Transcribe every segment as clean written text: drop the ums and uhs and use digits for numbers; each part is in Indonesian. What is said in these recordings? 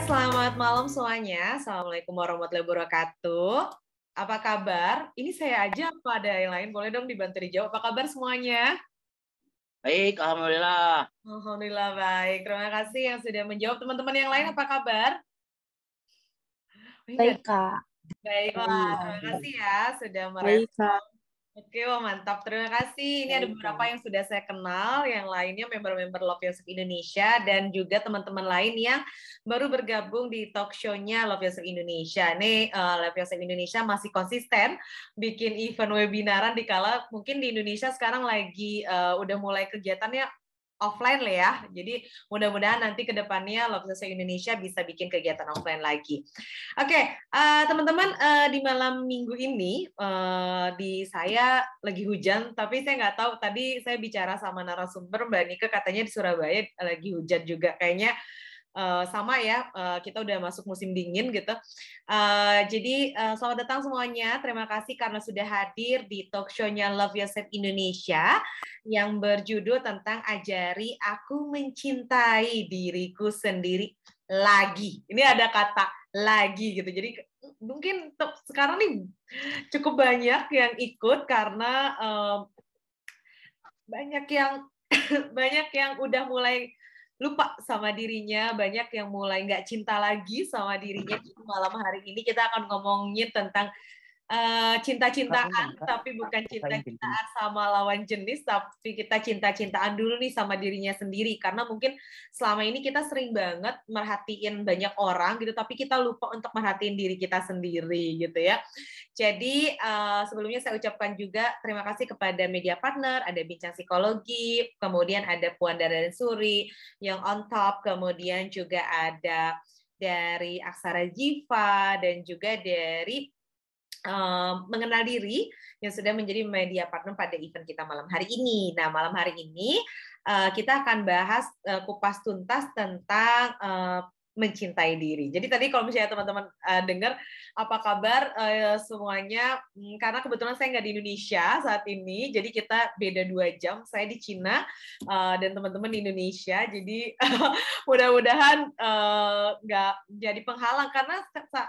Selamat malam semuanya. Assalamualaikum warahmatullahi wabarakatuh. Apa kabar? Ini saya aja apa ada yang lain? Boleh dong dibantu dijawab. Apa kabar semuanya? Baik, alhamdulillah. Alhamdulillah baik. Terima kasih yang sudah menjawab. Teman-teman yang lain apa kabar? Baik, Kak. Baiklah, terima kasih ya sudah Baik, Kak. merespon. Oke, wah mantap. Terima kasih. Ini ada beberapa yang sudah saya kenal, yang lainnya member-member Love Yourself Indonesia, dan juga teman-teman lain yang baru bergabung di talk show-nya Love Yourself Indonesia. Nih, Love Yourself Indonesia masih konsisten bikin event webinaran dikala mungkin di Indonesia sekarang lagi udah mulai kegiatannya offline lah ya. Jadi mudah-mudahan nanti ke depannya Love Yourself Indonesia bisa bikin kegiatan offline lagi. Oke, teman-teman, di malam minggu ini di saya lagi hujan, tapi saya nggak tahu, tadi saya bicara sama narasumber Mbak Nike, katanya di Surabaya lagi hujan juga. Kayaknya sama ya, kita udah masuk musim dingin gitu. Jadi selamat datang semuanya, terima kasih karena sudah hadir di talk show-nya Love Yourself Indonesia yang berjudul tentang Ajari Aku Mencintai Diriku Sendiri Lagi. Ini ada kata lagi gitu, jadi mungkin sekarang nih cukup banyak yang ikut karena banyak yang banyak yang udah mulai lupa sama dirinya, banyak yang mulai nggak cinta lagi sama dirinya. Malam hari ini kita akan ngomongin tentang cinta-cintaan, tapi bukan cinta-cintaan sama lawan jenis, tapi kita cinta-cintaan dulu nih sama dirinya sendiri. Karena mungkin selama ini kita sering banget merhatiin banyak orang gitu, tapi kita lupa untuk merhatiin diri kita sendiri gitu ya. Jadi sebelumnya saya ucapkan juga terima kasih kepada media partner, ada Bincang Psikologi, kemudian ada Puan dan Suri yang on top, kemudian juga ada dari Aksara Jiva, dan juga dari Mengenal Diri yang sudah menjadi media partner pada event kita malam hari ini. Nah, malam hari ini kita akan bahas kupas tuntas tentang mencintai diri. Jadi tadi kalau misalnya teman-teman dengar apa kabar semuanya, karena kebetulan saya nggak di Indonesia saat ini, jadi kita beda 2 jam. Saya di Cina dan teman-teman di Indonesia. Jadi mudah-mudahan nggak jadi penghalang, karena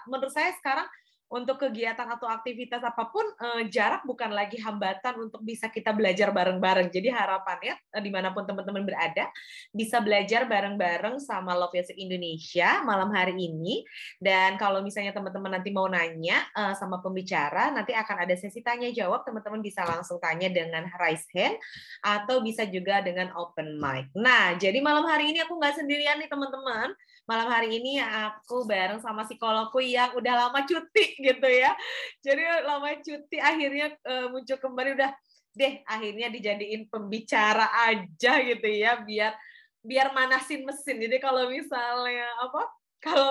menurut saya sekarang untuk kegiatan atau aktivitas apapun, jarak bukan lagi hambatan untuk bisa kita belajar bareng-bareng. Jadi harapannya dimanapun teman-teman berada, bisa belajar bareng-bareng sama Love Yourself Indonesia malam hari ini. Dan kalau misalnya teman-teman nanti mau nanya sama pembicara, nanti akan ada sesi tanya-jawab, teman-teman bisa langsung tanya dengan raise hand, atau bisa juga dengan open mic. Nah, jadi malam hari ini aku nggak sendirian nih teman-teman. Malam hari ini aku bareng sama psikologku yang udah lama cuti gitu ya. Jadi lama cuti akhirnya muncul kembali, udah deh akhirnya dijadiin pembicara aja gitu ya, biar manasin mesin. Jadi kalau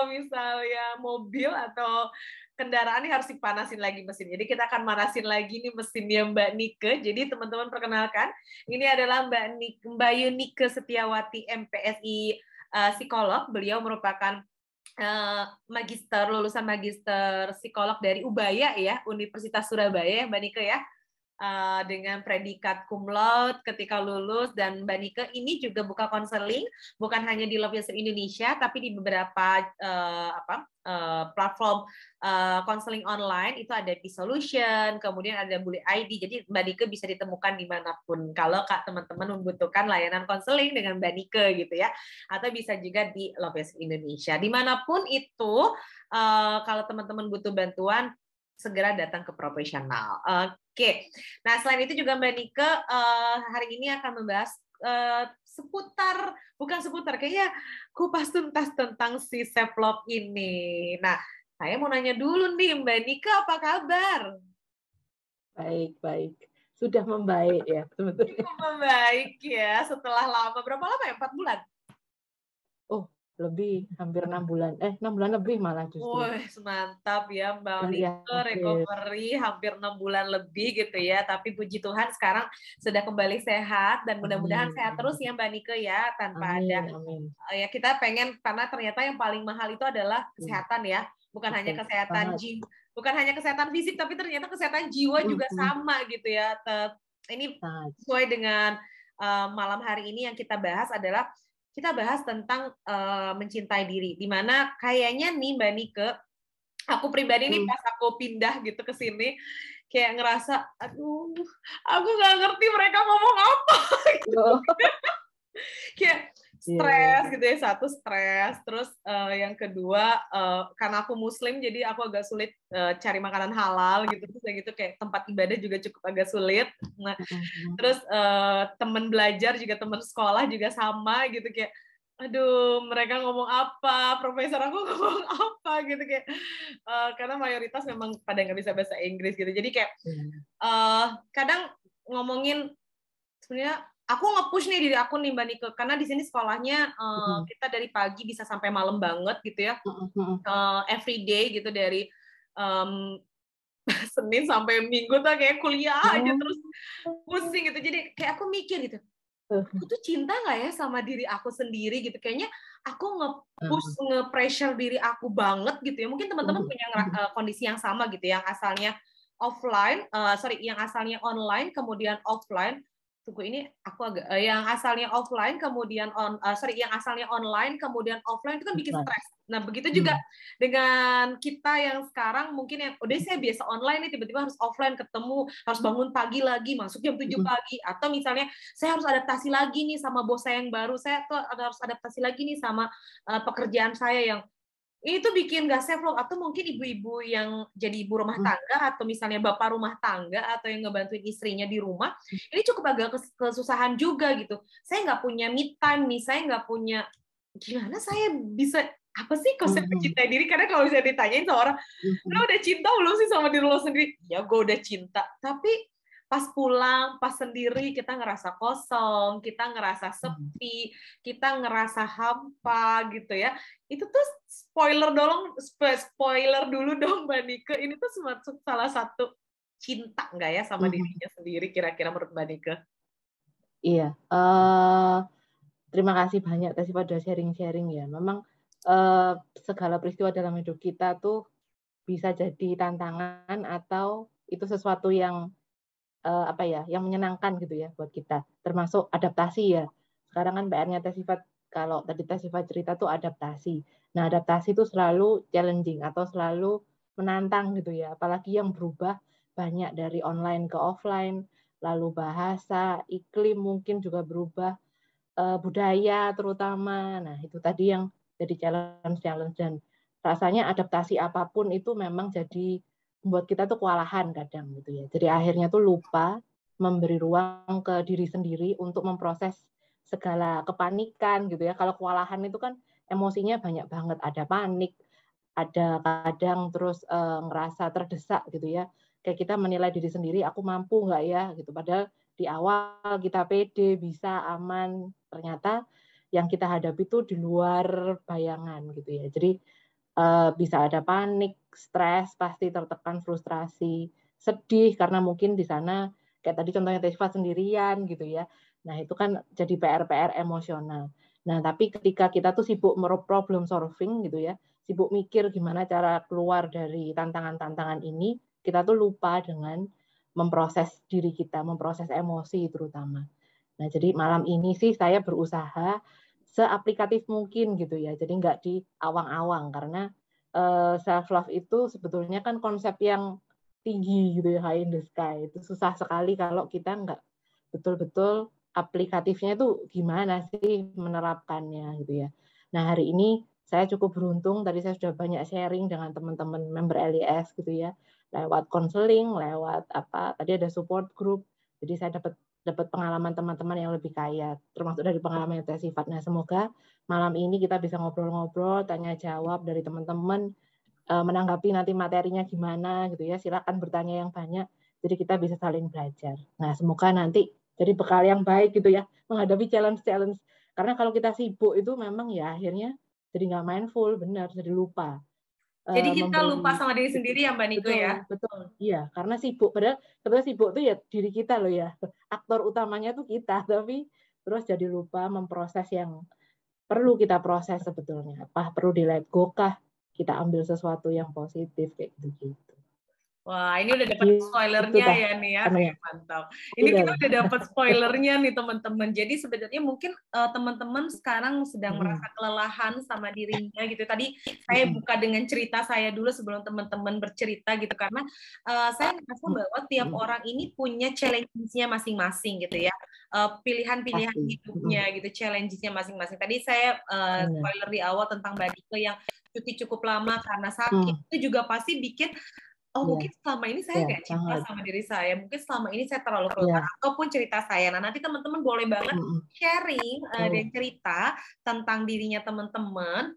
misalnya mobil atau kendaraan ini harus dipanasin lagi mesin. Jadi kita akan manasin lagi nih mesinnya Mbak Nike. Jadi teman-teman perkenalkan, ini adalah Mbak Yunike Setiawati, MPSI psikolog. Beliau merupakan lulusan magister psikolog dari Ubaya ya, Universitas Surabaya ya Mbak Nike ya, dengan predikat cum laude ketika lulus. Dan Mbak Nike ini juga buka konseling bukan hanya di Love Yourself Indonesia, tapi di beberapa platform konseling online. Itu ada P-Solution, kemudian ada Bully ID. Jadi Mbak Nike bisa ditemukan dimanapun kalau teman-teman membutuhkan layanan konseling dengan Mbak Nike gitu ya, atau bisa juga di Love Yourself Indonesia. Dimanapun itu, kalau teman-teman butuh bantuan, segera datang ke profesional. Oke. Nah, selain itu juga Mbak Nike hari ini akan membahas kayaknya kupas tuntas tentang si self love ini. Nah, saya mau nanya dulu nih Mbak Nike, apa kabar? Baik. Sudah membaik ya, betul-betul. Membaik ya, setelah lama. Berapa lama ya? 4 bulan? Oh, lebih, hampir 6 bulan. 6 bulan lebih malah justru. Wih, mantap ya Mbak Nike, recovery hampir 6 bulan lebih gitu ya. Tapi puji Tuhan sekarang sudah kembali sehat, dan mudah-mudahan sehat terus ya Mbak Nike ya, tanpa ada. Ya kita pengen, karena ternyata yang paling mahal itu adalah kesehatan ya. Bukan hanya kesehatan jiwa, bukan hanya kesehatan fisik, tapi ternyata kesehatan jiwa juga sama gitu ya. Ini sesuai dengan malam hari ini yang kita bahas adalah kita bahas tentang mencintai diri. Dimana kayaknya nih Mbak Nike, aku pribadi nih pas aku pindah gitu ke sini, kayak ngerasa, aduh, aku nggak ngerti mereka ngomong apa. Gitu. Kayak stres gitu ya, satu stres, terus yang kedua karena aku muslim jadi aku agak sulit cari makanan halal gitu, terus gitu kayak tempat ibadah juga cukup agak sulit. Nah, terus teman belajar juga, teman sekolah juga sama gitu, kayak aduh mereka ngomong apa, profesor aku ngomong apa gitu, kayak karena mayoritas memang pada nggak bisa bahasa Inggris gitu, jadi kayak kadang ngomongin sebenarnya aku nge-push nih diri aku nih Mbak Nike, karena di sini sekolahnya kita dari pagi bisa sampai malam banget gitu ya, every day gitu, dari Senin sampai Minggu tuh kayak kuliah aja terus pusing gitu. Jadi kayak aku mikir gitu, aku tuh cinta nggak ya sama diri aku sendiri gitu. Kayaknya aku nge-push, nge-pressure diri aku banget gitu ya. Mungkin teman-teman punya kondisi yang sama gitu, yang asalnya offline, yang asalnya online kemudian offline. Tunggu, ini aku agak yang asalnya offline kemudian yang asalnya online kemudian offline, itu kan bikin stres. Nah, begitu juga dengan kita yang sekarang mungkin yang udah saya biasa online nih, tiba-tiba harus offline ketemu, harus bangun pagi lagi, masuk jam 7 pagi, atau misalnya saya harus adaptasi lagi nih sama bos saya yang baru, saya tuh harus adaptasi lagi nih sama pekerjaan saya yang ini tuh bikin gak safe loh. Atau mungkin ibu-ibu yang jadi ibu rumah tangga, atau misalnya bapak rumah tangga, atau yang ngebantuin istrinya di rumah, ini cukup agak kesusahan juga gitu. Saya nggak punya me time nih, saya nggak punya, gimana saya bisa, apa sih konsep mencintai diri? Karena kalau bisa ditanyain sama orang, lo udah cinta belum sih sama diri lo sendiri? Ya gue udah cinta, tapi pas pulang, pas sendiri, kita ngerasa kosong, kita ngerasa sepi, kita ngerasa hampa gitu ya. Itu tuh spoiler dulu dong Mbak Nike, ini tuh salah satu cinta nggak ya sama dirinya sendiri, kira-kira menurut Mbak Nike? Iya, terima kasih banyak Teh pada sharing-sharing ya. Memang segala peristiwa dalam hidup kita tuh bisa jadi tantangan atau itu sesuatu yang yang menyenangkan gitu ya buat kita, termasuk adaptasi ya. Sekarang kan PR-nya Teh Sifat, kalau tadi Teh Sifat cerita tuh adaptasi. Nah, adaptasi itu selalu challenging atau selalu menantang gitu ya, apalagi yang berubah banyak dari online ke offline, lalu bahasa, iklim mungkin juga berubah, budaya terutama. Nah, itu tadi yang jadi challenge dan rasanya adaptasi apapun itu memang jadi membuat kita tuh kewalahan kadang gitu ya. Jadi akhirnya tuh lupa memberi ruang ke diri sendiri untuk memproses segala kepanikan gitu ya. Kalau kewalahan itu kan emosinya banyak banget, ada panik, ada kadang terus ngerasa terdesak gitu ya. Kayak kita menilai diri sendiri, aku mampu nggak ya gitu. Padahal di awal kita pede, bisa, aman, ternyata yang kita hadapi itu di luar bayangan gitu ya. Jadi bisa ada panik, stres, pasti tertekan, frustrasi, sedih karena mungkin di sana kayak tadi contohnya Tesfa sendirian gitu ya. Nah, itu kan jadi PR-PR emosional. Nah, tapi ketika kita tuh sibuk problem solving gitu ya, sibuk mikir gimana cara keluar dari tantangan-tantangan ini, kita tuh lupa dengan memproses diri kita, memproses emosi terutama. Nah, jadi malam ini sih saya berusaha seaplikatif mungkin gitu ya. Jadi nggak di awang-awang, karena self love itu sebetulnya kan konsep yang tinggi gitu ya, high in the sky. Itu susah sekali kalau kita nggak betul-betul aplikatifnya itu gimana sih menerapkannya gitu ya. Nah, hari ini saya cukup beruntung, tadi saya sudah banyak sharing dengan teman-teman member LIS gitu ya, lewat konseling, lewat tadi ada support group. Jadi saya dapat pengalaman teman-teman yang lebih kaya, termasuk dari pengalaman yang Teh Sifat. Nah, semoga malam ini kita bisa ngobrol-ngobrol, tanya jawab dari teman-teman, menanggapi nanti materinya gimana gitu ya. Silakan bertanya yang banyak, jadi kita bisa saling belajar. Nah, semoga nanti jadi bekal yang baik gitu ya, menghadapi challenge-challenge. Karena kalau kita sibuk itu memang ya akhirnya jadi nggak mindful, benar, jadi lupa. Jadi kita lupa sama diri sendiri ya Mbak Nike ya? Betul, iya. Karena sibuk, padahal sebenarnya sibuk itu ya diri kita loh ya. Aktor utamanya tuh kita, tapi terus jadi lupa memproses yang perlu kita proses sebetulnya. Apa perlu di let go kah? Kita ambil sesuatu yang positif kayak gitu. Wah, ini udah dapat spoilernya ya nih ya. Mantap. Ini kita udah dapat spoilernya nih teman-teman. Jadi sebenarnya mungkin teman-teman sekarang sedang merasa kelelahan sama dirinya gitu. Tadi saya buka dengan cerita saya dulu sebelum teman-teman bercerita gitu, karena saya merasa bahwa tiap orang ini punya challenge-nya masing-masing gitu ya. Pilihan-pilihan hidupnya gitu, challenge-nya masing-masing. Tadi saya spoiler di awal tentang Mbak Nike yang cuti cukup lama karena sakit, itu juga pasti bikin mungkin selama ini saya nggak cinta sama diri saya, mungkin selama ini saya terlalu keluar, ataupun cerita saya. Nah, nanti teman-teman boleh banget sharing dan cerita tentang dirinya teman-teman.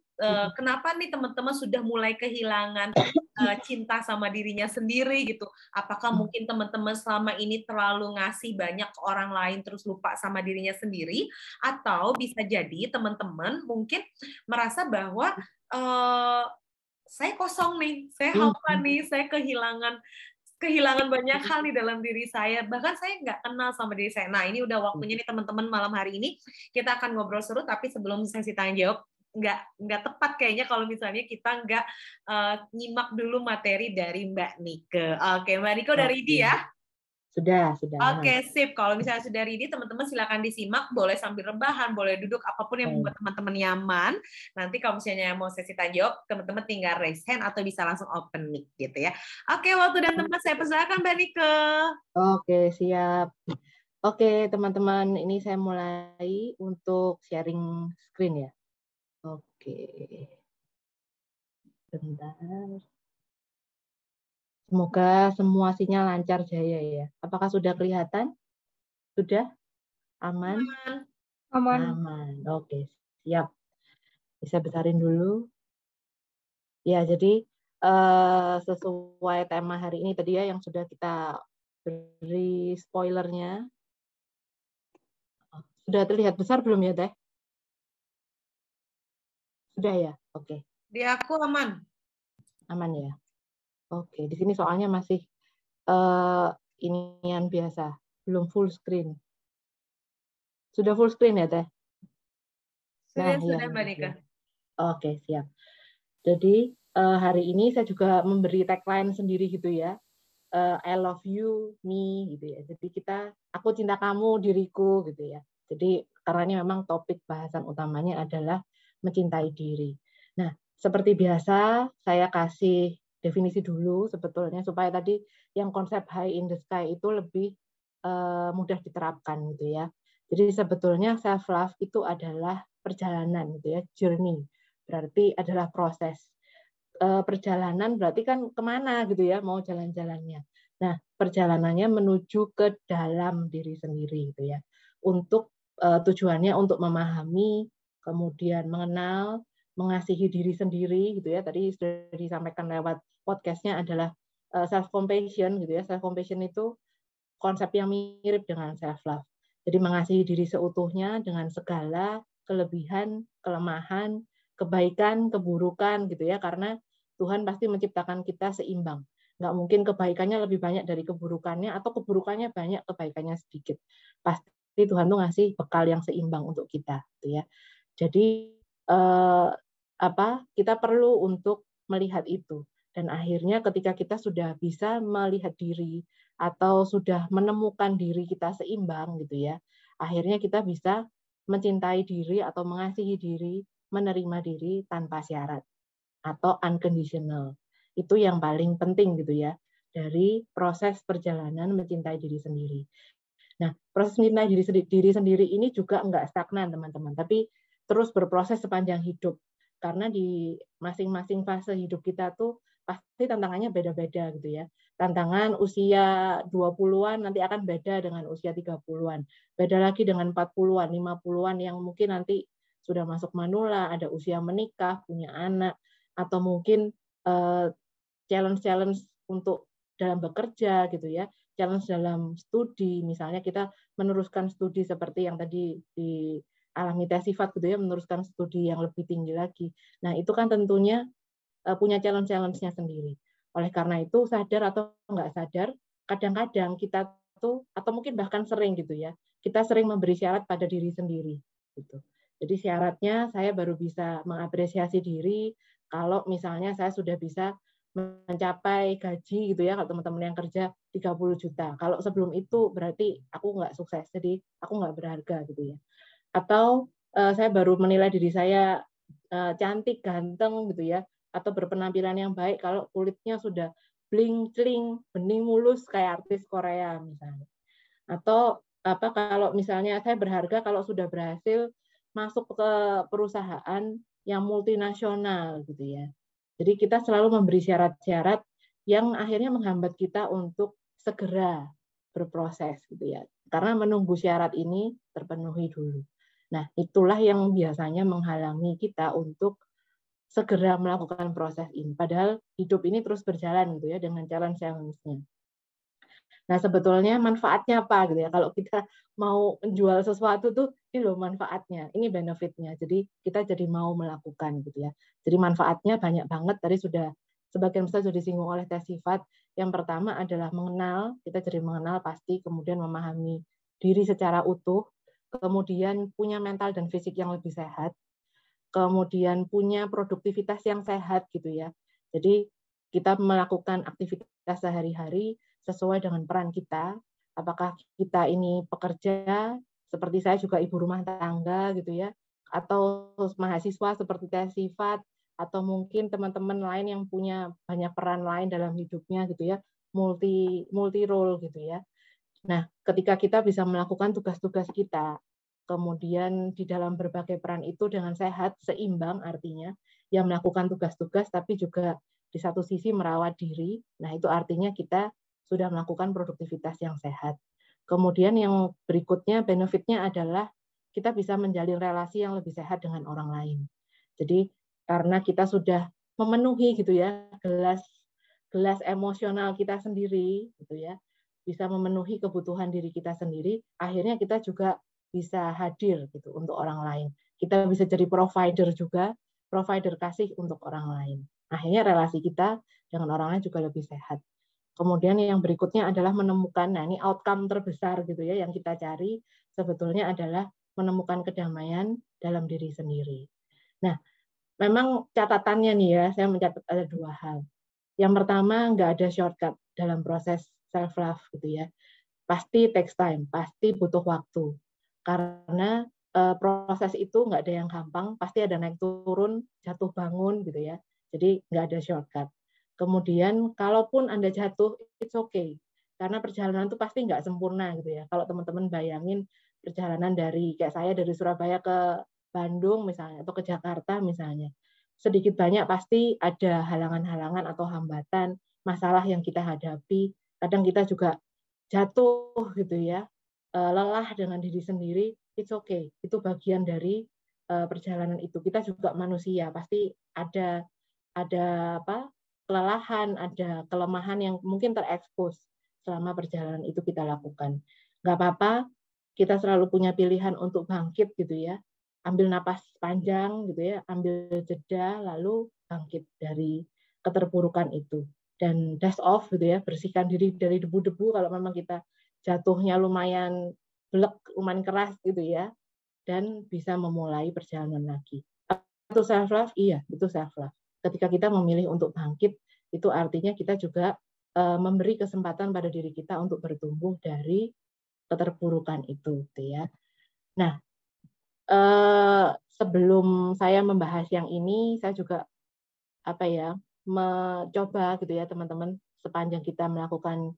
Kenapa nih teman-teman sudah mulai kehilangan cinta sama dirinya sendiri gitu? Apakah mungkin teman-teman selama ini terlalu ngasih banyak ke orang lain terus lupa sama dirinya sendiri? Atau bisa jadi teman-teman mungkin merasa bahwa saya kosong nih, saya hampa nih, saya kehilangan banyak hal di dalam diri saya, bahkan saya nggak kenal sama diri saya. Nah, ini udah waktunya nih teman-teman, malam hari ini kita akan ngobrol seru, tapi sebelum sesi tanya jawab, nggak tepat kayaknya kalau misalnya kita nggak nyimak dulu materi dari Mbak Nike. Oke, Mbak Nike udah ready ya? Sudah. Oke, sip. Kalau misalnya sudah ready, teman-teman silakan disimak, boleh sambil rebahan, boleh duduk, apapun yang membuat teman-teman nyaman. Nanti kalau misalnya mau sesi tanya jawab, teman-teman tinggal raise hand atau bisa langsung open mic gitu ya. Oke, waktu dan tempat saya persilakan Mbak Nike. Oke, siap. Oke, teman-teman, ini saya mulai untuk sharing screen ya. Oke. Bentar. Semoga semua sinyal lancar jaya ya. Apakah sudah kelihatan? Sudah? Aman? Aman. Oke, siap. Bisa besarin dulu. Ya, jadi sesuai tema hari ini tadi ya yang sudah kita beri spoilernya. Sudah terlihat besar belum ya, Teh? Sudah ya? Oke. Di aku aman. Aman ya? Oke, di sini soalnya masih inian biasa, belum full screen. Sudah full screen ya, Teh? Sudah, Mbak Nike. Oke, siap. Jadi hari ini saya juga memberi tagline sendiri gitu ya. I love you, me gitu ya. Jadi aku cinta kamu, diriku gitu ya. Jadi karena ini memang topik bahasan utamanya adalah mencintai diri. Nah, seperti biasa saya kasih definisi dulu sebetulnya supaya tadi yang konsep high in the sky itu lebih mudah diterapkan gitu ya. Jadi sebetulnya self love itu adalah perjalanan gitu ya, journey. Berarti adalah proses. Perjalanan berarti kan kemana gitu ya, mau jalan-jalannya. Nah, perjalanannya menuju ke dalam diri sendiri gitu ya. Untuk tujuannya untuk memahami, kemudian mengenal, mengasihi diri sendiri gitu ya. Tadi sudah disampaikan lewat podcastnya adalah self compassion gitu ya. Self compassion itu konsep yang mirip dengan self love. Jadi mengasihi diri seutuhnya dengan segala kelebihan, kelemahan, kebaikan, keburukan gitu ya, karena Tuhan pasti menciptakan kita seimbang. Nggak mungkin kebaikannya lebih banyak dari keburukannya atau keburukannya banyak, kebaikannya sedikit. Pasti Tuhan tuh ngasih bekal yang seimbang untuk kita gitu ya. Jadi kita perlu untuk melihat itu. Dan akhirnya ketika kita sudah bisa melihat diri atau sudah menemukan diri kita seimbang gitu ya, akhirnya kita bisa mencintai diri atau mengasihi diri, menerima diri tanpa syarat atau unconditional. Itu yang paling penting gitu ya dari proses perjalanan mencintai diri sendiri. Nah, proses mencintai diri sendiri ini juga enggak stagnan teman-teman, tapi terus berproses sepanjang hidup. Karena di masing-masing fase hidup kita tuh pasti tantangannya beda-beda gitu ya. Tantangan usia 20-an nanti akan beda dengan usia 30-an. Beda lagi dengan 40-an, 50-an yang mungkin nanti sudah masuk manula, ada usia menikah, punya anak, atau mungkin challenge-challenge untuk dalam bekerja gitu ya, challenge dalam studi, misalnya kita meneruskan studi seperti yang tadi dialami Teh Sifat gitu ya, meneruskan studi yang lebih tinggi lagi. Nah, itu kan tentunya punya challenge-nya sendiri. Oleh karena itu, sadar atau nggak sadar, kadang-kadang kita tuh, atau mungkin bahkan sering gitu ya, kita sering memberi syarat pada diri sendiri. Gitu. Jadi syaratnya saya baru bisa mengapresiasi diri kalau misalnya saya sudah bisa mencapai gaji gitu ya, kalau teman-teman yang kerja 30 juta. Kalau sebelum itu berarti aku nggak sukses, jadi aku nggak berharga gitu ya. Atau saya baru menilai diri saya cantik, ganteng gitu ya, atau berpenampilan yang baik kalau kulitnya sudah bling cling, bening mulus kayak artis Korea misalnya. Atau apa kalau misalnya saya berharga kalau sudah berhasil masuk ke perusahaan yang multinasional gitu ya. Jadi kita selalu memberi syarat-syarat yang akhirnya menghambat kita untuk segera berproses gitu ya. Karena menunggu syarat ini terpenuhi dulu. Nah, itulah yang biasanya menghalangi kita untuk segera melakukan proses ini. Padahal hidup ini terus berjalan gitu ya dengan challenge-nya. Nah, sebetulnya manfaatnya apa gitu ya? Kalau kita mau menjual sesuatu tuh, ini loh manfaatnya, ini benefitnya. Jadi kita jadi mau melakukan gitu ya. Jadi manfaatnya banyak banget. Tadi sudah sebagian besar sudah disinggung oleh Teh Sifat. Yang pertama adalah mengenal, kita jadi mengenal pasti, kemudian memahami diri secara utuh, kemudian punya mental dan fisik yang lebih sehat, kemudian punya produktivitas yang sehat gitu ya. Jadi kita melakukan aktivitas sehari-hari sesuai dengan peran kita. Apakah kita ini pekerja, seperti saya juga ibu rumah tangga gitu ya, atau mahasiswa seperti Teh Sifat, atau mungkin teman-teman lain yang punya banyak peran lain dalam hidupnya gitu ya, multi role gitu ya. Nah, ketika kita bisa melakukan tugas-tugas kita, kemudian di dalam berbagai peran itu dengan sehat, seimbang artinya, yang melakukan tugas-tugas tapi juga di satu sisi merawat diri, nah itu artinya kita sudah melakukan produktivitas yang sehat. Kemudian yang berikutnya, benefitnya adalah kita bisa menjalin relasi yang lebih sehat dengan orang lain. Jadi karena kita sudah memenuhi gitu ya gelas emosional kita sendiri gitu ya, bisa memenuhi kebutuhan diri kita sendiri, akhirnya kita juga bisa hadir gitu untuk orang lain. Kita bisa jadi provider juga, provider kasih untuk orang lain. Akhirnya relasi kita dengan orang lain juga lebih sehat. Kemudian yang berikutnya adalah menemukan, nah ini outcome terbesar gitu ya yang kita cari sebetulnya adalah menemukan kedamaian dalam diri sendiri. Nah, memang catatannya nih ya, saya mencatat ada 2 hal. Yang pertama, nggak ada shortcut dalam proses self-love gitu ya. Pasti takes time, pasti butuh waktu. Karena proses itu nggak ada yang gampang, pasti ada naik turun, jatuh bangun gitu ya. Jadi nggak ada shortcut. Kemudian kalaupun Anda jatuh, it's okay. Karena perjalanan itu pasti nggak sempurna gitu ya. Kalau teman-teman bayangin perjalanan dari kayak saya dari Surabaya ke Bandung misalnya atau ke Jakarta misalnya, sedikit banyak pasti ada halangan-halangan atau hambatan, masalah yang kita hadapi. Kadang kita juga jatuh gitu ya, lelah dengan diri sendiri, it's okay. Itu bagian dari perjalanan itu. Kita juga manusia, pasti ada apa? Kelelahan, ada kelemahan yang mungkin terekspos selama perjalanan itu kita lakukan. Nggak apa-apa, kita selalu punya pilihan untuk bangkit gitu ya. Ambil napas panjang gitu ya, ambil jeda, lalu bangkit dari keterpurukan itu. Dan dust off gitu ya, bersihkan diri dari debu-debu kalau memang kita jatuhnya lumayan blek, lumayan keras gitu ya, dan bisa memulai perjalanan lagi. Itu self love, iya, itu self love. Ketika kita memilih untuk bangkit, itu artinya kita juga memberi kesempatan pada diri kita untuk bertumbuh dari keterpurukan itu, gitu ya. Nah, sebelum saya membahas yang ini, saya juga apa ya, mencoba gitu ya teman-teman, sepanjang kita melakukan,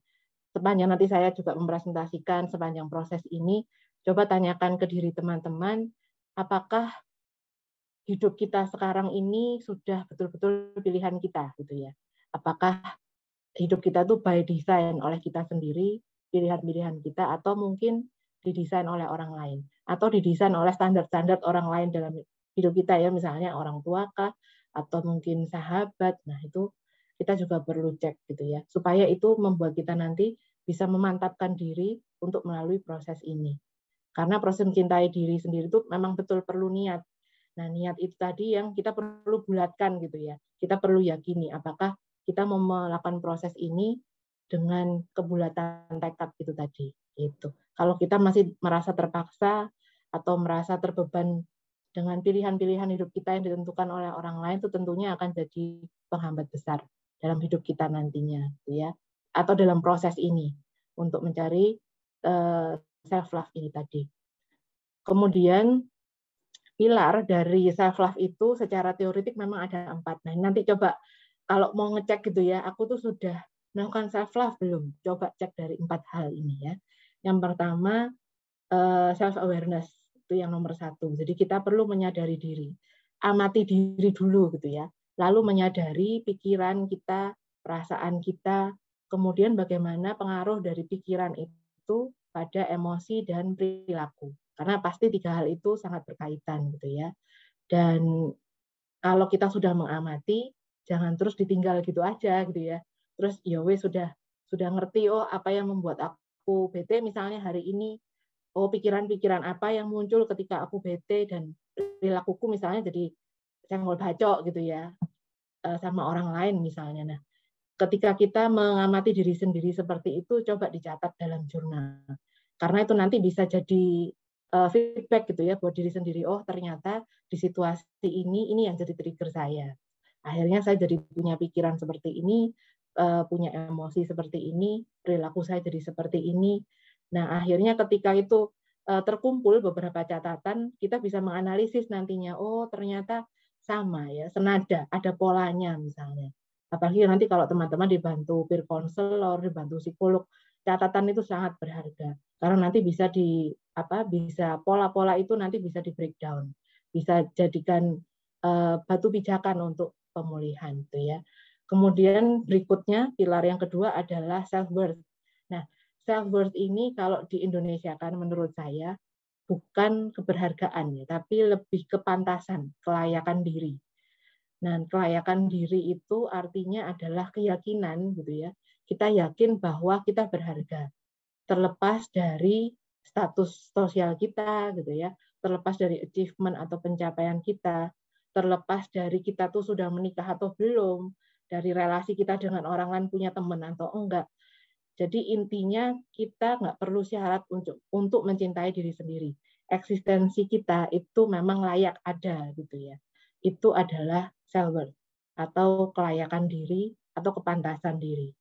sepanjang nanti saya juga mempresentasikan sepanjang proses ini, coba tanyakan ke diri teman-teman, apakah hidup kita sekarang ini sudah betul-betul pilihan kita gitu ya. Apakah hidup kita tuh by design oleh kita sendiri, pilihan-pilihan kita, atau mungkin didesain oleh orang lain, atau didesain oleh standar-standar orang lain dalam hidup kita ya, misalnya orang tua kah, atau mungkin sahabat. Nah, itu kita juga perlu cek gitu ya, supaya itu membuat kita nanti bisa memantapkan diri untuk melalui proses ini. Karena proses mencintai diri sendiri itu memang betul perlu niat. Nah, niat itu tadi yang kita perlu bulatkan gitu ya. Kita perlu yakini apakah kita mau melakukan proses ini dengan kebulatan tekad itu tadi. Itu. Kalau kita masih merasa terpaksa atau merasa terbeban dengan pilihan-pilihan hidup kita yang ditentukan oleh orang lain, itu tentunya akan jadi penghambat besar dalam hidup kita nantinya, gitu ya, atau dalam proses ini untuk mencari self love ini tadi. Kemudian pilar dari self love itu secara teoretik memang ada 4. Nah, nanti coba kalau mau ngecek gitu ya, aku tuh sudah melakukan self love belum? Coba cek dari 4 hal ini ya. Yang pertama self awareness, itu yang nomor 1. Jadi kita perlu menyadari diri, amati diri dulu gitu ya. Lalu menyadari pikiran kita, perasaan kita, kemudian bagaimana pengaruh dari pikiran itu pada emosi dan perilaku. Karena pasti 3 hal itu sangat berkaitan gitu ya. Dan kalau kita sudah mengamati, jangan terus ditinggal gitu aja gitu ya. Terus ya wes sudah ngerti apa yang membuat aku bete misalnya hari ini. Pikiran-pikiran apa yang muncul ketika aku bete dan perilakuku misalnya jadi senggol bacok gitu ya sama orang lain misalnya. Nah, ketika kita mengamati diri sendiri seperti itu, coba dicatat dalam jurnal. Karena itu nanti bisa jadi feedback gitu ya buat diri sendiri. Oh, ternyata di situasi ini yang jadi trigger saya. Akhirnya saya jadi punya pikiran seperti ini, punya emosi seperti ini, perilaku saya jadi seperti ini. Nah, akhirnya ketika itu terkumpul beberapa catatan, kita bisa menganalisis nantinya. Oh, ternyata sama ya, senada, ada polanya misalnya. Apalagi nanti kalau teman-teman dibantu peer counselor, dibantu psikolog, catatan itu sangat berharga. Karena nanti bisa bisa pola-pola itu nanti bisa di breakdown, bisa jadikan batu pijakan untuk pemulihan itu ya. Kemudian berikutnya pilar yang kedua adalah self worth. Nah, self worth ini kalau di Indonesia kan menurut saya bukan keberhargaan ya, tapi lebih kepantasan, kelayakan diri. Nah, kelayakan diri itu artinya adalah keyakinan gitu ya. Kita yakin bahwa kita berharga, terlepas dari status sosial kita gitu ya, terlepas dari achievement atau pencapaian kita, terlepas dari kita tuh sudah menikah atau belum, dari relasi kita dengan orang lain punya teman atau enggak. Jadi intinya kita nggak perlu syarat untuk mencintai diri sendiri. Eksistensi kita itu memang layak ada gitu ya. Itu adalah self worth atau kelayakan diri atau kepantasan diri.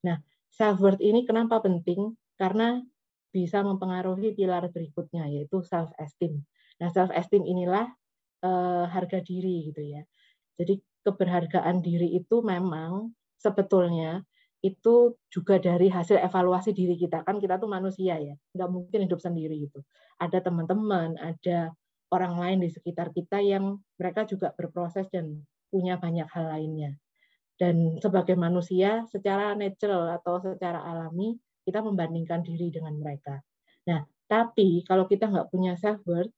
Nah, self worth ini kenapa penting? Karena bisa mempengaruhi pilar berikutnya yaitu self esteem. Nah, self esteem inilah harga diri gitu ya. Jadi keberhargaan diri itu memang sebetulnya itu juga dari hasil evaluasi diri kita. Kan kita tuh manusia ya, nggak mungkin hidup sendiri gitu. Ada teman-teman, ada orang lain di sekitar kita yang mereka juga berproses dan punya banyak hal lainnya. Dan sebagai manusia, secara natural atau secara alami, kita membandingkan diri dengan mereka. Nah, tapi kalau kita nggak punya self-worth,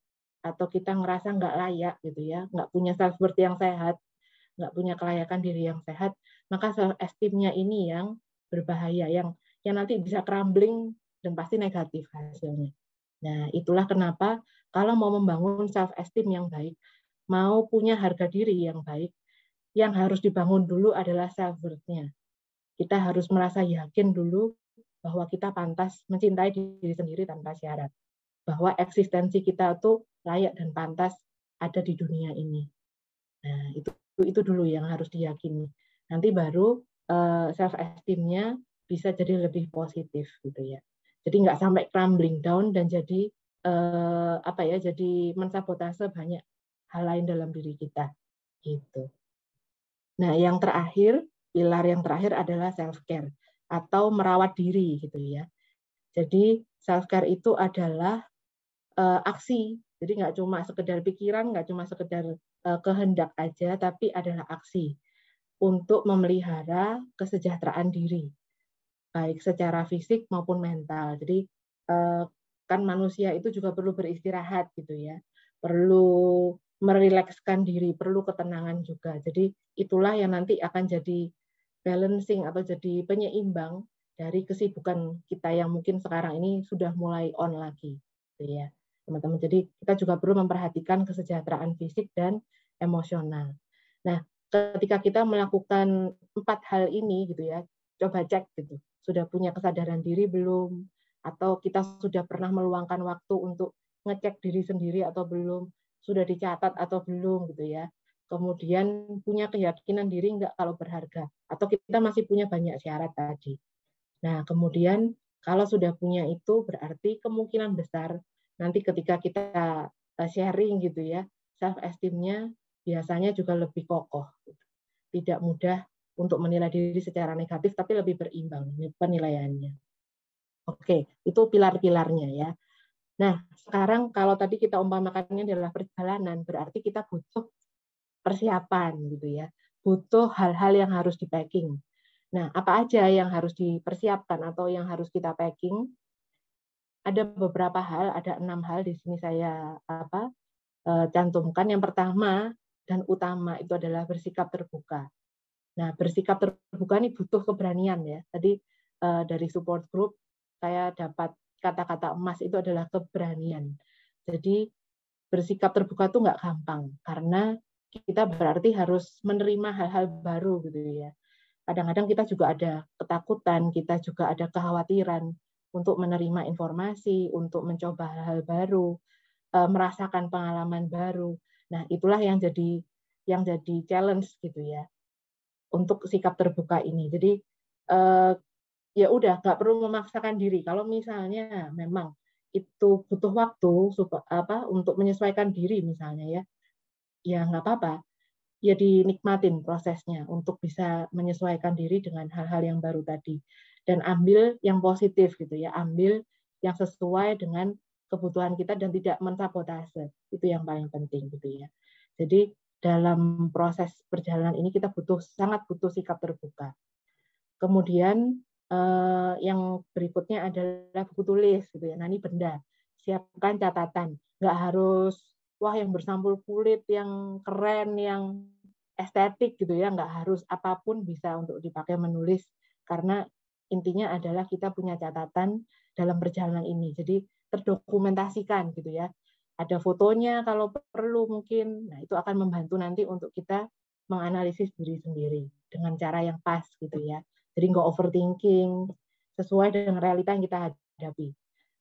atau kita ngerasa nggak layak gitu ya, nggak punya self-worth yang sehat, nggak punya kelayakan diri yang sehat, maka self-esteem-nya ini yang berbahaya, yang nanti bisa crumbling dan pasti negatif hasilnya. Nah, itulah kenapa kalau mau membangun self-esteem yang baik, mau punya harga diri yang baik, yang harus dibangun dulu adalah self-worth-nya. Kita harus merasa yakin dulu bahwa kita pantas mencintai diri sendiri tanpa syarat. Bahwa eksistensi kita tuh layak dan pantas ada di dunia ini. Nah, itu dulu yang harus diyakini. Nanti baru self esteem-nya bisa jadi lebih positif gitu ya. Jadi nggak sampai crumbling down dan jadi jadi mensabotase banyak hal lain dalam diri kita gitu. Nah, yang terakhir, pilar yang terakhir adalah self care atau merawat diri gitu ya. Jadi self care itu adalah aksi. Jadi nggak cuma sekedar pikiran, nggak cuma sekedar kehendak aja, tapi adalah aksi untuk memelihara kesejahteraan diri, baik secara fisik maupun mental. Jadi kan manusia itu juga perlu beristirahat gitu ya, perlu merilekskan diri, perlu ketenangan juga. Jadi itulah yang nanti akan jadi balancing atau jadi penyeimbang dari kesibukan kita yang mungkin sekarang ini sudah mulai on lagi, gitu ya teman-teman. Jadi kita juga perlu memperhatikan kesejahteraan fisik dan emosional. Nah, ketika kita melakukan 4 hal ini gitu ya, coba cek gitu, sudah punya kesadaran diri belum? Atau kita sudah pernah meluangkan waktu untuk ngecek diri sendiri atau belum? Sudah dicatat atau belum gitu ya? kemudian punya keyakinan diri nggak kalau berharga, atau kita masih punya banyak syarat tadi. Nah, kemudian kalau sudah punya itu berarti kemungkinan besar nanti ketika kita sharing gitu ya, self esteem-nya biasanya juga lebih kokoh. Tidak mudah untuk menilai diri secara negatif, tapi lebih berimbang penilaiannya. Oke, itu pilar-pilarnya ya. Nah, sekarang kalau tadi kita umpamakannya adalah perjalanan, berarti kita butuh persiapan gitu ya. Butuh hal-hal yang harus di-packing. Nah, apa aja yang harus dipersiapkan atau yang harus kita packing? Ada beberapa hal, ada 6 hal di sini saya cantumkan. Yang pertama dan utama itu adalah bersikap terbuka. Nah, bersikap terbuka ini butuh keberanian ya. Tadi dari support group saya dapat kata-kata emas itu adalah keberanian. Jadi bersikap terbuka itu nggak gampang karena kita berarti harus menerima hal-hal baru gitu ya. Kadang-kadang kita juga ada ketakutan, kita juga ada kekhawatiran untuk menerima informasi, untuk mencoba hal-hal baru, merasakan pengalaman baru. Nah, itulah yang jadi challenge gitu ya untuk sikap terbuka ini. Jadi ya udah nggak perlu memaksakan diri. Kalau misalnya memang itu butuh waktu untuk menyesuaikan diri misalnya ya nggak apa-apa. Ya dinikmatin prosesnya untuk bisa menyesuaikan diri dengan hal-hal yang baru tadi. Dan ambil yang positif gitu ya, ambil yang sesuai dengan kebutuhan kita dan tidak mensabotase. Itu yang paling penting gitu ya. Jadi dalam proses perjalanan ini kita sangat butuh sikap terbuka. Kemudian yang berikutnya adalah buku tulis gitu ya. Nah, ini benda. Siapkan catatan. Nggak harus wah yang bersampul kulit, yang keren, yang estetik gitu ya, nggak harus, apapun bisa untuk dipakai menulis karena intinya adalah kita punya catatan dalam perjalanan ini. Jadi terdokumentasikan gitu ya. Ada fotonya kalau perlu mungkin. Nah, itu akan membantu nanti untuk kita menganalisis diri sendiri dengan cara yang pas gitu ya. Jadi nggak overthinking, sesuai dengan realita yang kita hadapi.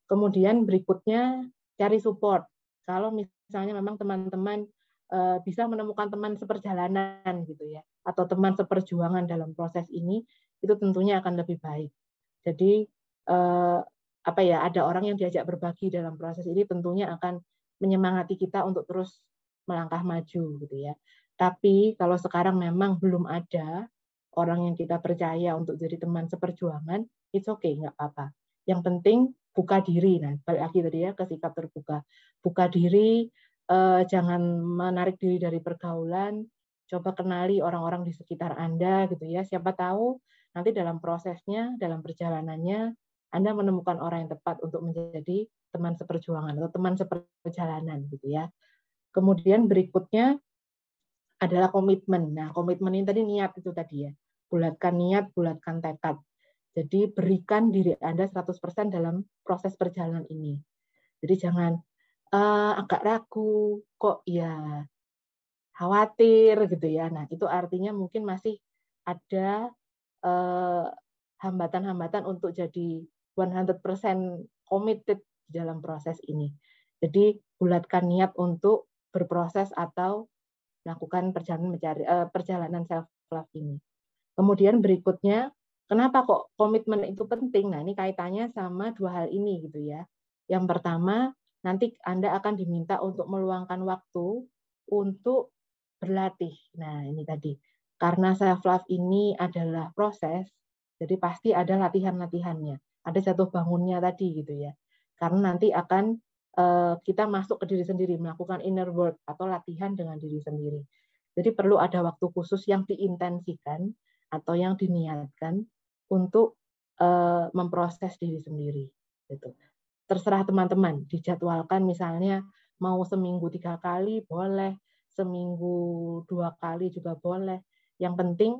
Kemudian berikutnya cari support. Kalau misalnya memang teman-teman bisa menemukan teman seperjalanan gitu ya, atau teman seperjuangan dalam proses ini, itu tentunya akan lebih baik. Jadi ada orang yang diajak berbagi dalam proses ini tentunya akan menyemangati kita untuk terus melangkah maju gitu ya. Tapi kalau sekarang memang belum ada orang yang kita percaya untuk jadi teman seperjuangan, it's okay, nggak apa-apa. Yang penting buka diri. Nah, balik lagi tadi ya ke sikap terbuka. Buka diri, jangan menarik diri dari pergaulan, coba kenali orang-orang di sekitar Anda gitu ya. Siapa tahu nanti dalam prosesnya, dalam perjalanannya, Anda menemukan orang yang tepat untuk menjadi teman seperjuangan atau teman seperjalanan gitu ya. Kemudian berikutnya adalah komitmen. Nah, komitmen ini tadi niat itu tadi ya. Bulatkan niat, bulatkan tekad. Jadi berikan diri Anda 100% dalam proses perjalanan ini. Jadi jangan agak ragu, kok ya khawatir gitu ya. Nah, itu artinya mungkin masih ada hambatan-hambatan untuk jadi 100% committed dalam proses ini. Jadi bulatkan niat untuk berproses atau melakukan perjalanan self love ini. Kemudian berikutnya, kenapa kok komitmen itu penting? Nah, ini kaitannya sama dua hal ini gitu ya. Yang pertama, nanti Anda akan diminta untuk meluangkan waktu untuk berlatih. Nah, ini tadi. Karena self love ini adalah proses, jadi pasti ada latihan-latihannya. Ada jatuh bangunnya tadi gitu ya. Karena nanti akan kita masuk ke diri sendiri, melakukan inner work atau latihan dengan diri sendiri. Jadi perlu ada waktu khusus yang diintensikan atau yang diniatkan untuk memproses diri sendiri. Gitu. Terserah teman-teman, dijadwalkan misalnya mau seminggu 3 kali boleh, seminggu 2 kali juga boleh. Yang penting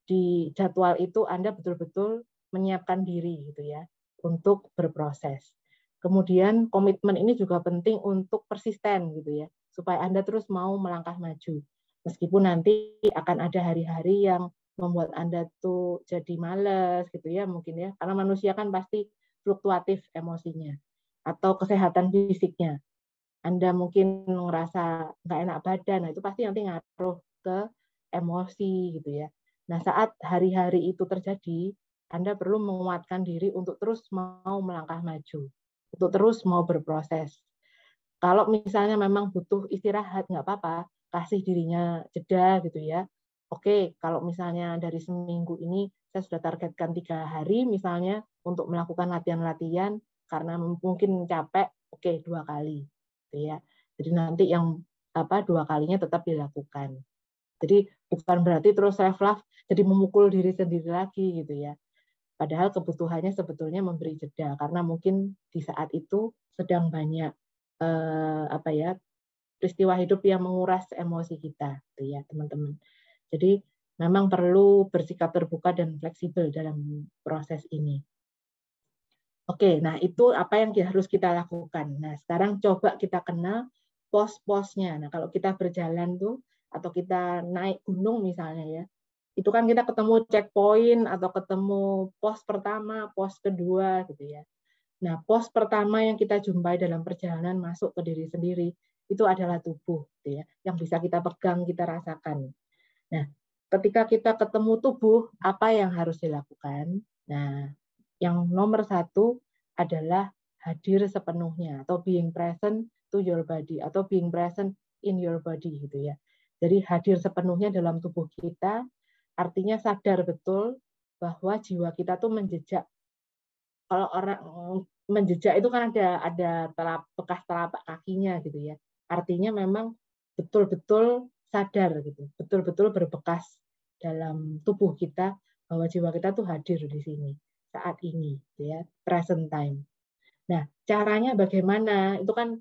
di jadwal itu Anda betul-betul menyiapkan diri gitu ya untuk berproses. Kemudian komitmen ini juga penting untuk persisten gitu ya, supaya Anda terus mau melangkah maju. Meskipun nanti akan ada hari-hari yang membuat Anda tuh jadi males gitu ya mungkin ya, karena manusia kan pasti fluktuatif emosinya atau kesehatan fisiknya. Anda mungkin ngerasa nggak enak badan, nah itu pasti nanti ngaruh ke emosi gitu ya. Nah, saat hari-hari itu terjadi, Anda perlu menguatkan diri untuk terus mau melangkah maju, untuk terus mau berproses. Kalau misalnya memang butuh istirahat, nggak apa-apa, kasih dirinya jeda gitu ya. Oke, kalau misalnya dari seminggu ini saya sudah targetkan 3 hari misalnya untuk melakukan latihan-latihan, karena mungkin capek, oke 2 kali gitu ya. Jadi nanti yang 2 kalinya tetap dilakukan. Jadi bukan berarti terus self-love jadi memukul diri sendiri lagi gitu ya. Padahal kebutuhannya sebetulnya memberi jeda karena mungkin di saat itu sedang banyak peristiwa hidup yang menguras emosi kita, gitu ya teman-teman. Jadi memang perlu bersikap terbuka dan fleksibel dalam proses ini. Oke, nah itu apa yang harus kita lakukan. Nah, sekarang coba kita kenal pos-posnya. Nah, kalau kita berjalan tuh, atau kita naik gunung misalnya ya, itu kan kita ketemu checkpoint atau ketemu pos pertama, pos kedua gitu ya. Nah, pos pertama yang kita jumpai dalam perjalanan masuk ke diri sendiri, itu adalah tubuh gitu ya, yang bisa kita pegang, kita rasakan. Nah, ketika kita ketemu tubuh, apa yang harus dilakukan? Nah, yang nomor 1 adalah hadir sepenuhnya atau being present to your body atau being present in your body gitu ya. Jadi hadir sepenuhnya dalam tubuh kita artinya sadar betul bahwa jiwa kita tuh menjejak. Kalau orang menjejak itu kan ada bekas telapak kakinya gitu ya. Artinya memang betul-betul sadar gitu, betul-betul berbekas dalam tubuh kita bahwa jiwa kita tuh hadir di sini saat ini gitu ya, present time. Nah, caranya bagaimana? Itu kan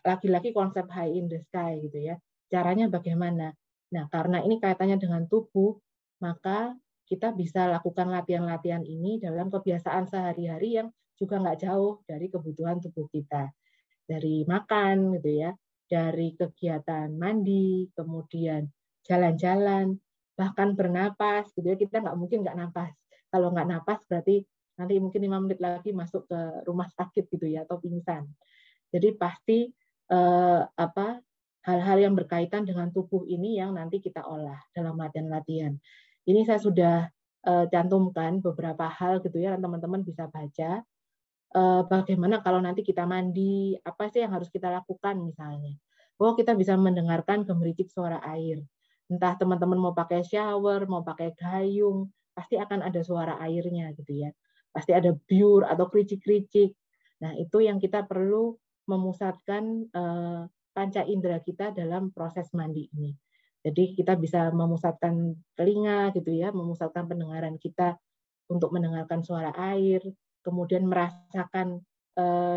lagi-lagi konsep high in the sky gitu ya. Caranya bagaimana? Nah, karena ini kaitannya dengan tubuh, maka kita bisa lakukan latihan-latihan ini dalam kebiasaan sehari-hari yang juga nggak jauh dari kebutuhan tubuh kita. Dari makan gitu ya, dari kegiatan mandi, kemudian jalan-jalan, bahkan bernapas gitu ya, kita nggak mungkin nggak napas. Kalau nggak napas berarti nanti mungkin 5 menit lagi masuk ke rumah sakit gitu ya, atau pingsan. Jadi pasti hal-hal yang berkaitan dengan tubuh ini yang nanti kita olah dalam latihan-latihan. Ini saya sudah cantumkan beberapa hal gitu ya, teman-teman bisa baca. Bagaimana kalau nanti kita mandi, apa sih yang harus kita lakukan misalnya. Oh, kita bisa mendengarkan gemericik suara air. Entah teman-teman mau pakai shower, mau pakai gayung, pasti akan ada suara airnya gitu ya. Pasti ada biur atau kericik-kericik. Nah, itu yang kita perlu memusatkan panca indera kita dalam proses mandi ini. Jadi kita bisa memusatkan telinga gitu ya, memusatkan pendengaran kita untuk mendengarkan suara air, kemudian merasakan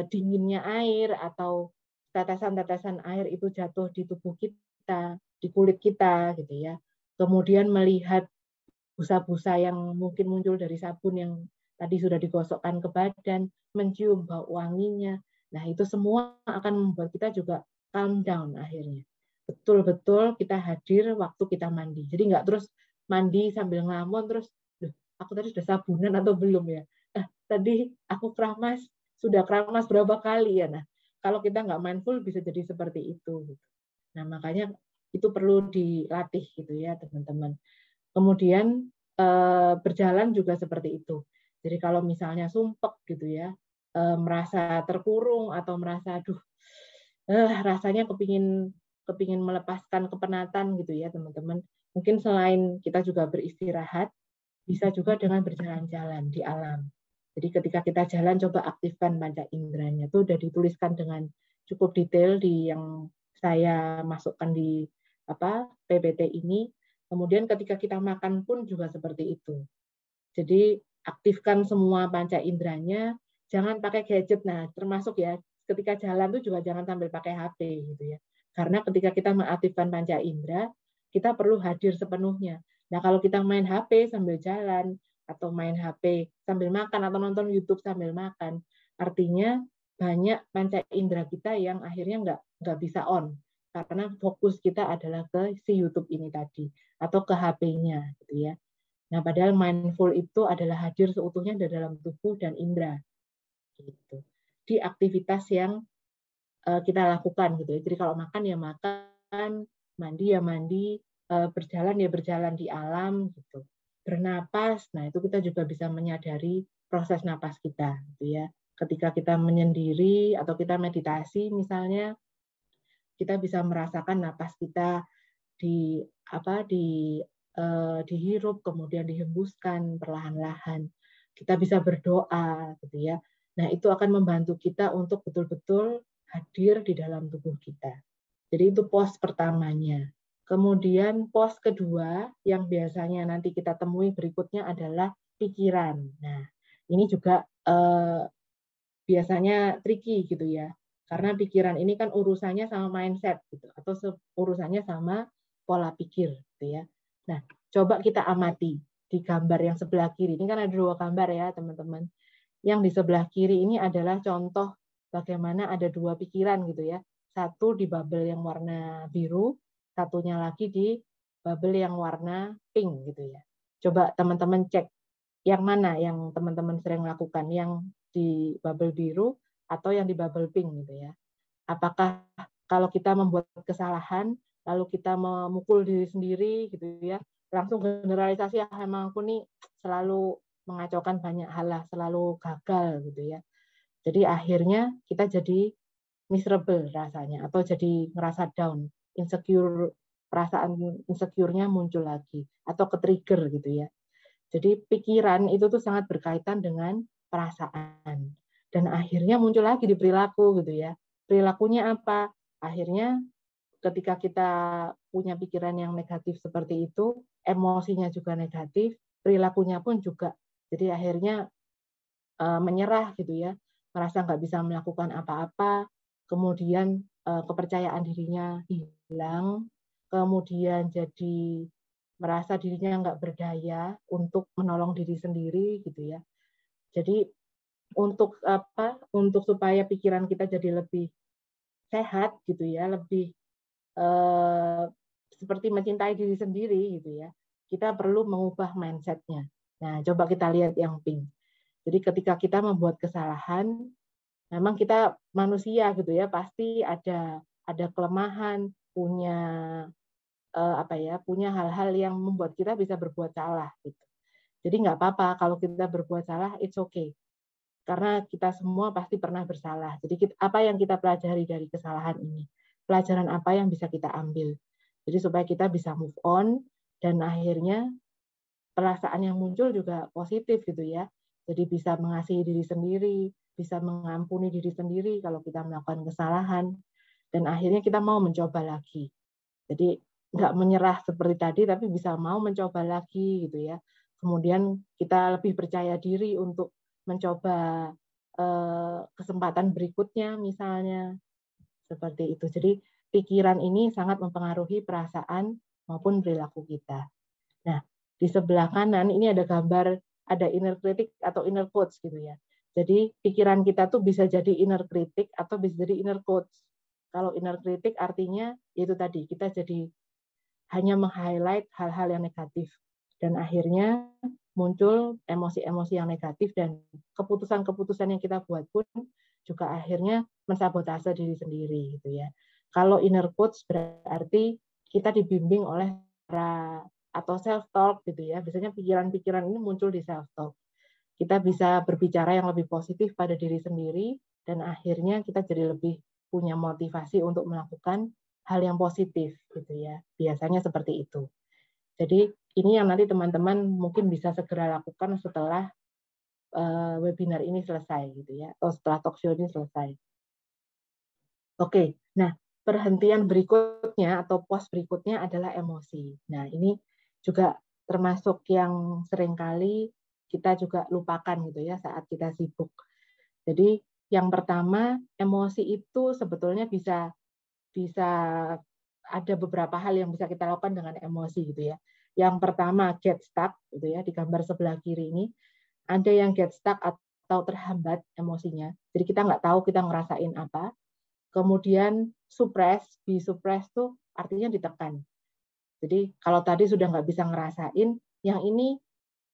dinginnya air atau tetesan-tetesan air itu jatuh di tubuh kita, di kulit kita gitu ya. Kemudian melihat busa-busa yang mungkin muncul dari sabun yang tadi sudah digosokkan ke badan, mencium bau wanginya. Nah, itu semua akan membuat kita juga calm down akhirnya. Betul-betul kita hadir waktu kita mandi. Jadi nggak terus mandi sambil ngelamun terus, aku tadi sudah sabunan atau belum ya? Tadi aku sudah keramas berapa kali ya? Nah, kalau kita nggak mindful bisa jadi seperti itu. Nah, makanya itu perlu dilatih gitu ya, teman-teman. Kemudian berjalan juga seperti itu. Jadi kalau misalnya sumpek gitu ya, merasa terkurung atau merasa rasanya kepingin melepaskan kepenatan gitu ya teman-teman. Mungkin selain kita juga beristirahat, bisa juga dengan berjalan-jalan di alam. Jadi ketika kita jalan coba aktifkan panca inderanya. Itu udah dituliskan dengan cukup detail di yang saya masukkan di PPT ini. Kemudian ketika kita makan pun juga seperti itu. Jadi aktifkan semua panca inderanya, jangan pakai gadget. Nah, termasuk ya ketika jalan tuh juga jangan sambil pakai HP gitu ya. Karena ketika kita mengaktifkan panca indera, kita perlu hadir sepenuhnya. Nah, kalau kita main HP sambil jalan atau main HP sambil makan atau nonton YouTube sambil makan, artinya banyak panca indera kita yang akhirnya nggak bisa on karena fokus kita adalah ke si YouTube ini tadi atau ke HP-nya gitu ya. Nah, padahal mindful itu adalah hadir seutuhnya di dalam tubuh dan indera gitu. Di aktivitas yang kita lakukan gitu ya. Jadi kalau makan ya makan, mandi ya mandi, berjalan di alam gitu. Bernapas, nah itu kita juga bisa menyadari proses napas kita gitu ya. Ketika kita menyendiri atau kita meditasi misalnya, kita bisa merasakan napas kita di dihirup kemudian dihembuskan perlahan-lahan. Kita bisa berdoa gitu ya. Nah, itu akan membantu kita untuk betul-betul hadir di dalam tubuh kita. Jadi itu pos pertamanya. Kemudian pos kedua yang biasanya nanti kita temui berikutnya adalah pikiran. Nah, ini juga biasanya tricky gitu ya. Karena pikiran ini kan urusannya sama mindset gitu atau urusannya sama pola pikir gitu ya. Nah, coba kita amati di gambar yang sebelah kiri. Ini kan ada 2 gambar ya, teman-teman. Yang di sebelah kiri ini adalah contoh bagaimana ada 2 pikiran gitu ya. Satu di bubble yang warna biru, satunya lagi di bubble yang warna pink gitu ya. Coba teman-teman cek yang mana yang teman-teman sering lakukan, yang di bubble biru atau yang di bubble pink gitu ya. Apakah kalau kita membuat kesalahan, lalu kita memukul diri sendiri gitu ya, langsung generalisasi, emang aku nih selalu mengacaukan banyak hal lah, selalu gagal gitu ya. Jadi akhirnya kita jadi miserable rasanya atau jadi ngerasa down, insecure, perasaan insecure-nya muncul lagi atau ke-trigger gitu ya. Jadi pikiran itu tuh sangat berkaitan dengan perasaan. Dan akhirnya muncul lagi di perilaku gitu ya. Perilakunya apa? Akhirnya ketika kita punya pikiran yang negatif seperti itu, emosinya juga negatif, perilakunya pun juga. Jadi akhirnya menyerah gitu ya, merasa nggak bisa melakukan apa-apa, kemudian kepercayaan dirinya hilang, kemudian jadi merasa dirinya nggak berdaya untuk menolong diri sendiri gitu ya. Jadi untuk supaya pikiran kita jadi lebih sehat gitu ya, lebih seperti mencintai diri sendiri gitu ya, kita perlu mengubah mindset-nya. Nah, coba kita lihat yang pink. Jadi ketika kita membuat kesalahan, memang kita manusia gitu ya, pasti ada kelemahan, punya hal-hal yang membuat kita bisa berbuat salah gitu. Jadi nggak apa-apa kalau kita berbuat salah, it's okay. Karena kita semua pasti pernah bersalah. Jadi apa yang kita pelajari dari kesalahan ini? Pelajaran apa yang bisa kita ambil? Jadi supaya kita bisa move on dan akhirnya perasaan yang muncul juga positif gitu ya. Jadi bisa mengasihi diri sendiri, bisa mengampuni diri sendiri kalau kita melakukan kesalahan, dan akhirnya kita mau mencoba lagi. Jadi nggak menyerah seperti tadi, tapi bisa mau mencoba lagi gitu ya. Kemudian kita lebih percaya diri untuk mencoba kesempatan berikutnya misalnya seperti itu. Jadi pikiran ini sangat mempengaruhi perasaan maupun perilaku kita. Nah, di sebelah kanan ini ada gambar, ada inner critic atau inner coach gitu ya. Jadi pikiran kita tuh bisa jadi inner critic atau bisa jadi inner coach. Kalau inner critic artinya itu tadi, kita jadi hanya meng-highlight hal-hal yang negatif. Dan akhirnya muncul emosi-emosi yang negatif dan keputusan-keputusan yang kita buat pun juga akhirnya mensabotase diri sendiri gitu ya. Kalau inner coach berarti kita dibimbing oleh para atau self talk gitu ya. Biasanya pikiran-pikiran ini muncul di self talk. Kita bisa berbicara yang lebih positif pada diri sendiri dan akhirnya kita jadi lebih punya motivasi untuk melakukan hal yang positif gitu ya. Biasanya seperti itu. Jadi ini yang nanti teman-teman mungkin bisa segera lakukan setelah webinar ini selesai gitu ya, atau setelah talk show ini selesai. Oke, nah perhentian berikutnya atau pos berikutnya adalah emosi. Nah ini juga termasuk yang seringkali kita juga lupakan gitu ya saat kita sibuk. Jadi yang pertama, emosi itu sebetulnya bisa ada beberapa hal yang bisa kita lakukan dengan emosi gitu ya. Yang pertama get stuck gitu ya, di gambar sebelah kiri ini ada yang get stuck atau terhambat emosinya. Jadi kita nggak tahu kita ngerasain apa. Kemudian be suppress tuh artinya ditekan. Jadi kalau tadi sudah nggak bisa ngerasain, yang ini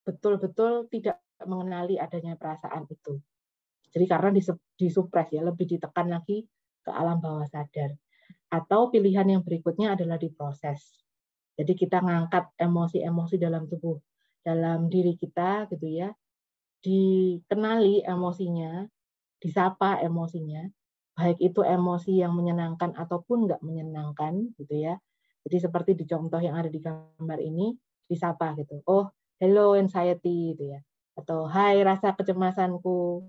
betul-betul tidak mengenali adanya perasaan itu. Jadi karena disupres ya, lebih ditekan lagi ke alam bawah sadar. Atau pilihan yang berikutnya adalah diproses. Jadi kita ngangkat emosi-emosi dalam tubuh, dalam diri kita gitu ya, dikenali emosinya, disapa emosinya, baik itu emosi yang menyenangkan ataupun nggak menyenangkan gitu ya. Jadi seperti di contoh yang ada di gambar ini, disapa gitu. Oh, hello anxiety gitu ya. Atau hai rasa kecemasanku,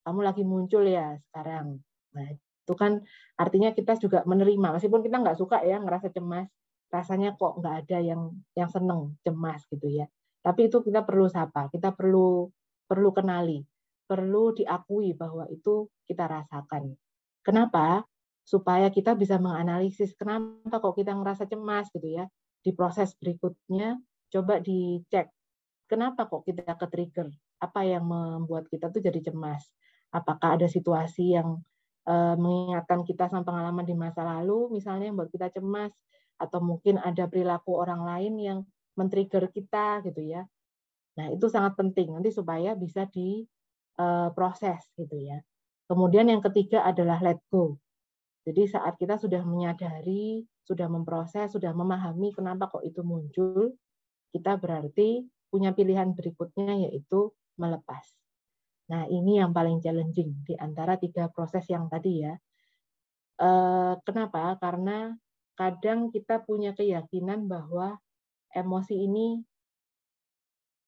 kamu lagi muncul ya sekarang. Nah, itu kan artinya kita juga menerima, meskipun kita nggak suka ya ngerasa cemas, rasanya kok nggak ada yang seneng cemas gitu ya. Tapi itu kita perlu sapa, kita perlu kenali, perlu diakui bahwa itu kita rasakan. Kenapa? Supaya kita bisa menganalisis kenapa kok kita ngerasa cemas gitu ya. Di proses berikutnya coba dicek kenapa kok kita ke-trigger, apa yang membuat kita tuh jadi cemas. Apakah ada situasi yang mengingatkan kita sama pengalaman di masa lalu misalnya yang buat kita cemas, atau mungkin ada perilaku orang lain yang men-trigger kita gitu ya. Nah, itu sangat penting nanti supaya bisa diproses gitu ya. Kemudian yang ketiga adalah let go. Jadi saat kita sudah menyadari, sudah memproses, sudah memahami kenapa kok itu muncul, kita berarti punya pilihan berikutnya yaitu melepas. Nah, ini yang paling challenging di antara 3 proses yang tadi ya. Kenapa? Karena kadang kita punya keyakinan bahwa emosi ini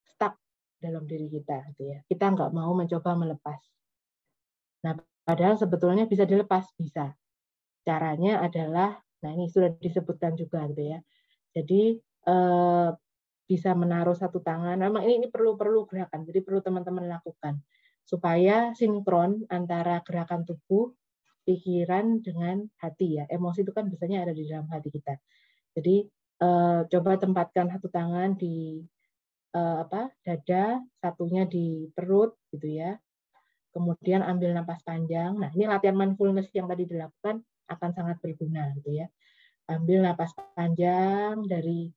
stuck dalam diri kita gitu ya. Kita nggak mau mencoba melepas. Nah, padahal sebetulnya bisa dilepas, bisa. Caranya adalah, nah ini sudah disebutkan juga gitu ya. Jadi bisa menaruh satu tangan. Memang ini perlu gerakan, jadi perlu teman-teman lakukan supaya sinkron antara gerakan tubuh, pikiran dengan hati ya. Emosi itu kan biasanya ada di dalam hati kita. Jadi coba tempatkan satu tangan di dada, satunya di perut gitu ya. Kemudian ambil napas panjang. Nah, ini latihan mindfulness yang tadi dilakukan akan sangat berguna gitu ya. Ambil napas panjang dari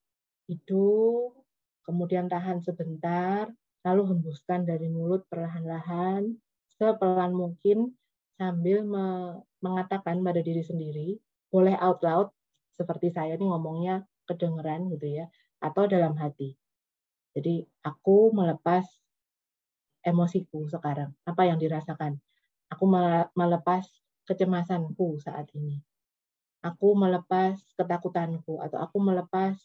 hidung, kemudian tahan sebentar, lalu hembuskan dari mulut perlahan-lahan, sepelan mungkin sambil mengatakan pada diri sendiri, boleh out loud, seperti saya nih ngomongnya kedengeran gitu ya, atau dalam hati. Jadi aku melepas emosiku sekarang, apa yang dirasakan. Aku melepas kecemasanku saat ini. Aku melepas ketakutanku, atau aku melepas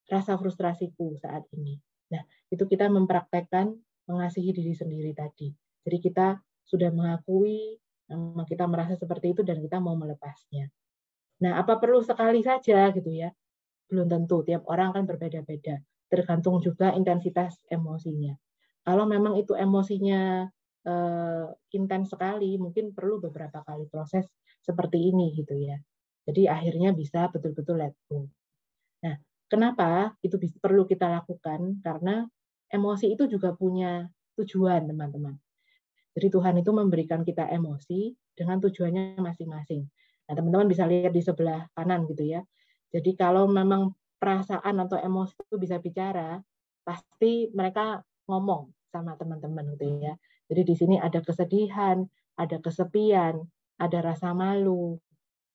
rasa frustrasiku saat ini. Nah, itu kita mempraktekkan mengasihi diri sendiri tadi. Jadi kita sudah mengakui, kita merasa seperti itu dan kita mau melepasnya. Nah, apa perlu sekali saja gitu ya? Belum tentu, tiap orang kan berbeda-beda. Tergantung juga intensitas emosinya. Kalau memang itu emosinya intens sekali, mungkin perlu beberapa kali proses seperti ini gitu ya. Jadi akhirnya bisa betul-betul let go. Nah, kenapa itu perlu kita lakukan? Karena emosi itu juga punya tujuan, teman-teman. Jadi Tuhan itu memberikan kita emosi dengan tujuannya masing-masing. Nah, teman-teman bisa lihat di sebelah kanan gitu ya. Jadi kalau memang perasaan atau emosi itu bisa bicara, pasti mereka ngomong sama teman-teman gitu ya. Jadi di sini ada kesedihan, ada kesepian, ada rasa malu.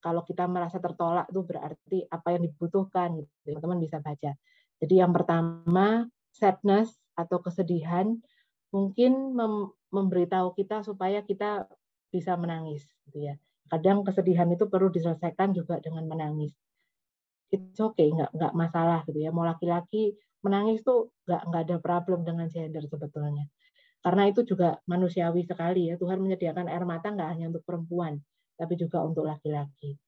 Kalau kita merasa tertolak itu berarti apa yang dibutuhkan, gitu. Teman-teman bisa baca. Jadi yang pertama, sadness atau kesedihan mungkin memberitahu kita supaya kita bisa menangis, gitu ya. Kadang kesedihan itu perlu diselesaikan juga dengan menangis. It's okay, nggak masalah gitu ya. Mau laki-laki menangis tuh nggak ada problem dengan gender sebetulnya. Karena itu juga manusiawi sekali ya. Tuhan menyediakan air mata nggak hanya untuk perempuan, tapi juga untuk laki-laki.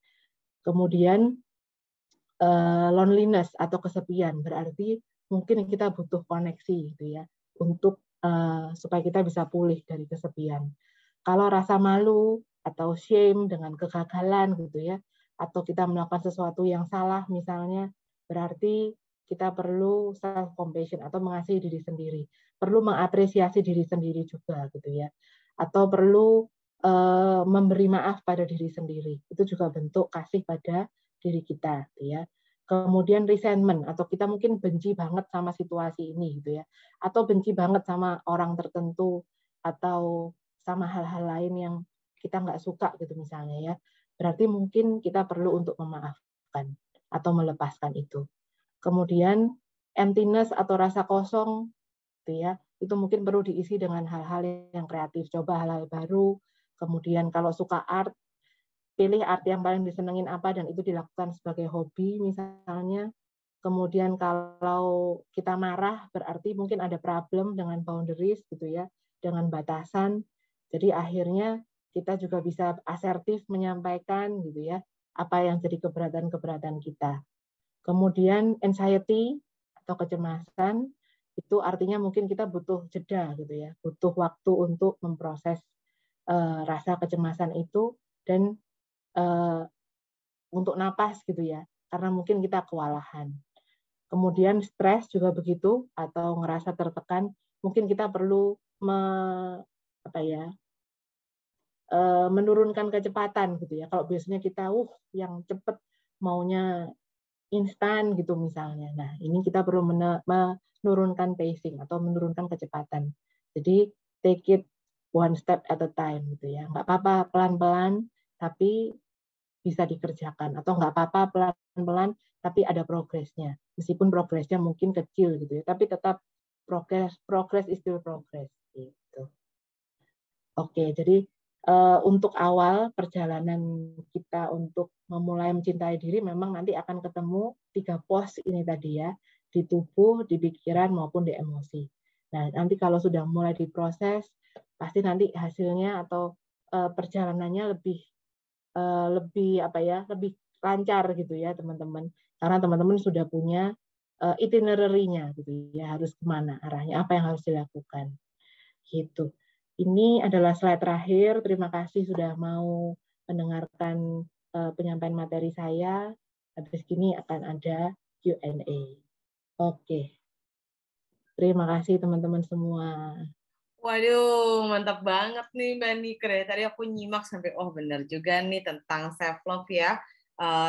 Kemudian loneliness atau kesepian berarti mungkin kita butuh koneksi gitu ya untuk supaya kita bisa pulih dari kesepian. Kalau rasa malu atau shame dengan kegagalan gitu ya, atau kita melakukan sesuatu yang salah misalnya, berarti kita perlu self compassion atau mengasihi diri sendiri, perlu mengapresiasi diri sendiri juga gitu ya, atau perlu memberi maaf pada diri sendiri. Itu juga bentuk kasih pada diri kita, gitu ya. Kemudian resentment atau kita mungkin benci banget sama situasi ini, gitu ya, atau benci banget sama orang tertentu atau sama hal-hal lain yang kita nggak suka gitu misalnya ya. Berarti mungkin kita perlu untuk memaafkan atau melepaskan itu. Kemudian emptiness atau rasa kosong, gitu ya, itu mungkin perlu diisi dengan hal-hal yang kreatif, coba hal-hal baru. Kemudian kalau suka art, pilih art yang paling disenengin apa dan itu dilakukan sebagai hobi misalnya. Kemudian kalau kita marah berarti mungkin ada problem dengan boundaries gitu ya, dengan batasan. Jadi akhirnya kita juga bisa asertif menyampaikan gitu ya, apa yang jadi keberatan-keberatan kita. Kemudian anxiety atau kecemasan itu artinya mungkin kita butuh jeda gitu ya, butuh waktu untuk memproses rasa kecemasan itu dan untuk napas gitu ya, karena mungkin kita kewalahan. Kemudian stres juga begitu atau ngerasa tertekan, mungkin kita perlu menurunkan kecepatan gitu ya. Kalau biasanya kita yang cepat maunya instan gitu misalnya. Nah, ini kita perlu menurunkan pacing atau menurunkan kecepatan. Jadi take it one step at a time gitu ya. Nggak apa-apa pelan-pelan tapi bisa dikerjakan, atau nggak apa-apa pelan-pelan tapi ada progresnya. Meskipun progresnya mungkin kecil gitu ya, tapi tetap progress is still progress gitu. Oke, jadi untuk awal perjalanan kita untuk memulai mencintai diri memang nanti akan ketemu 3 pos ini tadi ya, di tubuh, di pikiran maupun di emosi. Nah, nanti kalau sudah mulai diproses, pasti nanti hasilnya atau perjalanannya lebih lancar gitu ya teman-teman, karena teman-teman sudah punya itinerary-nya gitu ya, harus kemana arahnya, apa yang harus dilakukan gitu. Ini adalah slide terakhir. Terima kasih sudah mau mendengarkan penyampaian materi saya. Habis ini akan ada Q&A. Oke. Terima kasih teman-teman semua. Waduh, mantap banget nih Mbak Nikre. Tadi aku nyimak sampai, benar juga nih tentang self love ya.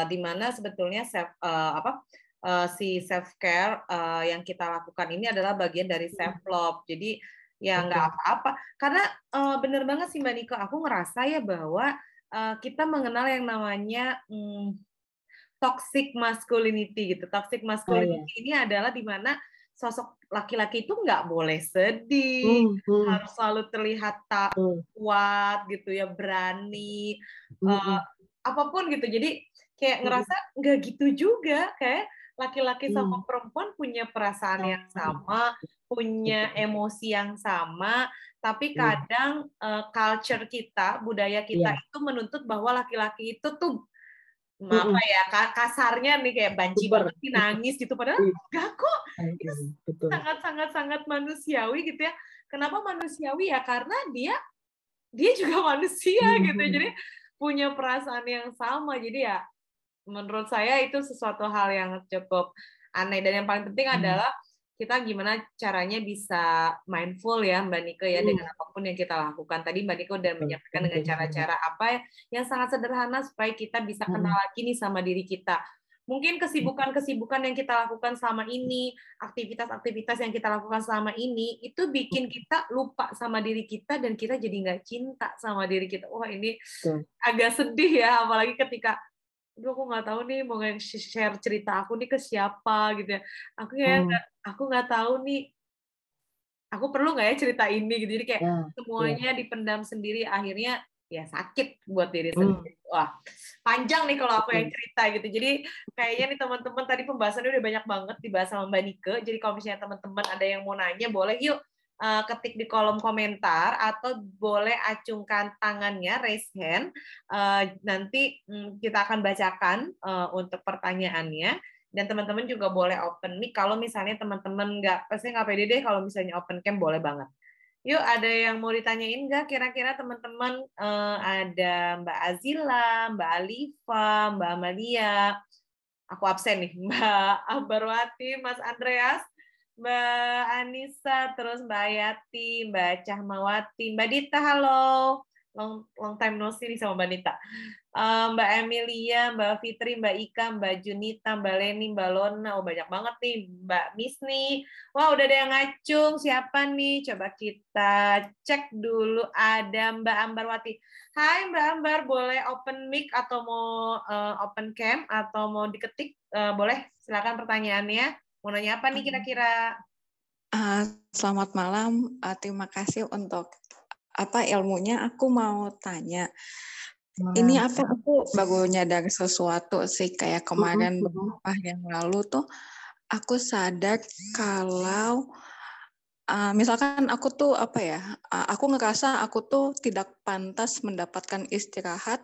Di mana sebetulnya si self care yang kita lakukan ini adalah bagian dari self love. Jadi ya nggak apa-apa. Karena benar banget sih Mbak Niko, aku ngerasa ya bahwa kita mengenal yang namanya toxic masculinity gitu. Toxic masculinity ini adalah di mana sosok laki-laki itu nggak boleh sedih, harus selalu terlihat kuat gitu ya, berani, apapun gitu. Jadi kayak ngerasa nggak gitu juga, kayak laki-laki sama perempuan punya perasaan yang sama, punya emosi yang sama, tapi kadang culture kita, budaya kita itu menuntut bahwa laki-laki itu tuh apa ya, kasarnya nih kayak banci banget sih, nangis gitu, padahal enggak kok, itu sangat manusiawi gitu ya. Kenapa manusiawi ya, karena dia juga manusia gitu, jadi punya perasaan yang sama. Jadi ya menurut saya itu sesuatu hal yang cukup aneh, dan yang paling penting adalah kita gimana caranya bisa mindful ya Mbak Nike ya, dengan apapun yang kita lakukan. Tadi Mbak Nike udah menyampaikan dengan cara-cara apa yang sangat sederhana supaya kita bisa kenal lagi nih sama diri kita. Mungkin kesibukan-kesibukan yang kita lakukan selama ini, aktivitas-aktivitas yang kita lakukan selama ini, itu bikin kita lupa sama diri kita dan kita jadi nggak cinta sama diri kita. Wah, ini agak sedih ya, apalagi ketika aku nggak tahu nih mau share cerita aku nih ke siapa gitu ya. Aku nggak tahu nih, aku perlu nggak ya cerita ini gitu. Jadi kayak semuanya dipendam sendiri, akhirnya ya sakit buat diri sendiri. Wah, panjang nih kalau aku yang cerita gitu. Jadi kayaknya nih teman-teman, tadi pembahasannya udah banyak banget dibahas sama Mbak Nike. Jadi kalau misalnya teman-teman ada yang mau nanya, boleh yuk ketik di kolom komentar atau boleh acungkan tangannya, raise hand. Nanti kita akan bacakan untuk pertanyaannya. Dan teman-teman juga boleh open mic. Kalau misalnya teman-teman saya nggak pede deh kalau misalnya open cam, boleh banget. Yuk, ada yang mau ditanyain nggak kira-kira teman-teman? Ada Mbak Azila, Mbak Alifa, Mbak Amalia. Aku absen nih. Mbak Barwati, Mas Andreas, Mbak Anissa, terus Mbak Ayati, Mbak Cahmawati, Mbak Dita, halo. long time no see nih sama Mbak Nita. Mbak Emilia, Mbak Fitri, Mbak Ika, Mbak Junita, Mbak Leni, Mbak Lona, banyak banget nih, Mbak Miss nih. Wah, udah ada yang ngacung, siapa nih? Coba kita cek dulu, ada Mbak Ambarwati. Hai Mbak Ambar, boleh open mic atau mau open cam atau mau diketik? Boleh, silakan pertanyaannya. Mau nanya apa nih kira-kira? Selamat malam, terima kasih untuk ilmunya. Aku mau tanya, ini aku baru nyadar sesuatu sih, kayak kemarin beberapa yang lalu tuh aku sadar kalau misalkan aku tuh aku ngerasa aku tuh tidak pantas mendapatkan istirahat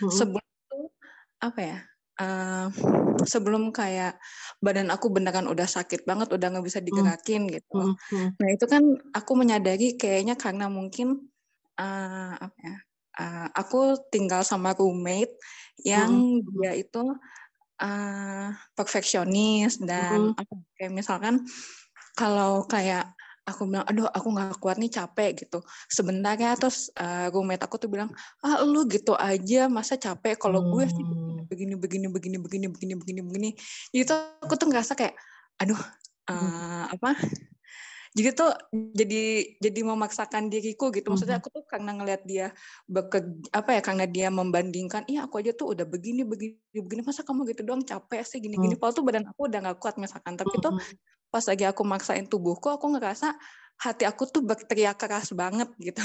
sebelum tuh sebelum kayak badan aku beneran udah sakit banget, udah nggak bisa digerakin gitu. Nah itu kan aku menyadari kayaknya karena mungkin aku tinggal sama roommate yang dia itu perfeksionis dan kayak misalkan kalau kayak aku bilang, aduh aku nggak kuat nih, capek gitu. Sebentar ya, terus roommate aku tuh bilang, lu gitu aja masa capek, kalau gue sih begini. Jadi tuh aku tuh ngerasa kayak, aduh jadi tuh jadi memaksakan diriku gitu. Maksudnya aku tuh karena ngelihat dia karena dia membandingkan, aku aja tuh udah begini, masa kamu gitu doang capek sih gini. Padahal tuh badan aku udah nggak kuat misalkan. Tapi tuh pas lagi aku maksain tubuhku, aku ngerasa hati aku tuh berteriak keras banget gitu.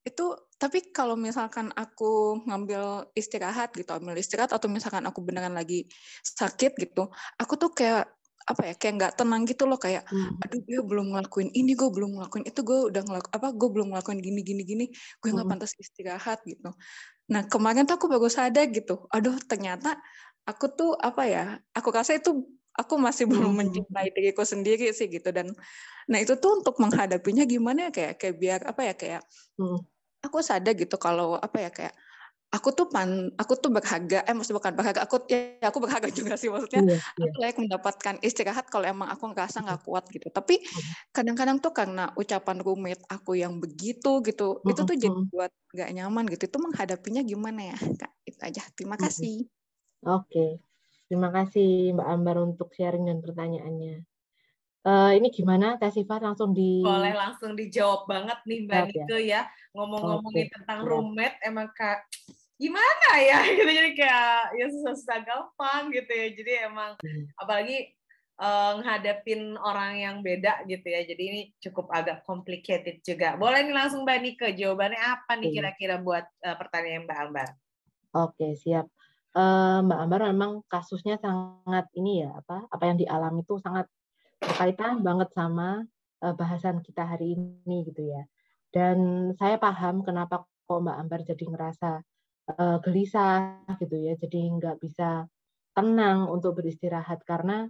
Itu tapi kalau misalkan aku ambil istirahat atau misalkan aku beneran lagi sakit gitu, aku tuh kayak kayak nggak tenang gitu loh, kayak aduh gue belum ngelakuin ini, gue belum ngelakuin itu, gue udah gue belum ngelakuin gini, gue nggak pantas istirahat gitu. Nah kemarin tuh aku baru sadar gitu, aduh ternyata aku tuh aku rasa itu aku masih belum mencintai diriku sendiri sih gitu. Dan nah itu tuh untuk menghadapinya gimana ya, kayak biar kayak aku sadar gitu kalau kayak aku tuh berharga, maksudnya bukan berharga, aku berharga juga sih, maksudnya aku layak mendapatkan istirahat kalau emang aku ngerasa nggak kuat gitu. Tapi kadang-kadang tuh karena ucapan roommate aku yang begitu gitu, itu tuh jadi buat nggak nyaman gitu. Itu menghadapinya gimana ya, Kak? Itu aja. Terima kasih. Oke, terima kasih Mbak Ambar untuk sharing dan pertanyaannya. Ini gimana, Teh Sifat langsung Boleh langsung dijawab banget nih Mbak Nike ya. Ngomong-ngomongin tentang roommate, emang Kak gimana ya gitu, jadi kayak ya susah-susah gampang gitu ya. Jadi emang apalagi ngadepin orang yang beda gitu ya. Jadi ini cukup agak complicated juga. Boleh nih langsung Mbak Nike, jawabannya apa nih kira-kira buat pertanyaan Mbak Ambar? Oke, siap. Mbak Ambar memang kasusnya sangat ini ya, apa yang dialami itu sangat berkaitan banget sama bahasan kita hari ini gitu ya. Dan saya paham kenapa kok Mbak Ambar jadi ngerasa gelisah gitu ya, jadi nggak bisa tenang untuk beristirahat karena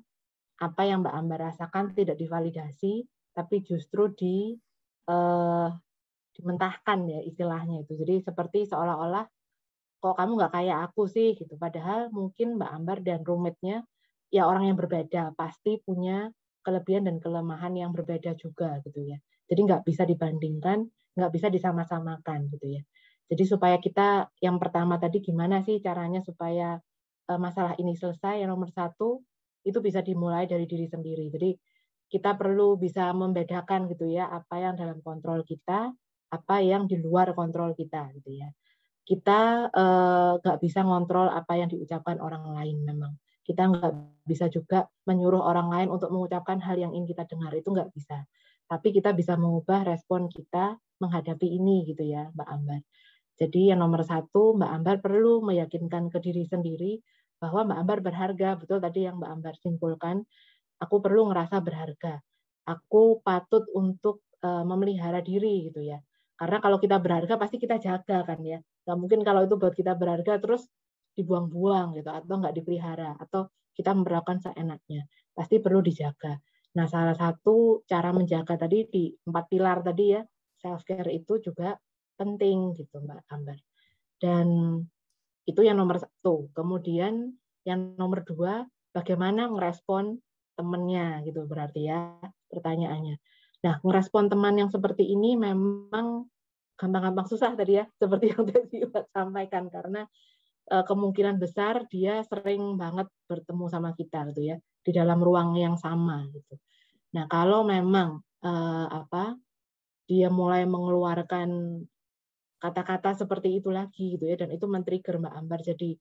apa yang Mbak Ambar rasakan tidak divalidasi, tapi justru dimentahkan ya istilahnya itu. Jadi seperti seolah-olah kok kamu nggak kayak aku sih gitu. Padahal mungkin Mbak Ambar dan roommate-nya ya orang yang berbeda, pasti punya kelebihan dan kelemahan yang berbeda juga gitu ya. Jadi nggak bisa dibandingkan, nggak bisa disama-samakan gitu ya. Jadi supaya kita yang pertama tadi gimana sih caranya supaya masalah ini selesai, yang nomor satu itu bisa dimulai dari diri sendiri. Jadi kita perlu bisa membedakan gitu ya, apa yang dalam kontrol kita, apa yang di luar kontrol kita gitu ya. Kita nggak bisa ngontrol apa yang diucapkan orang lain memang. Kita nggak bisa juga menyuruh orang lain untuk mengucapkan hal yang ingin kita dengar, itu nggak bisa. Tapi kita bisa mengubah respon kita menghadapi ini gitu ya, Mbak Ambar. Jadi yang nomor satu, Mbak Ambar perlu meyakinkan ke diri sendiri bahwa Mbak Ambar berharga. Betul tadi yang Mbak Ambar simpulkan, aku perlu ngerasa berharga. Aku patut untuk memelihara diri gitu ya. Karena kalau kita berharga pasti kita jaga kan ya. Nggak mungkin kalau itu buat kita berharga terus dibuang-buang gitu atau nggak dipelihara atau kita memperlakukan seenaknya. Pasti perlu dijaga. Nah, salah satu cara menjaga tadi di 4 pilar tadi ya, self care itu juga penting gitu Mbak Ambar. Dan itu yang nomor satu. Kemudian yang nomor dua, bagaimana ngerespon temannya gitu berarti ya pertanyaannya. Nah, ngerespon teman yang seperti ini memang gampang-gampang susah tadi ya, seperti yang tadi Mbak sampaikan, karena kemungkinan besar dia sering banget bertemu sama kita gitu ya, di dalam ruang yang sama gitu. Nah, kalau memang dia mulai mengeluarkan kata-kata seperti itu lagi gitu ya, dan itu men-trigger Mbak Ambar jadi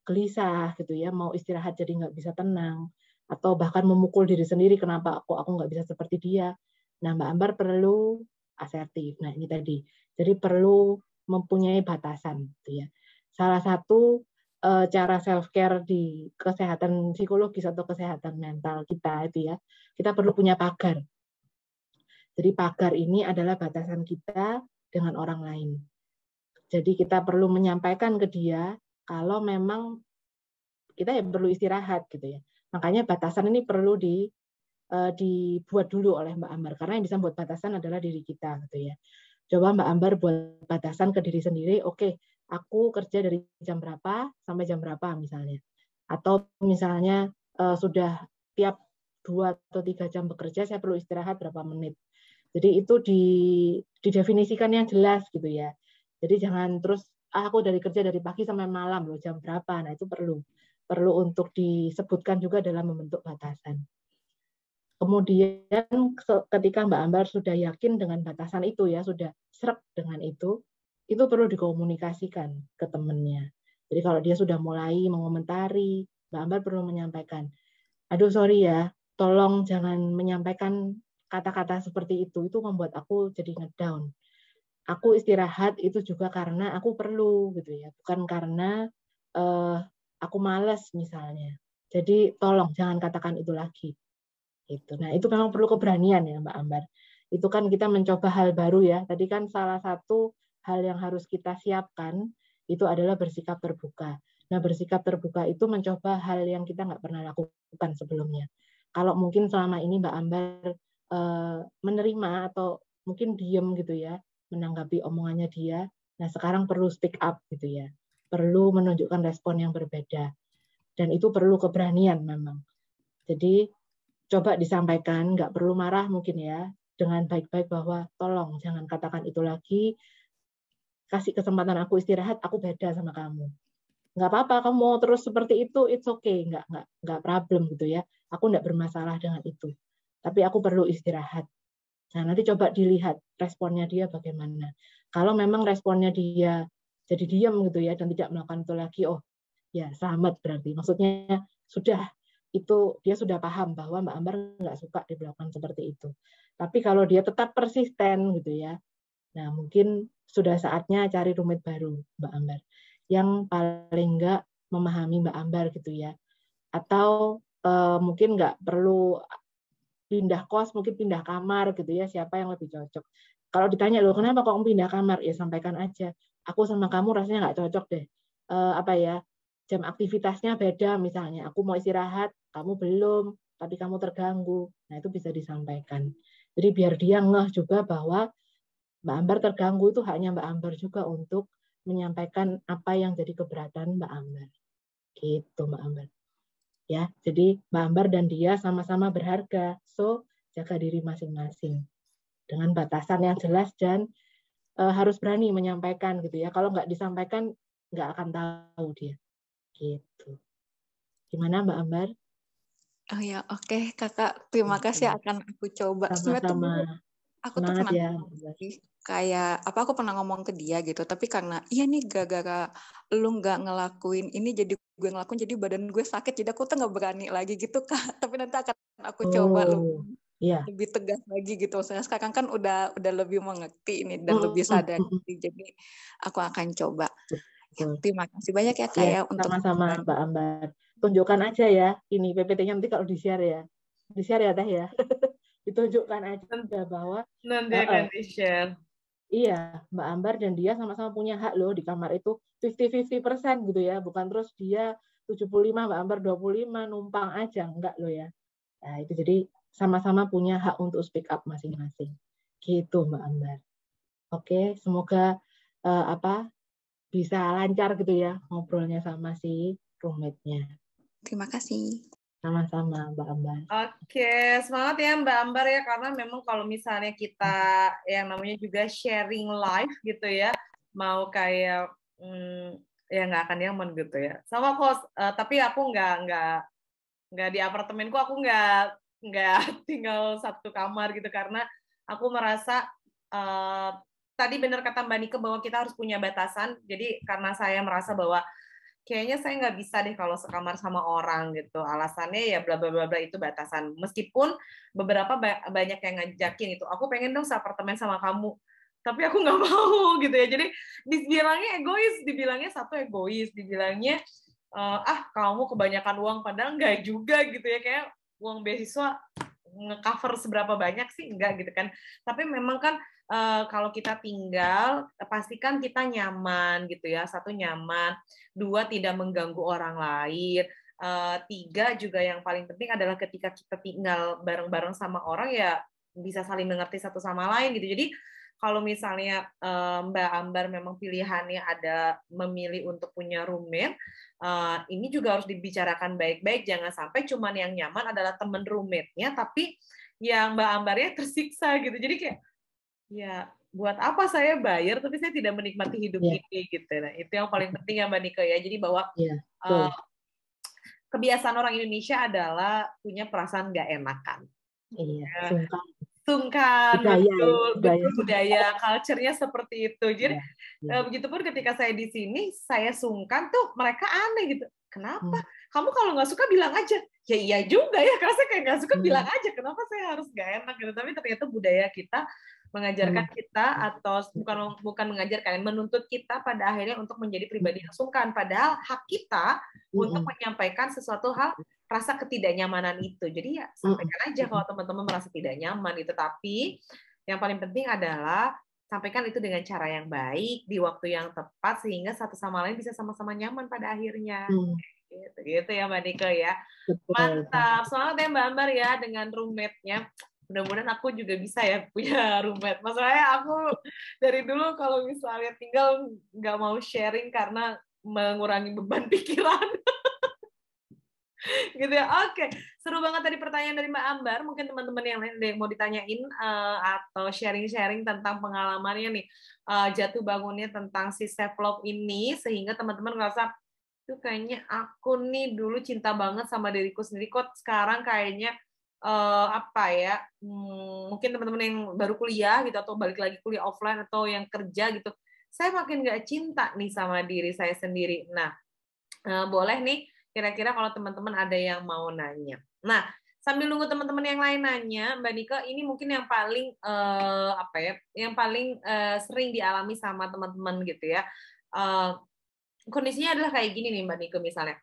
gelisah gitu ya, mau istirahat jadi nggak bisa tenang, atau bahkan memukul diri sendiri, kenapa aku nggak bisa seperti dia. Nah, Mbak Ambar perlu asertif. Nah, ini tadi. Jadi perlu mempunyai batasan gitu ya. Salah satu cara self care di kesehatan psikologis atau kesehatan mental kita itu ya, kita perlu punya pagar. Jadi pagar ini adalah batasan kita dengan orang lain. Jadi kita perlu menyampaikan ke dia kalau memang kita ya perlu istirahat gitu ya. Makanya batasan ini perlu dibuat dulu oleh Mbak Ambar, karena yang bisa membuat batasan adalah diri kita gitu ya. Coba Mbak Ambar buat batasan ke diri sendiri, oke, aku kerja dari jam berapa sampai jam berapa misalnya. Atau misalnya sudah tiap 2 atau 3 jam bekerja, saya perlu istirahat berapa menit. Jadi itu didefinisikan yang jelas gitu ya. Jadi jangan terus aku dari kerja dari pagi sampai malam loh, jam berapa. Nah, itu perlu untuk disebutkan juga dalam membentuk batasan. Kemudian ketika Mbak Ambar sudah yakin dengan batasan itu ya, sudah srek dengan itu perlu dikomunikasikan ke temannya. Jadi kalau dia sudah mulai mengomentari, Mbak Ambar perlu menyampaikan, aduh sorry ya, tolong jangan menyampaikan kata-kata seperti itu membuat aku jadi ngedown. Aku istirahat itu juga karena aku perlu gitu ya, bukan karena aku malas misalnya. Jadi tolong jangan katakan itu lagi. Gitu. Nah, itu memang perlu keberanian ya Mbak Ambar. Itu kan kita mencoba hal baru ya. Tadi kan salah satu hal yang harus kita siapkan itu adalah bersikap terbuka. Nah, bersikap terbuka itu mencoba hal yang kita nggak pernah lakukan sebelumnya. Kalau mungkin selama ini Mbak Ambar menerima atau mungkin diem gitu ya, menanggapi omongannya dia. Nah, sekarang perlu speak up gitu ya. Perlu menunjukkan respon yang berbeda. Dan itu perlu keberanian memang. Jadi, coba disampaikan, nggak perlu marah mungkin ya, dengan baik-baik bahwa tolong jangan katakan itu lagi, kasih kesempatan aku istirahat, aku beda sama kamu. Nggak apa-apa, kamu mau terus seperti itu, it's okay, nggak problem gitu ya. Aku nggak bermasalah dengan itu. Tapi aku perlu istirahat. Nah, nanti coba dilihat responnya dia bagaimana. Kalau memang responnya dia jadi diam gitu ya dan tidak melakukan itu lagi, oh ya selamat berarti. Maksudnya sudah itu dia sudah paham bahwa Mbak Ambar nggak suka diperlakukan seperti itu. Tapi kalau dia tetap persisten gitu ya, nah mungkin sudah saatnya cari roommate baru Mbak Ambar yang paling nggak memahami Mbak Ambar gitu ya. Atau mungkin nggak perlu pindah kos, mungkin pindah kamar gitu ya, siapa yang lebih cocok. Kalau ditanya loh, kenapa kok pindah kamar? Ya sampaikan aja. Aku sama kamu rasanya nggak cocok deh. Jam aktivitasnya beda misalnya. Aku mau istirahat, kamu belum, tapi kamu terganggu. Nah, itu bisa disampaikan. Jadi biar dia ngeh juga bahwa Mbak Ambar terganggu itu hanya Mbak Ambar juga untuk menyampaikan apa yang jadi keberatan Mbak Ambar. Gitu Mbak Ambar. Ya, jadi Mbak Ambar dan dia sama-sama berharga. So, jaga diri masing-masing dengan batasan yang jelas dan harus berani menyampaikan gitu ya. Kalau nggak disampaikan, nggak akan tahu dia. Gitu. Gimana Mbak Ambar? Oh ya, oke Kakak. Terima kasih, akan aku coba. Sama-sama. Aku tuh pernah kayak aku pernah ngomong ke dia gitu, tapi karena iya nih gara-gara lu nggak ngelakuin ini jadi gue ngelakuin jadi badan gue sakit, jadi aku tuh nggak berani lagi gitu Kak. Tapi nanti akan aku coba lebih tegas lagi gitu. Saya sekarang kan udah lebih mengerti ini dan lebih sadar, jadi aku akan coba. Ya, terima kasih banyak ya Kak ya untuk sama-sama Mbak Ambar. Tunjukkan aja ya ini PPT-nya nanti kalau di-share ya. Di-share ya Teh ya. Ditunjukkan aja bahwa nanti akan di-share. Iya, Mbak Ambar dan dia sama-sama punya hak loh di kamar itu 50-50% gitu ya. Bukan terus dia 75, Mbak Ambar 25 numpang aja, enggak loh ya. Nah, itu jadi sama-sama punya hak untuk speak up masing-masing. Gitu Mbak Ambar. Oke, semoga bisa lancar gitu ya ngobrolnya sama si roommate-nya. Terima kasih. Sama-sama Mbak Ambar. Oke, semangat ya Mbak Ambar ya, karena memang kalau misalnya kita yang namanya juga sharing life gitu ya, mau kayak ya nggak akan nyaman gitu ya. Sama kok, tapi aku nggak di apartemenku, aku nggak tinggal satu kamar gitu, karena aku merasa tadi benar kata Mbak Nike bahwa kita harus punya batasan. Jadi karena saya merasa bahwa kayaknya saya nggak bisa deh kalau sekamar sama orang gitu. Alasannya ya bla bla bla bla, itu batasan. Meskipun beberapa banyak yang ngajakin itu, aku pengen dong seapartemen sama kamu, tapi aku nggak mau gitu ya. Jadi dibilangnya egois, dibilangnya satu egois, dibilangnya kamu kebanyakan uang, padahal nggak juga gitu ya. Kayak uang beasiswa nge-cover seberapa banyak sih, enggak gitu kan. Tapi memang kan kalau kita tinggal, pastikan kita nyaman gitu ya. Satu, nyaman. Dua, tidak mengganggu orang lain. Tiga, juga yang paling penting adalah ketika kita tinggal bareng-bareng sama orang ya bisa saling mengerti satu sama lain gitu. Jadi kalau misalnya Mbak Ambar memang pilihannya ada memilih untuk punya roommate, ini juga harus dibicarakan baik-baik. Jangan sampai cuman yang nyaman adalah temen roommate-nya, tapi yang Mbak Ambarnya tersiksa gitu. Jadi kayak, ya buat apa saya bayar tapi saya tidak menikmati hidup ini gitu. Nah, itu yang paling penting ya Mbak Nike ya. Jadi bahwa kebiasaan orang Indonesia adalah punya perasaan nggak enakan. Iya, sungkan, betul budaya, culture-nya seperti itu. Jadi begitupun ketika saya di sini, saya sungkan tuh mereka aneh gitu. Kenapa? Kamu kalau nggak suka bilang aja. Ya iya juga ya, karena saya kayak nggak suka bilang aja. Kenapa saya harus nggak enak gitu? Tapi ternyata budaya kita mengajarkan kita, atau bukan mengajarkan, menuntut kita pada akhirnya untuk menjadi pribadi yang sungkan. Padahal hak kita untuk menyampaikan sesuatu hal, rasa ketidaknyamanan itu. Jadi ya sampaikan aja kalau teman-teman merasa tidak nyaman itu. Tapi yang paling penting adalah sampaikan itu dengan cara yang baik, di waktu yang tepat, sehingga satu sama lain bisa sama-sama nyaman pada akhirnya. Gitu ya Mbak Nike ya. Mantap. Semangat ya Mbak Ambar ya dengan roommate-nya. Mudah-mudahan aku juga bisa ya punya roommate. Masalahnya aku dari dulu kalau misalnya tinggal nggak mau sharing karena mengurangi beban pikiran. Gitu ya. Oke, seru banget tadi pertanyaan dari Mbak Ambar. Mungkin teman-teman yang lain ada yang mau ditanyain atau sharing-sharing tentang pengalamannya nih, jatuh bangunnya tentang si self love ini, sehingga teman-teman ngerasa tuh kayaknya aku nih dulu cinta banget sama diriku sendiri, kok sekarang kayaknya mungkin teman-teman yang baru kuliah gitu, atau balik lagi kuliah offline, atau yang kerja gitu, saya makin nggak cinta nih sama diri saya sendiri. Nah, boleh nih kira-kira kalau teman-teman ada yang mau nanya. Nah, sambil nunggu teman-teman yang lain nanya, Mbak Nike, ini mungkin yang paling yang paling sering dialami sama teman-teman gitu ya. Kondisinya adalah kayak gini nih Mbak Nike, misalnya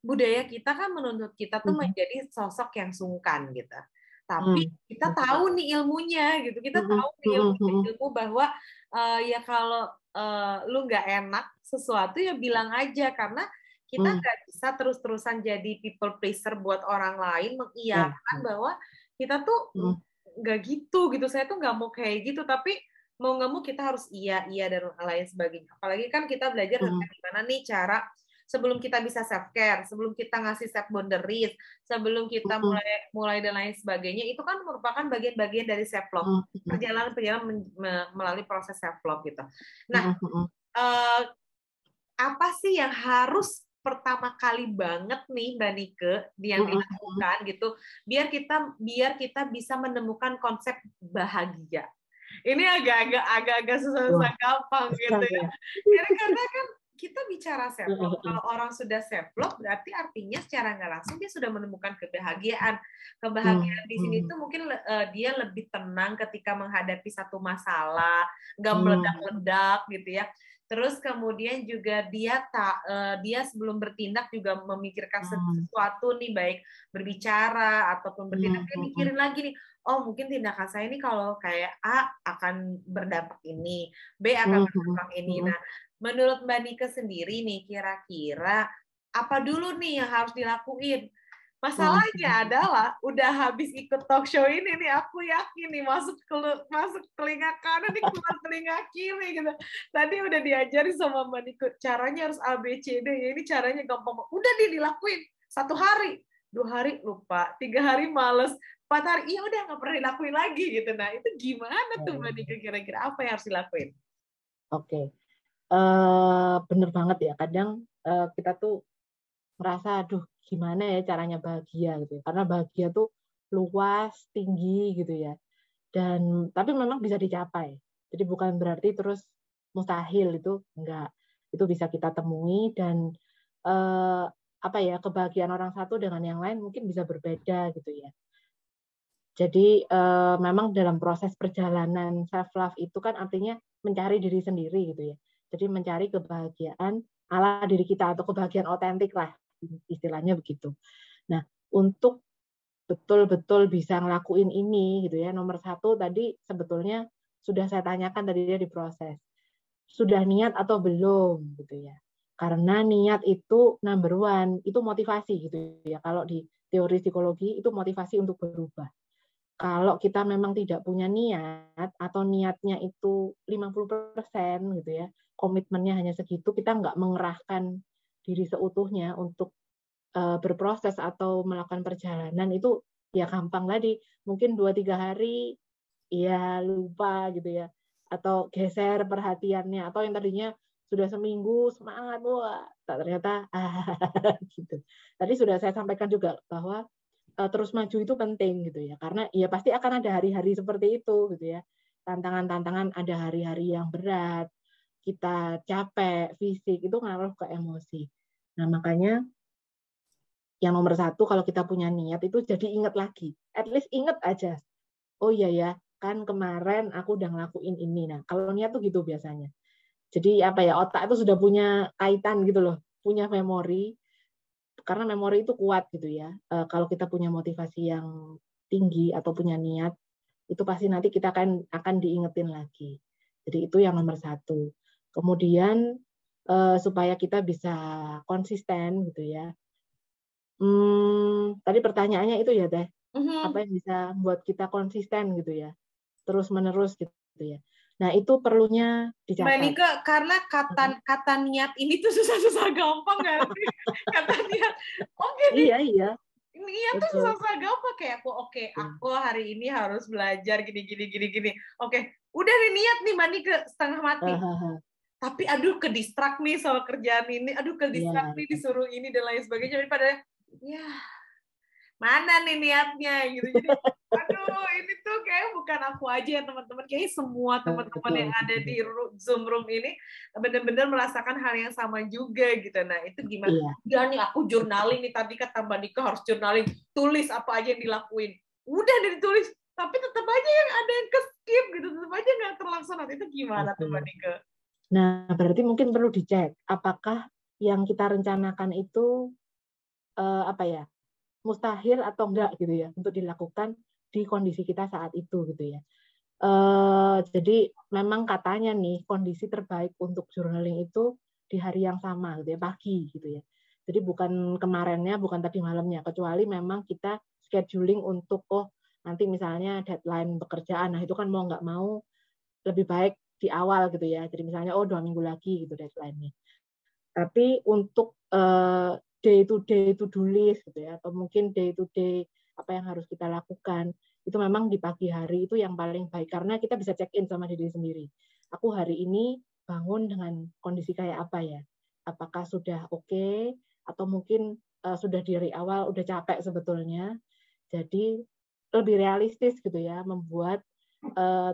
budaya kita kan menuntut kita tuh menjadi sosok yang sungkan gitu. Tapi kita tahu nih ilmunya gitu. Kita tahu nih ilmu bahwa ya kalau lu nggak enak sesuatu ya bilang aja, karena kita nggak bisa terus-terusan jadi people pleaser buat orang lain, mengiyakan bahwa kita tuh nggak gitu. Saya tuh nggak mau kayak gitu, tapi mau nggak mau kita harus iya dan lain sebagainya. Apalagi kan kita belajar tentang gimana nih cara sebelum kita bisa self care, sebelum kita ngasih set boundaries, sebelum kita mulai dan lain sebagainya, itu kan merupakan bagian-bagian dari self love, perjalanan melalui proses self love gitu. Nah, apa sih yang harus pertama kali banget nih Mbak Nike yang dilakukan gitu, biar kita bisa menemukan konsep bahagia? Ini agak-agak susah gampang gitu ya. Karena kan kita bicara self love, kalau orang sudah self love berarti artinya secara nggak langsung dia sudah menemukan kebahagiaan. Kebahagiaan di sini tuh mungkin dia lebih tenang ketika menghadapi satu masalah, nggak meledak-ledak gitu ya. Terus kemudian juga dia sebelum bertindak juga memikirkan sesuatu nih, baik berbicara ataupun bertindak, dia mikirin lagi nih, oh mungkin tindakan saya ini kalau kayak A akan berdampak ini, B akan berdampak ini. Nah, menurut Mbak Nike sendiri nih, kira-kira apa dulu nih yang harus dilakuin? Masalahnya adalah udah habis ikut talk show ini nih, aku yakin nih masuk telinga kanan nih, keluar telinga kiri gitu. Tadi udah diajari sama Mbak Nike, caranya harus A, B, C, D. Ya ini caranya gampang. Udah dilakuin. 1 hari, 2 hari lupa, 3 hari males, 4 hari iya udah nggak pernah dilakuin lagi gitu. Nah itu gimana tuh Mbak Nika kira-kira apa yang harus dilakuin? Oke. Bener banget ya. Kadang kita tuh merasa, aduh gimana ya caranya bahagia gitu ya. Karena bahagia tuh luas, tinggi gitu ya. Dan tapi memang bisa dicapai. Jadi bukan berarti terus mustahil, itu enggak. Itu bisa kita temui dan apa ya, kebahagiaan orang satu dengan yang lain mungkin bisa berbeda gitu ya. Jadi memang dalam proses perjalanan self love itu kan artinya mencari diri sendiri gitu ya. Jadi mencari kebahagiaan ala diri kita atau kebahagiaan otentik lah istilahnya begitu. Nah, untuk betul-betul bisa ngelakuin ini gitu ya. Nomor 1 tadi sebetulnya sudah saya tanyakan tadi dia di proses. Sudah niat atau belum gitu ya. Karena niat itu number 1, itu motivasi gitu ya. Kalau di teori psikologi itu motivasi untuk berubah. Kalau kita memang tidak punya niat atau niatnya itu 50% gitu ya, komitmennya hanya segitu, kita nggak mengerahkan diri seutuhnya untuk berproses atau melakukan perjalanan, itu ya gampang tadi. Mungkin 2-3 hari ya lupa gitu ya, atau geser perhatiannya, atau yang tadinya sudah seminggu semangat, wah ternyata gitu. Tadi sudah saya sampaikan juga bahwa terus maju itu penting gitu ya, karena ya pasti akan ada hari-hari seperti itu gitu ya, tantangan-tantangan, ada hari-hari yang berat, kita capek fisik, itu ngaruh ke emosi. Nah makanya yang nomor 1 kalau kita punya niat itu jadi ingat lagi, at least ingat aja, oh iya ya kan kemarin aku udah ngelakuin ini. Nah kalau niat tuh gitu biasanya, jadi apa ya, otak itu sudah punya kaitan gitu loh, punya memori. Karena memori itu kuat gitu ya. Kalau kita punya motivasi yang tinggi atau punya niat, itu pasti nanti kita akan diingetin lagi. Jadi itu yang nomor 1. Kemudian supaya kita bisa konsisten gitu ya. Tadi pertanyaannya itu ya Teh, apa yang bisa buat kita konsisten gitu ya, terus menerus gitu ya. Nah itu perlunya dicatat. Mbak Nika, karena kata niat ini tuh susah-susah gampang nggak sih? Kata niat, oke nih. Iya. Niat tuh susah-susah gampang, kayak aku hari ini harus belajar gini. Oke, udah nih niat nih Mbak Nika, setengah mati. Tapi aduh ke distract nih soal kerjaan ini, aduh ke distract nih disuruh ini dan lain sebagainya, daripada ya mana nih niatnya gitu. Jadi aduh ini tuh kayak bukan aku aja ya teman-teman, kayaknya semua teman-teman yang ada di Zoom room ini benar-benar merasakan hal yang sama juga gitu. Nah itu gimana? Udah nih aku journaling nih, tadi kata Mbak Nika harus journaling, tulis apa aja yang dilakuin. Udah ditulis, tapi tetap aja yang ada yang ke-skip gitu, tetap aja nggak terlaksana. Itu gimana tuh Mbak Nika? Nah berarti mungkin perlu dicek apakah yang kita rencanakan itu apa ya, mustahil atau enggak gitu ya untuk dilakukan di kondisi kita saat itu gitu ya. Jadi memang katanya nih kondisi terbaik untuk journaling itu di hari yang sama gitu ya, pagi gitu ya. Jadi bukan kemarinnya, bukan tadi malamnya, kecuali memang kita scheduling untuk nanti misalnya deadline pekerjaan, nah itu kan mau nggak mau lebih baik di awal gitu ya. Jadi misalnya 2 minggu lagi gitu deadline-nya. Tapi untuk day to day to-do list gitu ya, atau mungkin day to day apa yang harus kita lakukan, itu memang di pagi hari itu yang paling baik, karena kita bisa check in sama diri sendiri. Aku hari ini bangun dengan kondisi kayak apa ya? Apakah sudah oke, atau mungkin sudah dari awal udah capek sebetulnya. Jadi lebih realistis gitu ya, membuat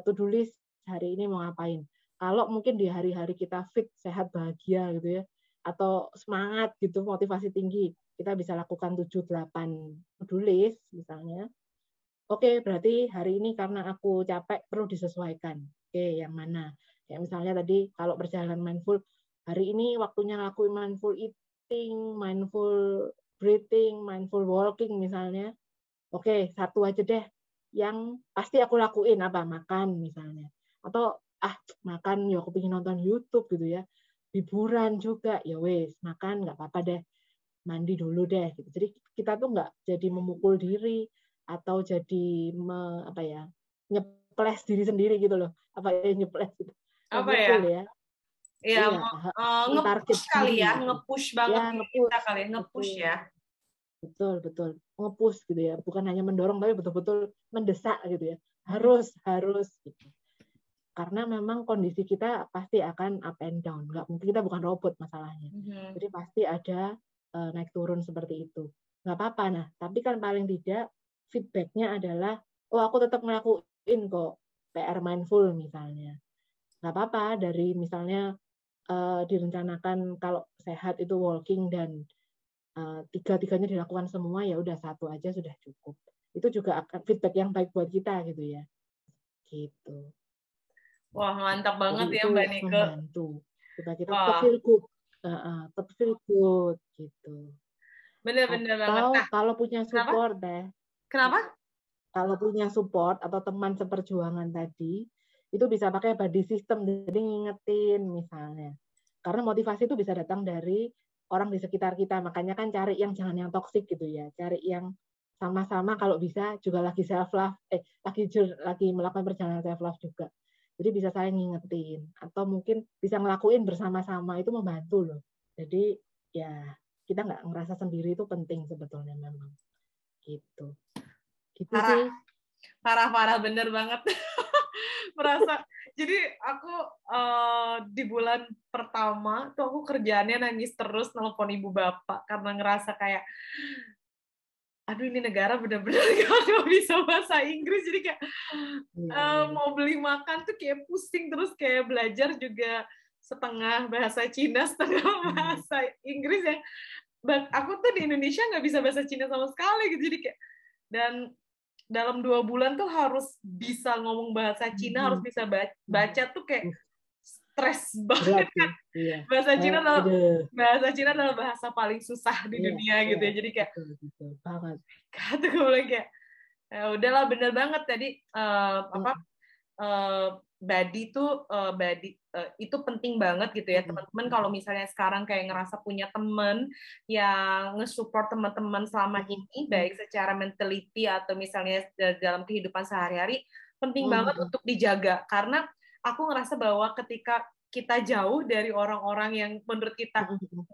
to-do list hari ini mau ngapain. Kalau mungkin di hari-hari kita fit, sehat, bahagia gitu ya, atau semangat gitu, motivasi tinggi, kita bisa lakukan 7-8 to-do list misalnya. Oke, berarti hari ini karena aku capek perlu disesuaikan. Oke, yang mana? Kayak misalnya tadi kalau perjalanan mindful, hari ini waktunya ngelakuin mindful eating, mindful breathing, mindful walking misalnya. Oke, 1 aja deh yang pasti aku lakuin, apa? Makan misalnya. Atau makan ya aku pengen nonton YouTube gitu ya. Hiburan juga, ya wes, makan nggak apa-apa deh, mandi dulu deh gitu. Jadi kita tuh nggak jadi memukul diri atau jadi nyeples diri sendiri gitu loh. Apa ya nyeples gitu, memukul ya. Iya, nge-push kali ya, nge-push banget ya, kita kali ya, nge-push ya. betul, nge-push gitu ya, bukan hanya mendorong tapi betul-betul mendesak gitu ya, harus gitu. Karena memang kondisi kita pasti akan up and down, nggak mungkin, kita bukan robot masalahnya, jadi pasti ada naik turun seperti itu, nggak apa-apa. Nah, tapi kan paling tidak feedbacknya adalah, oh aku tetap ngelakuin kok PR mindful misalnya, nggak apa-apa, dari misalnya direncanakan kalau sehat itu walking dan tiga-tiganya dilakukan semua, ya udah satu aja sudah cukup. Itu juga akan feedback yang baik buat kita gitu ya. Gitu. Wah, mantap banget jadi ya itu Mbak Nike. Membantu supaya kita tetap feel good. Tetap feel good gitu. Bener-bener banget. Atau kalau punya support Kenapa? Kalau punya support atau teman seperjuangan tadi, itu bisa pakai body system, jadi ngingetin misalnya. Karena motivasi itu bisa datang dari orang di sekitar kita, makanya kan cari yang jangan yang toksik gitu ya, cari yang sama-sama kalau bisa juga lagi self love, lagi melakukan perjalanan self love juga. Jadi bisa saling ngingetin, atau mungkin bisa ngelakuin bersama-sama, itu membantu loh. Jadi ya kita nggak ngerasa sendiri, itu penting sebetulnya memang. Gitu. Gitu sih. Parah bener banget. Merasa jadi aku di bulan pertama tuh aku kerjaannya nangis terus, nelpon ibu bapak karena ngerasa kayak aduh ini negara bener-bener gak bisa bahasa Inggris, jadi kayak mau beli makan tuh kayak pusing, terus kayak belajar juga setengah bahasa Cina setengah bahasa Inggris, yang aku tuh di Indonesia nggak bisa bahasa Cina sama sekali gitu, jadi kayak, dan dalam 2 bulan tuh harus bisa ngomong bahasa Cina, harus bisa baca tuh kayak stres banget kan. Iya. Bahasa Cina adalah bahasa paling susah di dunia gitu ya. Jadi kayak betul banget. Kata gue kayak ya udahlah, bener banget tadi body itu penting banget gitu ya teman-teman. Kalau misalnya sekarang kayak ngerasa punya teman yang nge-support teman-teman selama ini, baik secara mentality atau misalnya dalam kehidupan sehari-hari, penting banget untuk dijaga. Karena aku ngerasa bahwa ketika kita jauh dari orang-orang yang menurut kita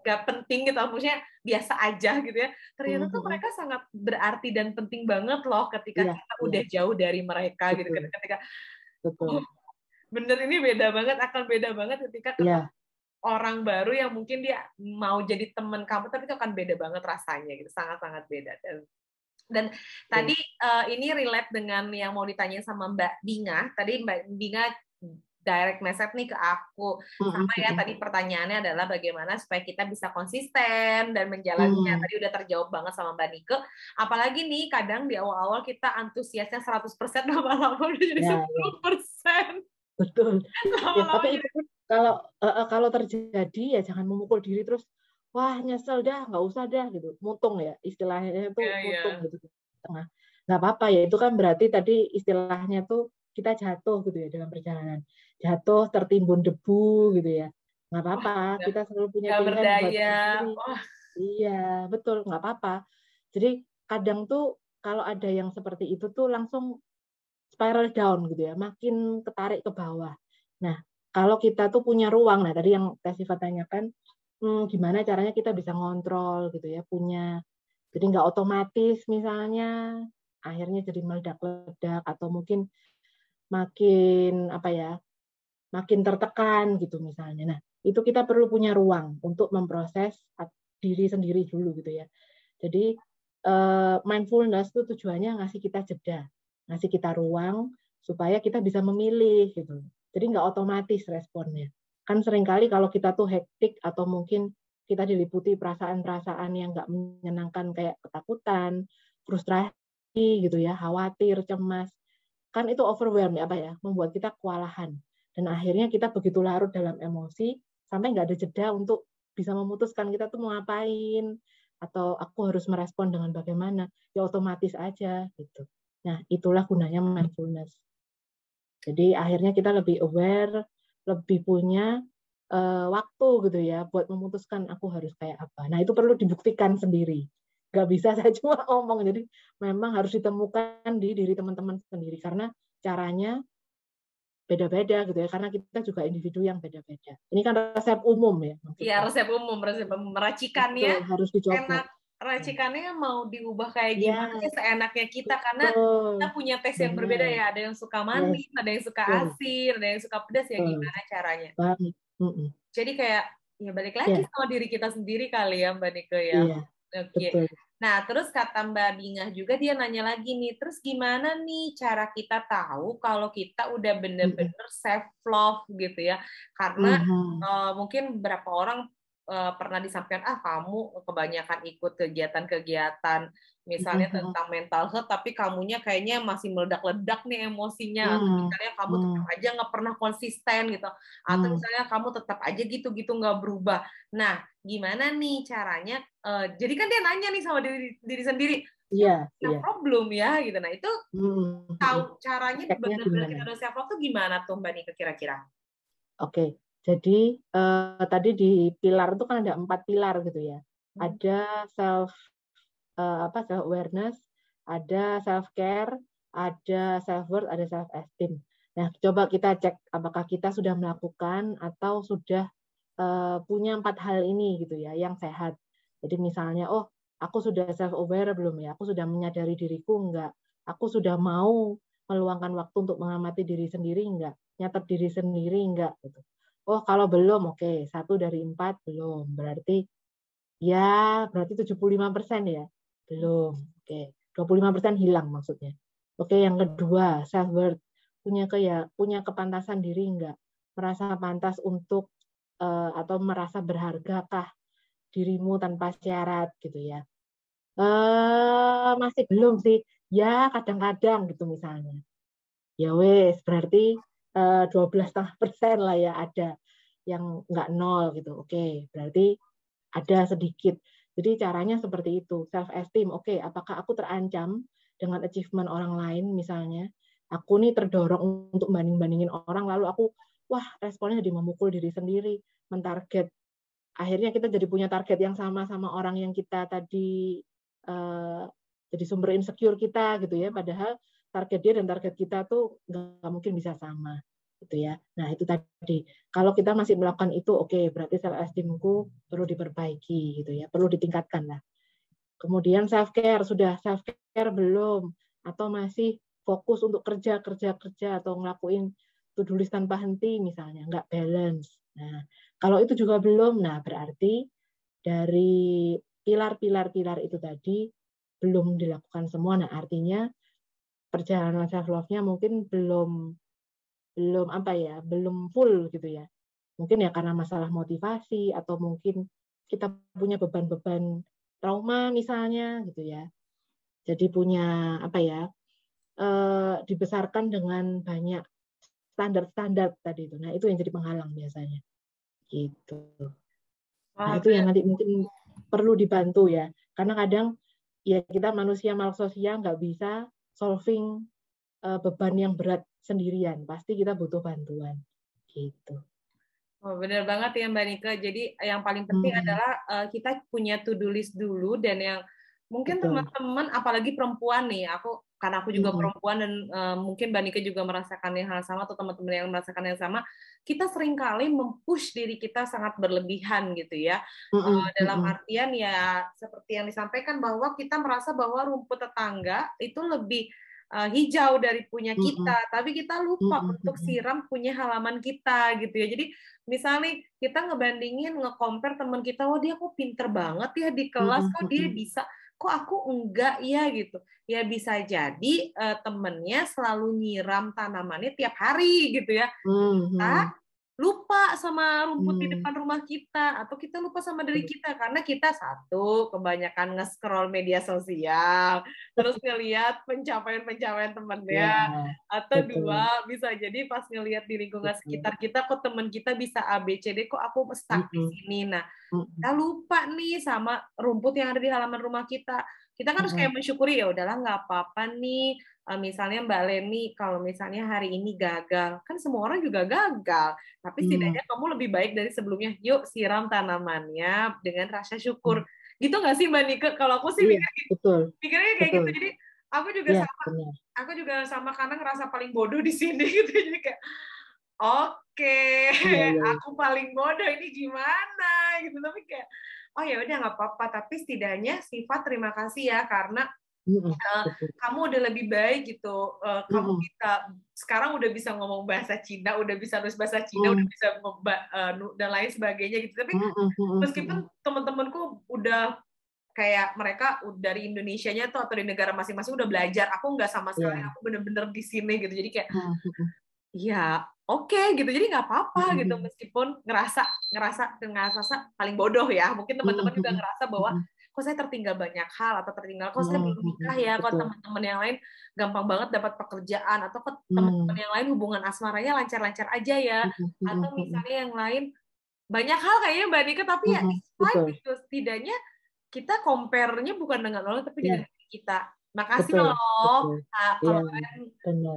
nggak penting gitu, maksudnya biasa aja gitu ya, ternyata tuh mereka sangat berarti dan penting banget loh ketika kita udah jauh dari mereka gitu. Ketika bener, ini beda banget, akan beda banget ketika ketemu orang baru yang mungkin dia mau jadi teman kamu, tapi itu akan beda banget rasanya gitu, sangat-sangat beda. Dan tadi ini relate dengan yang mau ditanyain sama Mbak Binga. Tadi Mbak Binga direct message nih ke aku, sama ya, tadi pertanyaannya adalah bagaimana supaya kita bisa konsisten dan menjalannya. Tadi udah terjawab banget sama Mbak Nike. Apalagi nih kadang di awal-awal kita antusiasnya 100%, lama-lama udah jadi 10%. Betul. Ya, tapi itu kalau terjadi ya jangan memukul diri terus, wah nyesel dah, nggak usah dah gitu, mutung ya istilahnya itu, mutung gitu tengah. Nggak apa-apa ya, itu kan berarti tadi istilahnya tuh kita jatuh gitu ya dalam perjalanan, jatuh tertimbun debu gitu ya, nggak apa-apa, kita selalu punya pilihan buat sendiri. Iya betul, nggak apa-apa. Jadi kadang tuh kalau ada yang seperti itu tuh langsung spiral down gitu ya, makin ketarik ke bawah. Nah, kalau kita tuh punya ruang, nah tadi yang Teh Siva tanyakan, gimana caranya kita bisa ngontrol gitu ya, jadi nggak otomatis misalnya, akhirnya jadi meledak-ledak, atau mungkin makin makin tertekan gitu misalnya. Nah, itu kita perlu punya ruang untuk memproses diri sendiri dulu gitu ya. Jadi mindfulness itu tujuannya ngasih kita jeda, ngasih kita ruang supaya kita bisa memilih gitu. Jadi nggak otomatis responnya. Kan seringkali kalau kita tuh hektik atau mungkin kita diliputi perasaan-perasaan yang nggak menyenangkan kayak ketakutan, frustrasi gitu ya, khawatir, cemas, kan itu overwhelm membuat kita kewalahan. Dan akhirnya kita begitu larut dalam emosi sampai nggak ada jeda untuk bisa memutuskan kita tuh mau ngapain, atau aku harus merespon dengan bagaimana, ya otomatis aja gitu. Nah, itulah gunanya mindfulness. Jadi akhirnya kita lebih aware, lebih punya waktu gitu ya buat memutuskan aku harus kayak apa. Nah, itu perlu dibuktikan sendiri. Nggak bisa saya cuma ngomong. Jadi memang harus ditemukan di diri teman-teman sendiri, karena caranya beda-beda gitu ya, karena kita juga individu yang beda-beda. Ini kan resep umum ya. Iya, resep umum, meracikannya harus dicoba. enak, racikannya mau diubah kayak Iya, gimana ya seenaknya kita, karena kita betul. punya taste yang berbeda Benar. ya. Ada yang suka Yes, manis, ada yang suka betul. asin, ada yang suka pedas, ya Betul. gimana caranya. Banget. Mm-mm. Jadi kayak ya balik lagi Iya, sama diri kita sendiri kali ya Mbak Nike ya. iya, Oke. betul. Nah, terus kata Mbak Dingah juga, dia nanya lagi nih, terus gimana nih cara kita tahu kalau kita udah Mm-mm. bener-bener self love gitu ya? Karena Mhm. mungkin beberapa orang pernah disampaikan, kamu kebanyakan ikut kegiatan-kegiatan misalnya Mhm. tentang mental health, tapi kamunya kayaknya masih meledak-ledak nih emosinya, atau Mhm. misalnya kamu tetap aja nggak pernah konsisten gitu, atau misalnya kamu tetap aja gitu-gitu nggak berubah. Nah, gimana nih caranya? Jadi kan dia nanya nih sama diri sendiri, Iya, self iya. love belum ya gitu. Nah, itu Mhm. tahu caranya Ceknya benar-benar kita gimana? udah self love tuh gimana tuh Mbak Nika kira-kira? Oke, jadi tadi di pilar itu kan ada 4 pilar gitu ya. Ada self awareness, ada self care, ada self worth, ada self esteem. Nah, coba kita cek apakah kita sudah melakukan atau sudah punya 4 hal ini gitu ya, yang sehat. Jadi misalnya, aku sudah self aware belum ya? Aku sudah menyadari diriku enggak? Aku sudah mau meluangkan waktu untuk mengamati diri sendiri enggak? Nyatet diri sendiri enggak gitu. Kalau belum, oke, 1 dari 4 belum. Berarti 75% ya. Belum. Oke. 25% hilang maksudnya. Oke, yang kedua, self worth. Punya kepantasan diri enggak? Merasa pantas untuk atau merasa berhargakah dirimu tanpa syarat gitu ya. Masih belum sih. Ya, kadang-kadang gitu misalnya. Ya wes, berarti 12,5% lah ya ada yang nggak 0 gitu. Oke, berarti ada sedikit. Jadi caranya seperti itu. Self esteem, oke, apakah aku terancam dengan achievement orang lain misalnya? Aku nih terdorong untuk banding-bandingin orang, lalu aku responnya jadi memukul diri sendiri, mentarget. Akhirnya kita jadi punya target yang sama orang yang kita tadi jadi sumber insecure kita gitu ya. Padahal target dia dan target kita tuh nggak mungkin bisa sama gitu ya. Nah, itu tadi. Kalau kita masih melakukan itu, oke, berarti self esteemku perlu diperbaiki gitu ya, perlu ditingkatkan lah. Kemudian self care, sudah self care belum, atau masih fokus untuk kerja atau ngelakuin to-do list tanpa henti misalnya, nggak balance. Nah, kalau itu juga belum, nah berarti dari pilar-pilar itu tadi belum dilakukan semua. Nah, artinya perjalanan self love-nya mungkin belum full gitu ya. Mungkin ya karena masalah motivasi, atau mungkin kita punya beban-beban trauma misalnya gitu ya. Jadi punya dibesarkan dengan banyak standar-standar tadi itu. Nah, itu yang jadi penghalang biasanya. Gitu. Nah, itu yang nanti mungkin perlu dibantu ya. Karena kadang ya kita manusia makhluk sosial nggak bisa solving beban yang berat sendirian. Pasti kita butuh bantuan. Gitu. Benar banget ya Mbak Nika. Jadi yang paling penting adalah kita punya to-do list dulu, dan yang mungkin teman-teman, apalagi perempuan nih, karena aku juga perempuan, dan mungkin Mbak Nika juga merasakan yang hal sama, atau teman-teman yang merasakan yang sama, kita seringkali mempush diri kita sangat berlebihan gitu ya. Dalam artian ya seperti yang disampaikan, bahwa kita merasa bahwa rumput tetangga itu lebih hijau dari punya kita, tapi kita lupa untuk siram punya halaman kita gitu ya. Jadi misalnya kita ngebandingin, nge-compare teman kita, dia kok pinter banget ya di kelas, kok dia bisa, kok aku enggak ya gitu. Ya bisa jadi temennya selalu nyiram tanamannya tiap hari gitu ya. Kita lupa sama rumput di depan rumah kita, atau kita lupa sama diri kita karena kita satu kebanyakan nge-scroll media sosial, terus ngelihat pencapaian temennya, atau dua bisa jadi pas ngelihat di lingkungan sekitar kita, kok teman kita bisa A B C D, kok aku stuck di sini. Nah, kita lupa nih sama rumput yang ada di halaman rumah kita. Kita kan harus kayak mensyukuri, ya udahlah nggak apa-apa nih. Misalnya Mbak Leni, kalau misalnya hari ini gagal, kan semua orang juga gagal, tapi setidaknya kamu lebih baik dari sebelumnya. Yuk siram tanamannya dengan rasa syukur. Gitu nggak sih Mbak Nike? Kalau aku sih mikirnya kayak gitu. Jadi aku juga sama karena ngerasa paling bodoh di sini gitu. Jadi kayak oke, Iya. aku paling bodoh ini gimana gitu, tapi kayak oh ya udah nggak apa-apa, tapi setidaknya Sifat terima kasih ya karena Betul. kamu udah lebih baik gitu. Kamu sekarang udah bisa ngomong bahasa Cina, udah bisa nulis bahasa Cina, udah bisa dan lain sebagainya gitu. Tapi meskipun teman-temanku udah kayak mereka dari Indonesianya tuh atau di negara masing-masing udah belajar, aku nggak sama sekali, aku bener-bener di sini gitu. Jadi kayak ya oke gitu, jadi nggak apa-apa gitu meskipun ngerasa paling bodoh ya. Mungkin teman-teman juga ngerasa bahwa kok saya tertinggal banyak hal atau tertinggal kok saya belum nikah ya, kok teman-teman yang lain gampang banget dapat pekerjaan atau kok teman-teman yang lain hubungan asmaranya lancar-lancar aja ya, atau misalnya yang lain banyak hal kayaknya Mbak Nika, tapi ya it's fine gitu, setidaknya kita compare-nya bukan dengan orang tapi dengan diri kita. Makasih loh. Kalau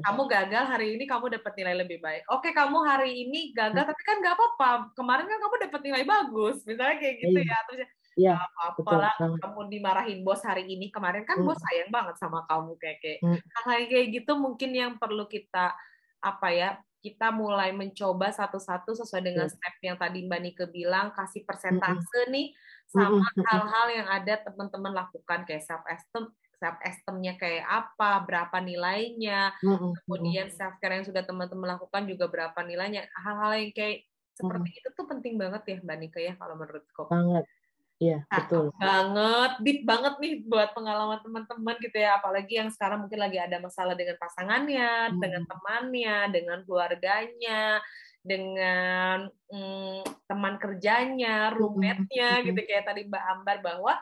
kamu gagal hari ini, kamu dapat nilai lebih baik. Oke, kamu hari ini gagal, tapi kan nggak apa-apa. Kemarin kan kamu dapat nilai bagus, misalnya kayak gitu ya. Terus nggak apa-apa lah, kamu dimarahin bos hari ini. Kemarin kan bos sayang banget sama kamu kayak hal-hal kayak gitu mungkin yang perlu kita kita mulai mencoba satu-satu sesuai dengan step yang tadi Mbak Nike bilang, kasih persentase nih sama hal-hal yang ada teman-teman lakukan kayak self-esteem-nya kayak apa, berapa nilainya, kemudian self-care yang sudah teman-teman lakukan juga berapa nilainya. Hal-hal yang kayak seperti itu tuh penting banget ya Mbak Nike ya kalau menurutku. Banget. Iya, betul. Deep banget nih buat pengalaman teman-teman gitu ya, apalagi yang sekarang mungkin lagi ada masalah dengan pasangannya, dengan temannya, dengan keluarganya, dengan teman kerjanya, roommate-nya gitu kayak tadi Mbak Ambar bahwa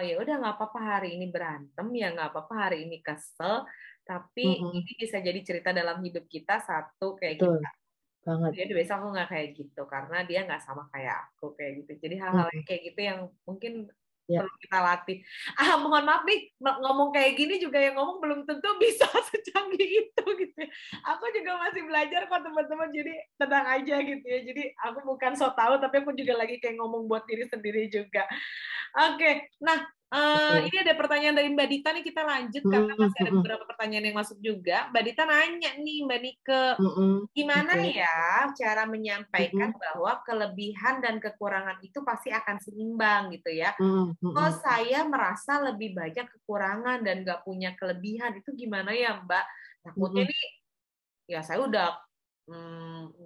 ya udah nggak apa-apa hari ini berantem, ya nggak apa-apa hari ini kesel, tapi ini bisa jadi cerita dalam hidup kita satu kayak betul. kita. Banget. Jadi besok aku nggak kayak gitu karena dia nggak sama kayak aku kayak gitu. Jadi hal-hal kayak gitu yang mungkin perlu kita latih. Mohon maaf nih ngomong kayak gini juga yang ngomong belum tentu bisa secanggih itu gitu. Aku juga masih belajar kok teman-teman. Jadi tenang aja gitu ya. Jadi aku bukan so tahu tapi aku juga lagi kayak ngomong buat diri sendiri juga. Oke, nah ini ada pertanyaan dari Mbak Dita nih, kita lanjut karena masih ada beberapa pertanyaan yang masuk juga. Mbak Dita nanya nih Mbak Nike, gimana ya cara menyampaikan bahwa kelebihan dan kekurangan itu pasti akan seimbang gitu ya. Kalau saya merasa lebih banyak kekurangan dan nggak punya kelebihan, itu gimana ya Mbak? Takutnya nih, ya saya udah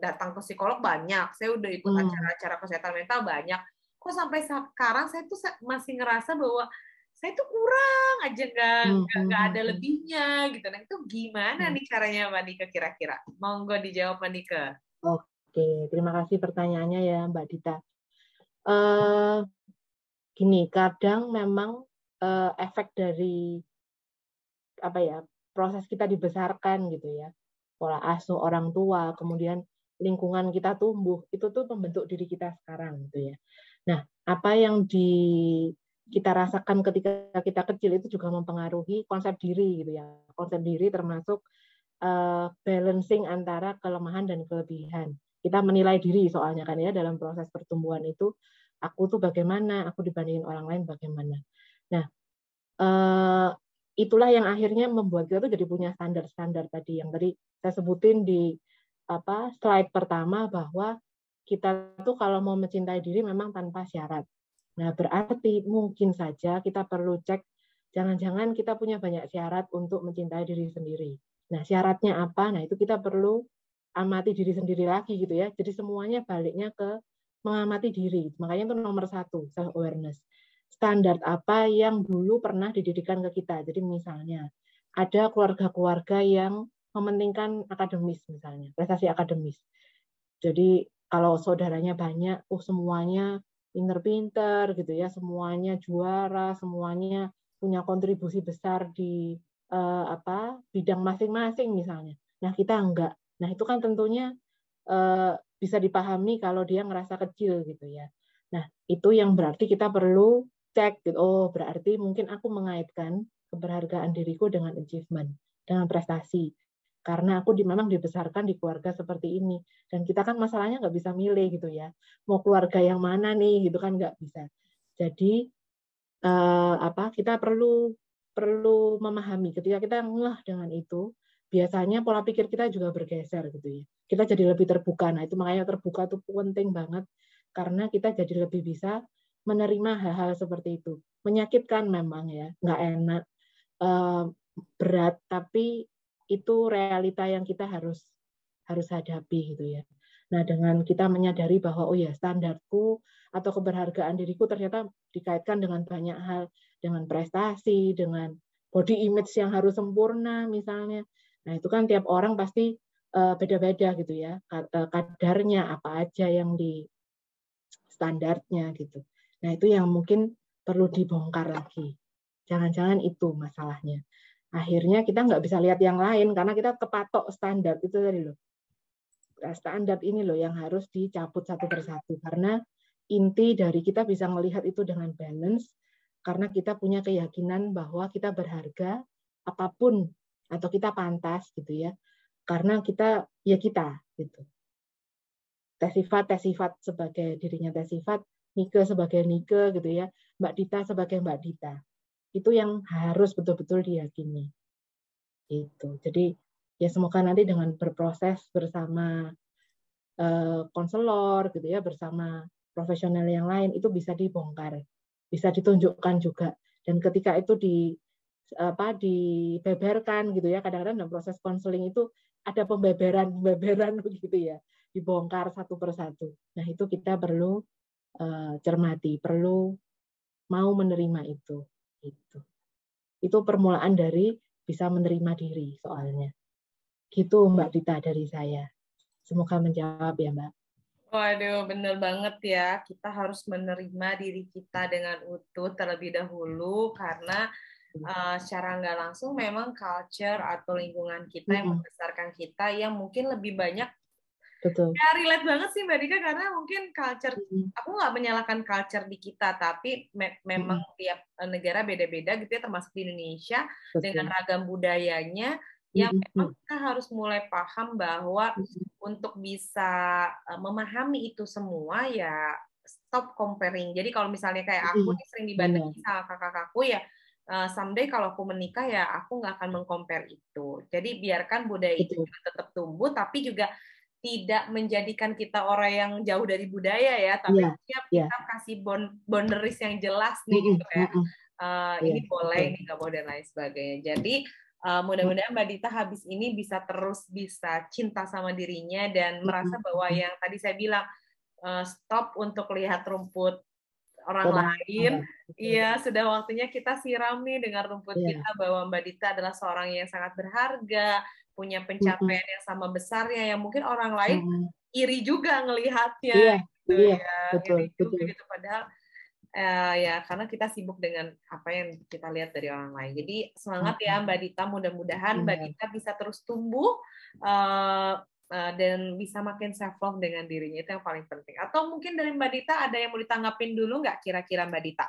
datang ke psikolog banyak, saya udah ikut acara-acara kesehatan mental banyak, kok sampai sekarang saya tuh masih ngerasa bahwa saya tuh kurang aja, nggak ada lebihnya gitu. Nah itu gimana nih caranya Mbak Nika kira-kira? Monggo dijawab Mbak Nika. Oke, terima kasih pertanyaannya ya Mbak Dita. Gini, kadang memang efek dari proses kita dibesarkan gitu ya, pola asuh orang tua, kemudian lingkungan kita tumbuh, itu tuh membentuk diri kita sekarang gitu ya. Nah, apa yang kita rasakan ketika kita kecil itu juga mempengaruhi konsep diri gitu ya. Konsep diri termasuk balancing antara kelemahan dan kelebihan. Kita menilai diri soalnya kan ya dalam proses pertumbuhan itu, aku tuh bagaimana, aku dibandingin orang lain bagaimana. Nah, itulah yang akhirnya membuat kita tuh jadi punya standar-standar tadi yang tadi saya sebutin di slide pertama, bahwa kita tuh kalau mau mencintai diri memang tanpa syarat. Nah, berarti mungkin saja kita perlu cek, jangan-jangan kita punya banyak syarat untuk mencintai diri sendiri. Nah, syaratnya apa? Nah, itu kita perlu amati diri sendiri lagi gitu ya. Jadi semuanya baliknya ke mengamati diri. Makanya itu nomor 1, self-awareness. Standar apa yang dulu pernah dididikan ke kita. Jadi misalnya, ada keluarga-keluarga yang mementingkan akademis misalnya, prestasi akademis. Jadi kalau saudaranya banyak, semuanya pinter-pinter gitu ya, semuanya juara, semuanya punya kontribusi besar di bidang masing-masing misalnya. Nah, kita enggak. Nah, itu kan tentunya bisa dipahami kalau dia ngerasa kecil gitu ya. Nah, itu yang berarti kita perlu cek gitu. Oh, berarti mungkin aku mengaitkan keberhargaan diriku dengan achievement, dengan prestasi. Karena aku memang dibesarkan di keluarga seperti ini. Dan kita kan masalahnya nggak bisa milih gitu ya. Mau keluarga yang mana nih, gitu kan nggak bisa. Jadi, kita perlu memahami ketika kita ngeh dengan itu, biasanya pola pikir kita juga bergeser gitu ya. Kita jadi lebih terbuka. Nah, itu makanya terbuka itu penting banget karena kita jadi lebih bisa menerima hal-hal seperti itu. Menyakitkan memang ya, nggak enak, berat, tapi itu realita yang kita harus hadapi gitu ya. Nah, dengan kita menyadari bahwa oh ya, standarku atau keberhargaan diriku ternyata dikaitkan dengan banyak hal, dengan prestasi, dengan body image yang harus sempurna misalnya. Nah, itu kan tiap orang pasti beda-beda gitu ya. Kadarnya apa aja yang di standarnya gitu. Nah, itu yang mungkin perlu dibongkar lagi. Jangan-jangan itu masalahnya. Akhirnya kita nggak bisa lihat yang lain karena kita kepatok standar itu tadi loh. Standar ini loh yang harus dicabut satu persatu karena inti dari kita bisa melihat itu dengan balance karena kita punya keyakinan bahwa kita berharga apapun atau kita pantas gitu ya. Karena kita ya kita gitu. Tes sifat sebagai dirinya tes sifat, Nike sebagai Nike gitu ya, Mbak Dita sebagai Mbak Dita. Itu yang harus betul-betul diyakini. Gitu. Jadi ya semoga nanti dengan berproses bersama konselor gitu ya, bersama profesional yang lain itu bisa dibongkar, bisa ditunjukkan juga. Dan ketika itu dibeberkan gitu ya, kadang-kadang dalam proses konseling itu ada pembeberan begitu ya, dibongkar satu persatu. Nah, itu kita perlu cermati, perlu mau menerima itu. Itu permulaan dari bisa menerima diri soalnya. Gitu Mbak Dita dari saya. Semoga menjawab ya Mbak. Waduh, bener banget ya. Kita harus menerima diri kita dengan utuh terlebih dahulu karena secara nggak langsung memang culture atau lingkungan kita yang membesarkan kita yang mungkin lebih banyak. Betul. Ya, relate banget sih Mbak Dika karena mungkin culture, aku nggak menyalahkan culture di kita, tapi memang tiap negara beda-beda gitu ya, termasuk di Indonesia. Betul. Dengan ragam budayanya yang memang kita harus mulai paham bahwa untuk bisa memahami itu semua ya stop comparing. Jadi kalau misalnya kayak aku nih sering dibandingin sama kakak-kakakku ya, someday kalau aku menikah ya aku nggak akan meng-compare itu. Jadi biarkan budaya itu juga tetap tumbuh, tapi juga tidak menjadikan kita orang yang jauh dari budaya ya, tapi kita kasih boundaries yang jelas nih gitu ya. Ini boleh, ini nggak boleh dan lain sebagainya. Jadi mudah-mudahan Mbak Dita habis ini bisa terus bisa cinta sama dirinya dan merasa bahwa yang tadi saya bilang stop untuk lihat rumput orang lain. Iya, sudah waktunya kita siram nih dengan rumput kita bahwa Mbak Dita adalah seorang yang sangat berharga, punya pencapaian yang sama besarnya yang mungkin orang lain iri juga ngelihatnya. Betul. Gitu. Padahal ya karena kita sibuk dengan apa yang kita lihat dari orang lain. Jadi semangat ya Mbak Dita, mudah-mudahan Mbak Dita bisa terus tumbuh dan bisa makin self love dengan dirinya, itu yang paling penting. Atau mungkin dari Mbak Dita ada yang mau ditanggapin dulu nggak kira-kira Mbak Dita?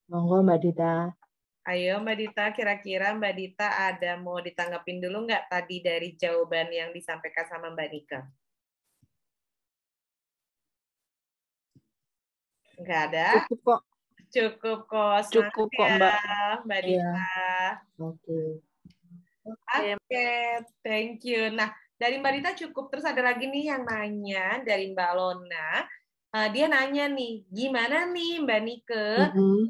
Monggo Mbak Dita. Ayo Mbak Dita, kira-kira Mbak Dita ada mau ditanggapin dulu nggak tadi dari jawaban yang disampaikan sama Mbak Nika? Nggak ada? Cukup kok. Cukup kok Mbak. Mbak Dita. Oke, thank you. Nah, dari Mbak Dita cukup. Terus ada lagi nih yang nanya dari Mbak Lona. Dia nanya nih, gimana nih Mbak Nike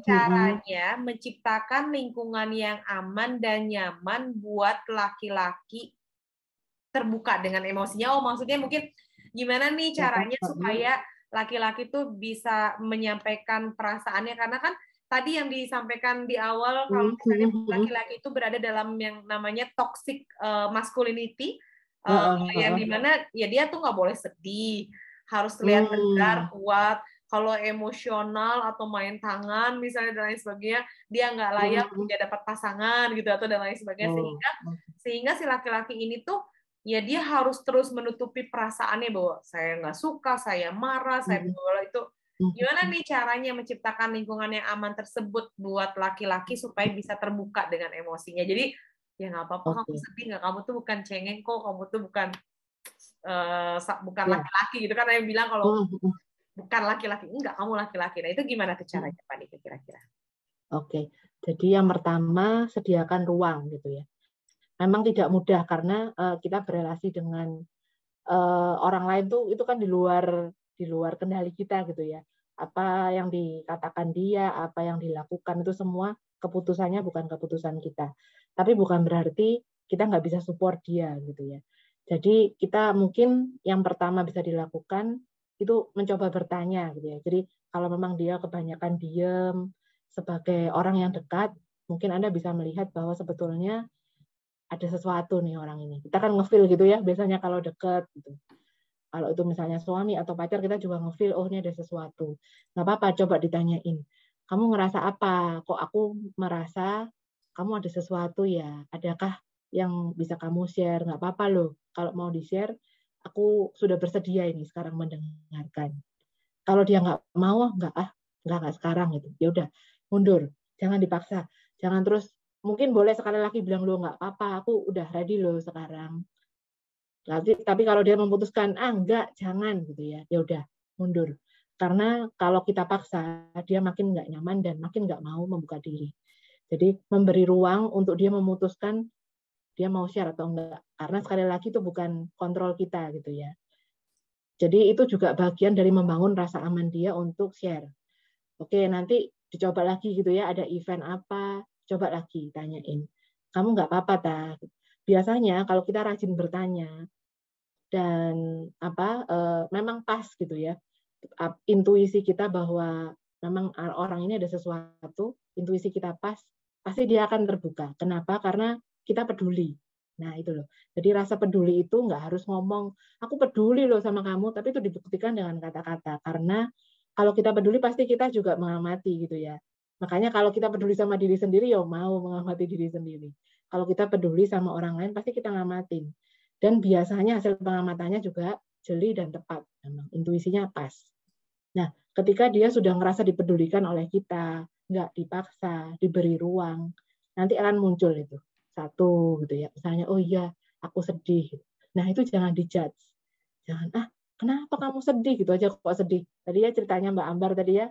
caranya menciptakan lingkungan yang aman dan nyaman buat laki-laki terbuka dengan emosinya? Oh, maksudnya mungkin gimana nih caranya supaya laki-laki tuh bisa menyampaikan perasaannya? Karena kan tadi yang disampaikan di awal, kalau misalnya laki-laki itu berada dalam yang namanya toxic masculinity, yang dimana ya dia tuh nggak boleh sedih, harus terlihat tegar, kuat. Kalau emosional atau main tangan misalnya dan lain sebagainya, dia nggak layak dia dapat pasangan gitu atau dan lain sebagainya. Sehingga si laki-laki ini tuh ya dia harus terus menutupi perasaannya bahwa saya nggak suka, saya marah, saya bola itu. Gimana nih caranya menciptakan lingkungan yang aman tersebut buat laki-laki supaya bisa terbuka dengan emosinya. Jadi ya nggak apa-apa kamu sedih nggak, kamu tuh bukan cengeng kok, kamu tuh bukan laki-laki gitu kan, yang bilang kalau bukan laki-laki, enggak, kamu laki-laki. Nah itu gimana tuh caranya Pak Nika kira-kira? Oke. Jadi yang pertama, sediakan ruang gitu ya. Memang tidak mudah karena kita berelasi dengan orang lain tuh itu kan di luar kendali kita gitu ya. Apa yang dikatakan dia, apa yang dilakukan itu semua keputusannya bukan keputusan kita. Tapi bukan berarti kita nggak bisa support dia gitu ya. Jadi kita mungkin yang pertama bisa dilakukan itu mencoba bertanya gitu ya. Jadi kalau memang dia kebanyakan diem sebagai orang yang dekat, mungkin Anda bisa melihat bahwa sebetulnya ada sesuatu nih orang ini. Kita kan nge-feel gitu ya, biasanya kalau deket gitu. Kalau itu misalnya suami atau pacar, kita juga nge-feel, oh ini ada sesuatu. Nggak apa-apa, coba ditanyain. Kamu ngerasa apa? Kok aku merasa kamu ada sesuatu ya? Adakah yang bisa kamu share? Nggak apa-apa loh. Kalau mau di-share, aku sudah bersedia ini sekarang mendengarkan. Kalau dia nggak mau, nggak sekarang gitu. Ya udah, mundur. Jangan dipaksa. Jangan terus mungkin boleh sekali lagi bilang lo nggak apa-apa, aku udah ready lo sekarang. Tapi kalau dia memutuskan enggak, jangan gitu ya, ya udah mundur. Karena kalau kita paksa, dia makin nggak nyaman dan makin nggak mau membuka diri. Jadi memberi ruang untuk dia memutuskan dia mau share atau enggak. Karena sekali lagi itu bukan kontrol kita gitu ya. Jadi itu juga bagian dari membangun rasa aman dia untuk share. Oke, nanti dicoba lagi gitu ya, ada event apa, coba lagi tanyain. Kamu nggak apa-apa, tak? Biasanya kalau kita rajin bertanya dan memang pas gitu ya, intuisi kita bahwa memang orang ini ada sesuatu, intuisi kita pas, pasti dia akan terbuka. Kenapa? Karena kita peduli. Nah itu loh. Jadi rasa peduli itu nggak harus ngomong, aku peduli loh sama kamu, tapi itu dibuktikan dengan kata-kata. Karena kalau kita peduli pasti kita juga mengamati gitu ya. Makanya kalau kita peduli sama diri sendiri, ya mau mengamati diri sendiri. Kalau kita peduli sama orang lain, pasti kita ngamatin. Dan biasanya hasil pengamatannya juga jeli dan tepat. Memang intuisinya pas. Nah, ketika dia sudah ngerasa dipedulikan oleh kita, nggak dipaksa, diberi ruang, nanti akan muncul itu. Satu gitu ya. Misalnya, oh iya, aku sedih. Nah, itu jangan dijudge. Jangan, kenapa kamu sedih? Gitu aja kok sedih. Tadi ya ceritanya Mbak Ambar tadi ya,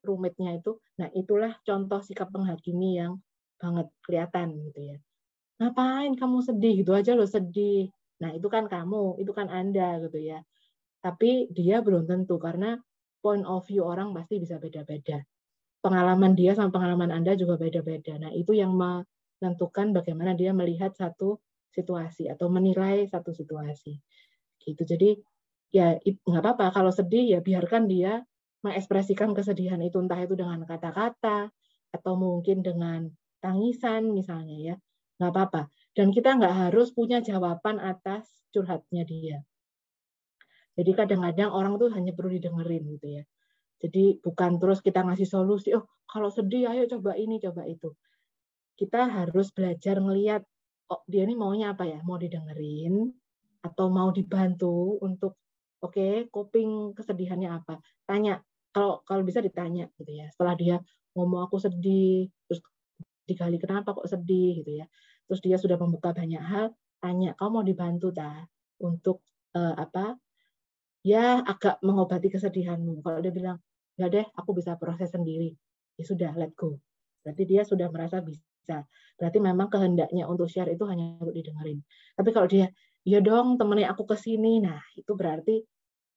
rumitnya itu. Nah, itulah contoh sikap penghakimi yang banget kelihatan gitu ya. Ngapain kamu sedih? Gitu aja loh sedih. Nah, itu kan kamu, itu kan Anda gitu ya. Tapi dia belum tentu karena point of view orang pasti bisa beda-beda. Pengalaman dia sama pengalaman Anda juga beda-beda. Nah, itu yang menentukan bagaimana dia melihat satu situasi atau menilai satu situasi. Gitu. Jadi ya nggak apa-apa kalau sedih ya biarkan dia mengekspresikan kesedihan itu entah itu dengan kata-kata atau mungkin dengan tangisan misalnya ya nggak apa-apa dan kita nggak harus punya jawaban atas curhatnya dia. Jadi kadang-kadang orang tuh hanya perlu didengerin gitu ya. Jadi bukan terus kita ngasih solusi, oh kalau sedih ayo coba ini coba itu. Kita harus belajar ngelihat oh dia ini maunya apa ya, mau didengerin atau mau dibantu untuk coping kesedihannya apa? Tanya. Kalau bisa ditanya gitu ya. Setelah dia ngomong aku sedih, terus digali kenapa kok sedih gitu ya. Terus dia sudah membuka banyak hal, tanya, kamu mau dibantu tak untuk ya agak mengobati kesedihanmu. Kalau dia bilang, enggak deh, aku bisa proses sendiri. Ya sudah, let go. Berarti dia sudah merasa bisa. Berarti memang kehendaknya untuk share itu hanya untuk didengerin. Tapi kalau dia, ya dong temennya aku ke sini, nah itu berarti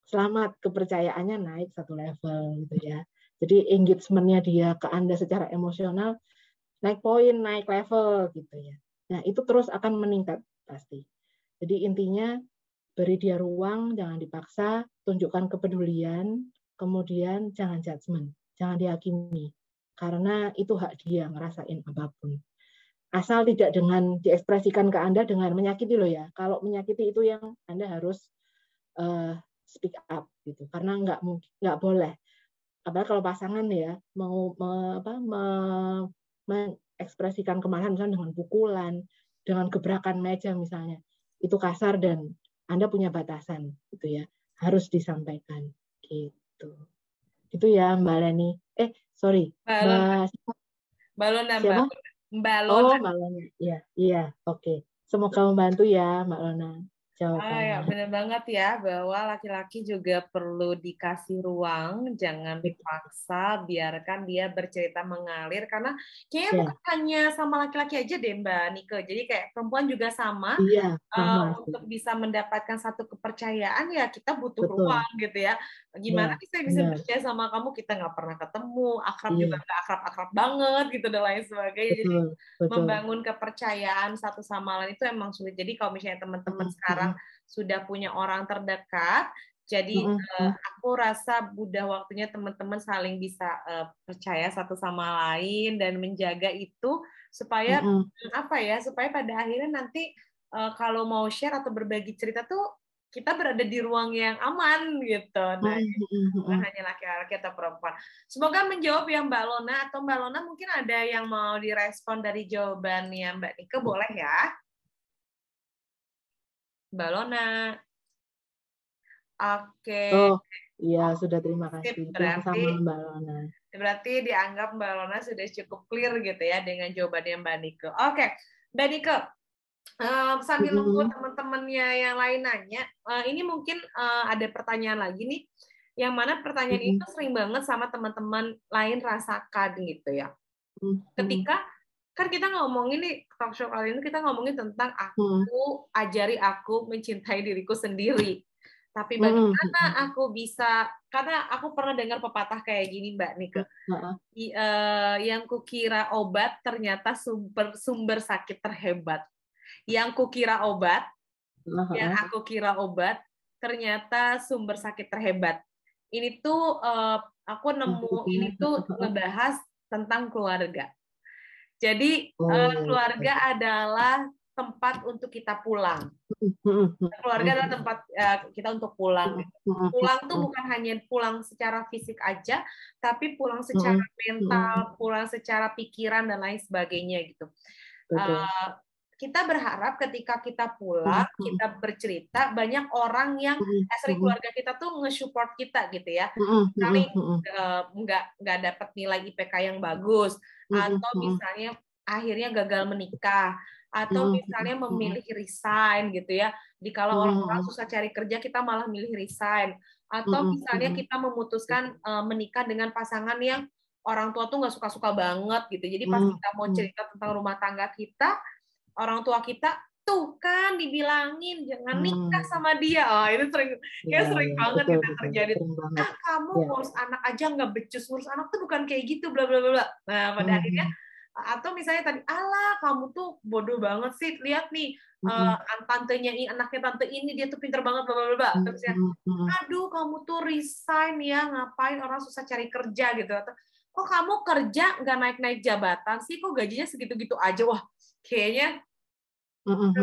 selamat kepercayaannya naik satu level gitu ya. Jadi engagement-nya dia ke Anda secara emosional naik poin, naik level gitu ya. Nah, itu terus akan meningkat pasti. Jadi intinya beri dia ruang, jangan dipaksa, tunjukkan kepedulian, kemudian jangan judgement, jangan dihakimi. Karena itu hak dia ngerasain apapun. Asal tidak dengan diekspresikan ke Anda dengan menyakiti loh ya. Kalau menyakiti itu yang Anda harus speak up gitu. Karena nggak boleh. Apalagi kalau pasangan ya mau mengekspresikan kemarahan misalnya dengan pukulan, dengan gebrakan meja misalnya. Itu kasar dan Anda punya batasan gitu ya. Harus disampaikan gitu. Itu ya Mbak Leni. Sorry. Mbak Lona. Siapa? Mbak Lona. Oh, Mbak Lona. Iya, oke. Semoga membantu ya, Mbak Lona. Ya, jawabannya. benar banget ya, bahwa laki-laki juga perlu dikasih ruang, jangan dipaksa, biarkan dia bercerita mengalir, karena kayaknya Ya, bukan hanya sama laki-laki aja deh Mbak Nike, jadi kayak perempuan juga sama, iya, sama sih. untuk bisa mendapatkan satu kepercayaan ya kita butuh Betul. ruang gitu ya. Gimana Ya, sih saya bisa benar. percaya sama kamu, kita nggak pernah ketemu, akrab juga Iya, nggak akrab-akrab banget gitu dan lain sebagainya. Jadi betul, betul. membangun kepercayaan satu sama lain itu emang sulit. Jadi kalau misalnya teman-teman sekarang sudah punya orang terdekat, jadi aku rasa udah waktunya teman-teman saling bisa percaya satu sama lain dan menjaga itu supaya apa ya, supaya pada akhirnya nanti kalau mau share atau berbagi cerita tuh kita berada di ruang yang aman gitu. Nah, bukan hanya laki-laki atau perempuan. Semoga menjawab ya Mbak Lona, atau Mbak Lona mungkin ada yang mau direspon dari jawabannya Mbak Nike, boleh ya? Mbak Lona. Oke. Oh, iya, sudah, terima kasih. Berarti Sama-sama Mbak Lona. Berarti dianggap Mbak Lona sudah cukup clear gitu ya dengan jawabannya Mbak Nike. Oke, Mbak Nike, sambil nunggu teman-temannya yang lain nanya, ini mungkin ada pertanyaan lagi nih, yang mana pertanyaan itu sering banget sama teman-teman lain rasakan gitu ya. Ketika kan kita ngomongin nih, talk show kali ini kita ngomongin tentang aku, ajari aku mencintai diriku sendiri. Tapi bagaimana aku bisa, karena aku pernah dengar pepatah kayak gini Mbak Nike, yang kukira obat ternyata sumber sakit terhebat. Yang kukira obat, yang aku kira obat, ternyata sumber sakit terhebat. Ini tuh aku nemu, ini tuh ngebahas tentang keluarga. Jadi keluarga adalah tempat untuk kita pulang. Keluarga adalah tempat kita untuk pulang. Pulang tuh bukan hanya pulang secara fisik aja, tapi pulang secara mental, pulang secara pikiran dan lain sebagainya gitu. Kita berharap ketika kita pulang, kita bercerita, banyak orang yang keluarga kita tuh nge-support kita gitu ya. Misalnya nggak dapat nilai IPK yang bagus, atau misalnya akhirnya gagal menikah, atau misalnya memilih resign gitu ya. Dikala orang-orang susah cari kerja, kita malah milih resign. Atau misalnya kita memutuskan menikah dengan pasangan yang orang tua tuh nggak suka-suka banget gitu. Jadi pas kita mau cerita tentang rumah tangga kita, orang tua kita tuh kan dibilangin jangan nikah sama dia. Oh, itu sering banget kita terjadi. Kamu ngurus anak aja nggak becus, ngurus anak tuh bukan kayak gitu, bla bla bla. Nah, pada akhirnya, atau misalnya tadi, alah kamu tuh bodoh banget sih, lihat nih tantenya ini, anaknya tante ini dia tuh pinter banget, bla bla bla. Terus ya, aduh kamu tuh resign ya, ngapain, orang susah cari kerja gitu. Atau kok kamu kerja nggak naik-naik jabatan sih, kok gajinya segitu-gitu aja. Wah, kayaknya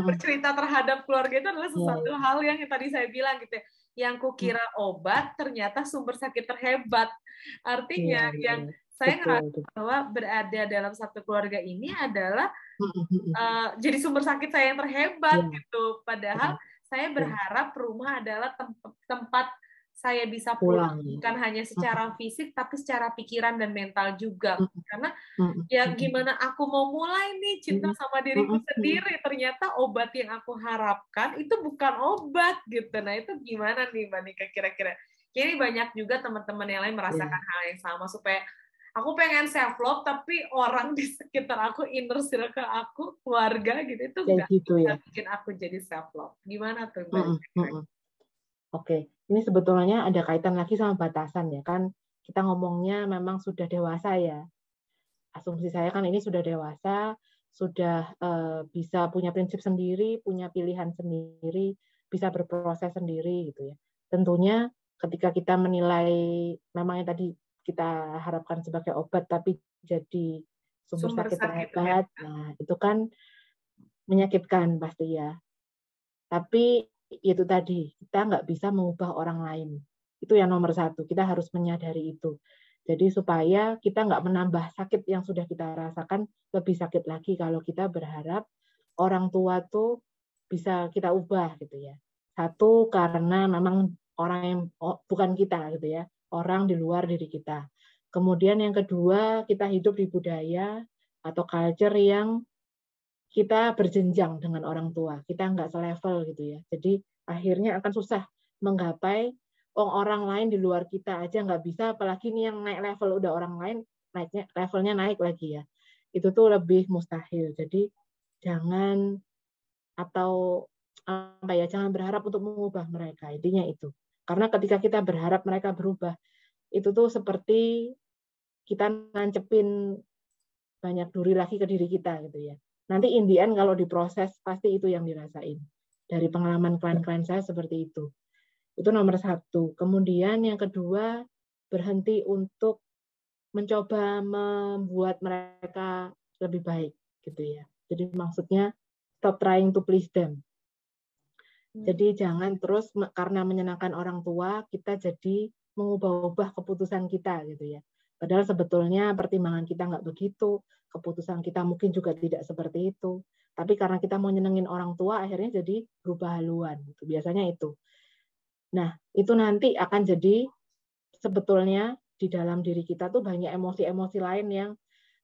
bercerita terhadap keluarga itu adalah sesuatu hal yang tadi saya bilang gitu ya. Yang kukira obat ternyata sumber sakit terhebat. Artinya yang saya ngerasa bahwa berada dalam satu keluarga ini adalah jadi sumber sakit saya yang terhebat gitu. Padahal saya berharap rumah adalah tempat saya bisa pulang, bukan hanya secara fisik, tapi secara pikiran dan mental juga. Karena ya gimana aku mau mulai nih cinta sama diriku sendiri, ternyata obat yang aku harapkan itu bukan obat gitu. Nah itu gimana nih Mbak Nika kira-kira? Jadi banyak juga teman-teman yang lain merasakan hal yang sama, supaya aku pengen self love tapi orang di sekitar aku, inner circle aku, keluarga gitu, itu nggak bisa bikin aku jadi self love. Gimana tuh Mbak Nika? Oke, ini sebetulnya ada kaitan lagi sama batasan ya kan. Kita ngomongnya memang sudah dewasa ya. Asumsi saya kan ini sudah dewasa, sudah bisa punya prinsip sendiri, punya pilihan sendiri, bisa berproses sendiri gitu ya. Tentunya ketika kita menilai memang yang tadi kita harapkan sebagai obat tapi jadi sumber sakit terhebat, nah itu kan menyakitkan pasti ya. Tapi itu tadi, kita nggak bisa mengubah orang lain. Itu yang nomor satu, kita harus menyadari itu. Jadi supaya kita nggak menambah sakit yang sudah kita rasakan, lebih sakit lagi kalau kita berharap orang tua tuh bisa kita ubah gitu ya. Satu, karena memang orang yang bukan kita gitu ya, orang di luar diri kita. Kemudian yang kedua, kita hidup di budaya atau culture yang kita berjenjang dengan orang tua, kita nggak selevel gitu ya. Jadi akhirnya akan susah menggapai orang lain di luar kita aja nggak bisa, apalagi nih yang naik level udah orang lain naiknya levelnya naik lagi ya. Itu tuh lebih mustahil. Jadi jangan jangan berharap untuk mengubah mereka. Intinya itu. Karena ketika kita berharap mereka berubah, itu tuh seperti kita nancepin banyak duri lagi ke diri kita gitu ya. Nanti in the end kalau diproses pasti itu yang dirasain. Dari pengalaman klien-klien saya seperti itu. Itu nomor 1. Kemudian yang kedua, berhenti untuk mencoba membuat mereka lebih baik gitu ya. Jadi maksudnya stop trying to please them. Jadi jangan terus karena menyenangkan orang tua kita jadi mengubah-ubah keputusan kita gitu ya. Padahal sebetulnya pertimbangan kita nggak begitu, keputusan kita mungkin juga tidak seperti itu. Tapi karena kita mau nyenengin orang tua, akhirnya jadi berubah haluan. Gitu. Biasanya itu. Nah, itu nanti akan jadi sebetulnya di dalam diri kita tuh banyak emosi-emosi lain yang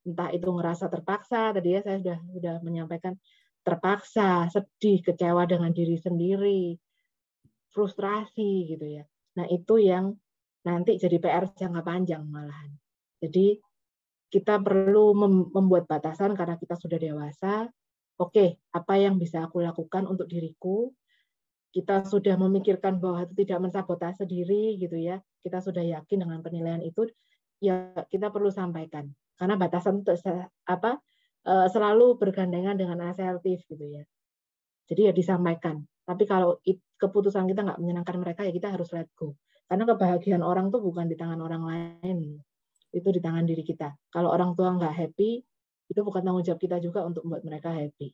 entah itu ngerasa terpaksa, tadi ya saya sudah menyampaikan terpaksa, sedih, kecewa dengan diri sendiri, frustrasi gitu ya. Nah, itu yang nanti jadi PR jangka panjang malahan. Jadi kita perlu membuat batasan karena kita sudah dewasa. Oke, apa yang bisa aku lakukan untuk diriku? Kita sudah memikirkan bahwa itu tidak mensabotase diri gitu ya. Kita sudah yakin dengan penilaian itu, ya kita perlu sampaikan. Karena batasan itu selalu bergandengan dengan asertif gitu ya. Jadi ya disampaikan. Tapi kalau keputusan kita nggak menyenangkan mereka, ya kita harus let go. Karena kebahagiaan orang tuh bukan di tangan orang lain. Itu di tangan diri kita. Kalau orang tua nggak happy, itu bukan tanggung jawab kita juga untuk membuat mereka happy.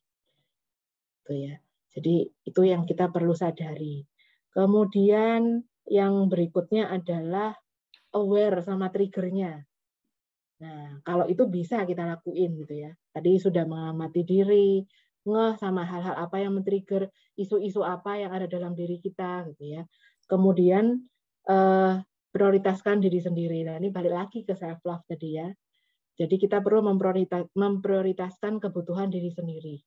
Itu ya. Jadi itu yang kita perlu sadari. Kemudian yang berikutnya adalah aware sama triggernya. Nah, kalau itu bisa kita lakuin gitu ya. Tadi sudah mengamati diri, ngeh sama hal-hal apa yang men-trigger, isu-isu apa yang ada dalam diri kita gitu ya. Kemudian prioritaskan diri sendiri. Nah, ini balik lagi ke self love tadi ya. Jadi kita perlu memprioritaskan kebutuhan diri sendiri.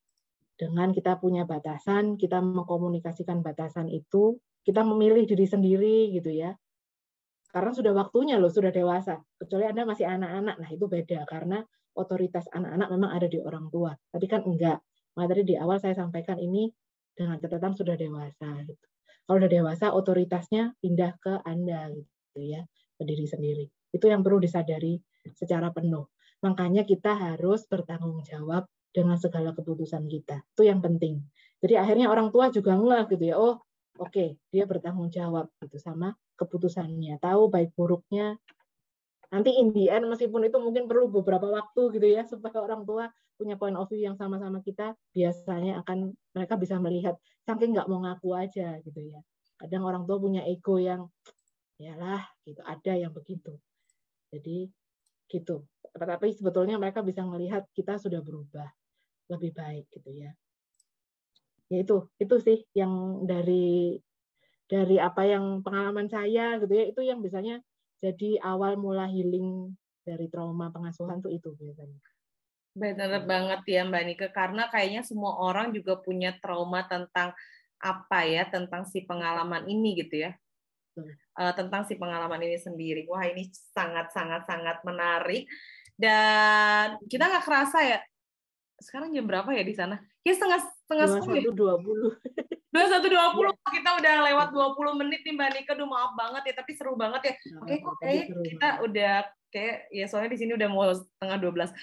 Dengan kita punya batasan, kita mengkomunikasikan batasan itu, kita memilih diri sendiri gitu ya. Karena sudah waktunya loh, sudah dewasa. Kecuali Anda masih anak-anak, nah itu beda karena otoritas anak-anak memang ada di orang tua. Tapi kan enggak. Maka tadi di awal saya sampaikan ini dengan catatan sudah dewasa gitu. Kalau sudah dewasa, otoritasnya pindah ke Anda gitu ya, ke diri sendiri. Itu yang perlu disadari secara penuh. Makanya kita harus bertanggung jawab dengan segala keputusan kita. Itu yang penting. Jadi akhirnya orang tua juga ngeh gitu ya. Oh, oke, dia bertanggung jawab gitu sama keputusannya. Tahu baik buruknya. Nanti in the end meskipun itu mungkin perlu beberapa waktu gitu ya supaya orang tua punya point of view yang sama-sama kita, biasanya akan mereka bisa melihat saking nggak mau ngaku aja gitu ya. Kadang orang tua punya ego yang yalah gitu, ada yang begitu. Jadi gitu. Tapi sebetulnya mereka bisa melihat kita sudah berubah lebih baik gitu ya. Ya itu sih yang dari apa yang pengalaman saya gitu ya, itu yang biasanya jadi awal mula healing dari trauma pengasuhan tuh itu biasanya. Benar banget ya Mbak Nike, karena kayaknya semua orang juga punya trauma tentang tentang si pengalaman ini gitu ya. Tentang si pengalaman ini sendiri. Wah, ini sangat menarik. Dan kita nggak kerasa ya, sekarang jam berapa ya di sana? Ya setengah 10. 21.20. 21.20 kita udah lewat 20 menit nih Mbak Nike. Aduh, maaf banget ya, tapi seru banget ya. Oke, kita udah kayak ya soalnya di sini udah mau setengah 12.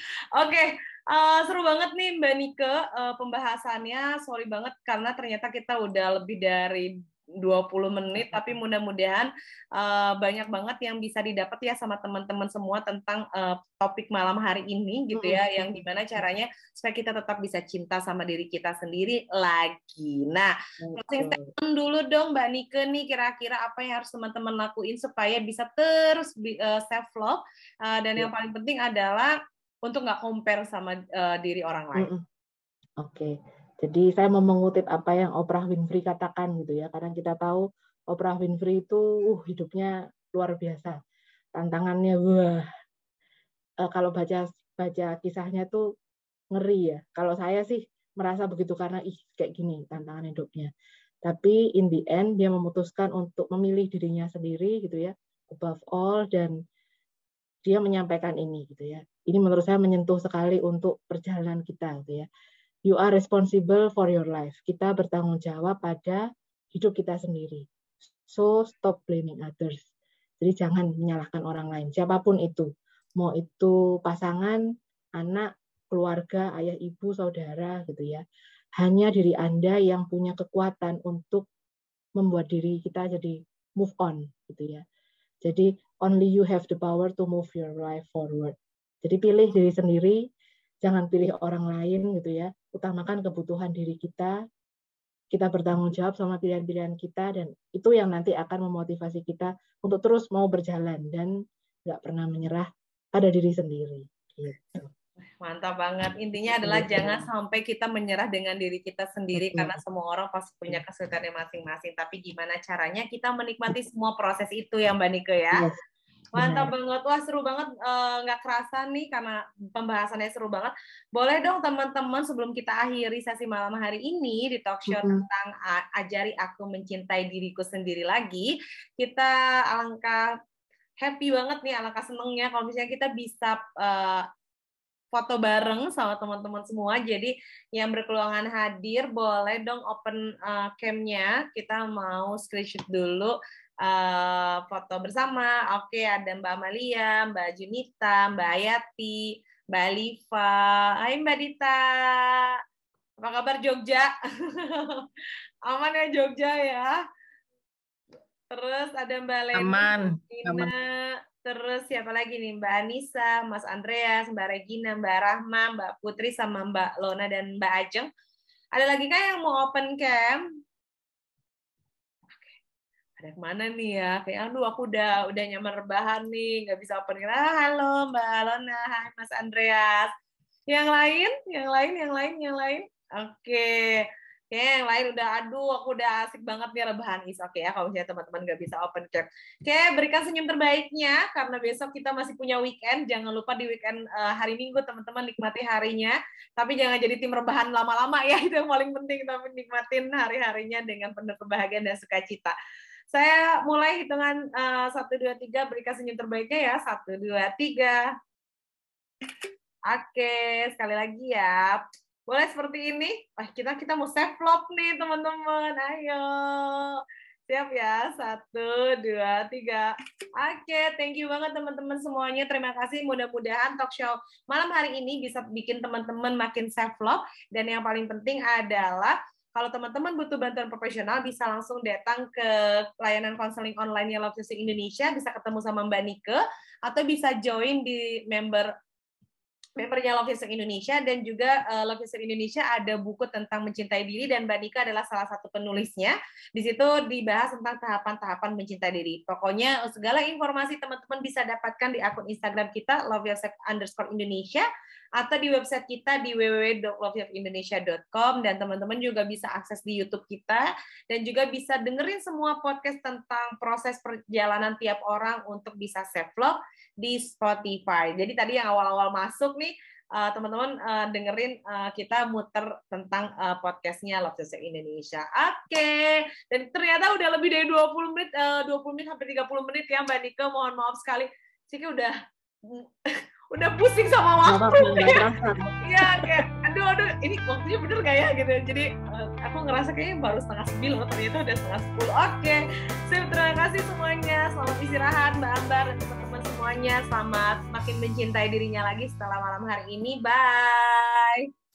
Oke, seru banget nih Mbak Nike pembahasannya. Sorry banget karena ternyata kita udah lebih dari 20 menit, tapi mudah-mudahan banyak banget yang bisa didapat ya sama teman-teman semua tentang topik malam hari ini gitu ya, yang gimana caranya supaya kita tetap bisa cinta sama diri kita sendiri lagi. Nah, closing statement dulu dong Mbak Nike nih, kira-kira apa yang harus teman-teman lakuin supaya bisa terus self love, dan yang paling penting adalah untuk nggak compare sama diri orang lain. Oke. Jadi saya mau mengutip apa yang Oprah Winfrey katakan gitu ya, karena kita tahu Oprah Winfrey itu hidupnya luar biasa, tantangannya wah. Kalau baca kisahnya tuh ngeri ya. Kalau saya sih merasa begitu karena kayak gini tantangan hidupnya. Tapi in the end dia memutuskan untuk memilih dirinya sendiri gitu ya, above all, dan dia menyampaikan ini gitu ya. Ini menurut saya menyentuh sekali untuk perjalanan kita gitu ya. You are responsible for your life. Kita bertanggung jawab pada hidup kita sendiri. So stop blaming others. Jadi jangan menyalahkan orang lain, siapapun itu. Mau itu pasangan, anak, keluarga, ayah, ibu, saudara gitu ya. Hanya diri Anda yang punya kekuatan untuk membuat diri kita jadi move on gitu ya. Jadi only you have the power to move your life forward. Jadi pilih diri sendiri, jangan pilih orang lain gitu ya. Utamakan kebutuhan diri kita. Kita bertanggung jawab sama pilihan-pilihan kita, dan itu yang nanti akan memotivasi kita untuk terus mau berjalan dan nggak pernah menyerah pada diri sendiri. Gitu. Mantap banget. Intinya adalah jangan sampai kita menyerah dengan diri kita sendiri, karena semua orang pasti punya kesulitannya masing-masing. Tapi gimana caranya kita menikmati semua proses itu ya Mbak Nike ya. Yes. Mantap banget. Wah, seru banget. Nggak kerasa nih karena pembahasannya seru banget. Boleh dong teman-teman sebelum kita akhiri sesi malam hari ini di talk show tentang Ajari Aku Mencintai Diriku Sendiri lagi, kita alangkah happy banget nih, alangkah senengnya kalau misalnya kita bisa foto bareng sama teman-teman semua. Jadi yang berkeluangan hadir boleh dong open cam-nya. Kita mau screenshot dulu foto bersama. Oke, ada Mbak Amalia, Mbak Junita, Mbak Ayati, Mbak Alifa. Hai Mbak Dita. Apa kabar Jogja? Aman ya Jogja ya? Terus ada Mbak Lena. Aman. Terus siapa lagi nih? Mbak Anissa, Mas Andreas, Mbak Regina, Mbak Rahma, Mbak Putri, sama Mbak Lona dan Mbak Ajeng. Ada lagi kan yang mau open cam? Oke. Ada kemana nih ya? Kayak aduh aku udah nyaman rebahan nih, nggak bisa open cam. Halo Mbak Lona, hai Mas Andreas. Yang lain? Oke. Oke, yang lain udah, aku udah asik banget nih rebahan. Oke ya, kalau misalnya teman-teman nggak bisa open cam. Oke, berikan senyum terbaiknya, karena besok kita masih punya weekend. Jangan lupa di weekend hari Minggu, teman-teman nikmati harinya. Tapi jangan jadi tim rebahan lama-lama ya, itu yang paling penting. Tapi nikmatin hari-harinya dengan penuh kebahagiaan dan sukacita. Saya mulai hitungan 1, 2, 3, berikan senyum terbaiknya ya. 1, 2, 3. Oke, sekali lagi ya. Boleh seperti ini? Wah, kita mau save vlog nih, teman-teman. Ayo. Siap ya? 1, 2, 3. Oke, thank you banget teman-teman semuanya. Terima kasih. Mudah-mudahan talk show malam hari ini bisa bikin teman-teman makin save vlog. Dan yang paling penting adalah kalau teman-teman butuh bantuan profesional, bisa langsung datang ke layanan konseling online-nya Love Yourself Indonesia, bisa ketemu sama Mbak Nike, atau bisa join di membernya Love Yourself Indonesia, dan juga Love Yourself Indonesia ada buku tentang mencintai diri, dan Mbak Nika adalah salah satu penulisnya. Di situ dibahas tentang tahapan-tahapan mencintai diri. Pokoknya segala informasi teman-teman bisa dapatkan di akun Instagram kita loveyourself_Indonesia, atau di website kita di www.loveyourselfindonesia.com, dan teman-teman juga bisa akses di YouTube kita, dan juga bisa dengerin semua podcast tentang proses perjalanan tiap orang untuk bisa self love di Spotify. Jadi tadi yang awal-awal masuk nih, teman-teman dengerin kita muter tentang podcastnya Love Yourself Indonesia. Oke. Dan ternyata udah lebih dari 20 menit hampir 30 menit ya Mbak Nike. Mohon maaf sekali. Siki udah pusing sama waktu. Iya, kayak aduh, ini waktunya bener nggak ya gitu. Jadi aku ngerasa kayaknya baru 8:30, ternyata udah 9:30. Oke. Terima kasih semuanya. Selamat istirahat Mbak Ambar dan teman-teman semuanya. Selamat makin mencintai dirinya lagi setelah malam hari ini. Bye.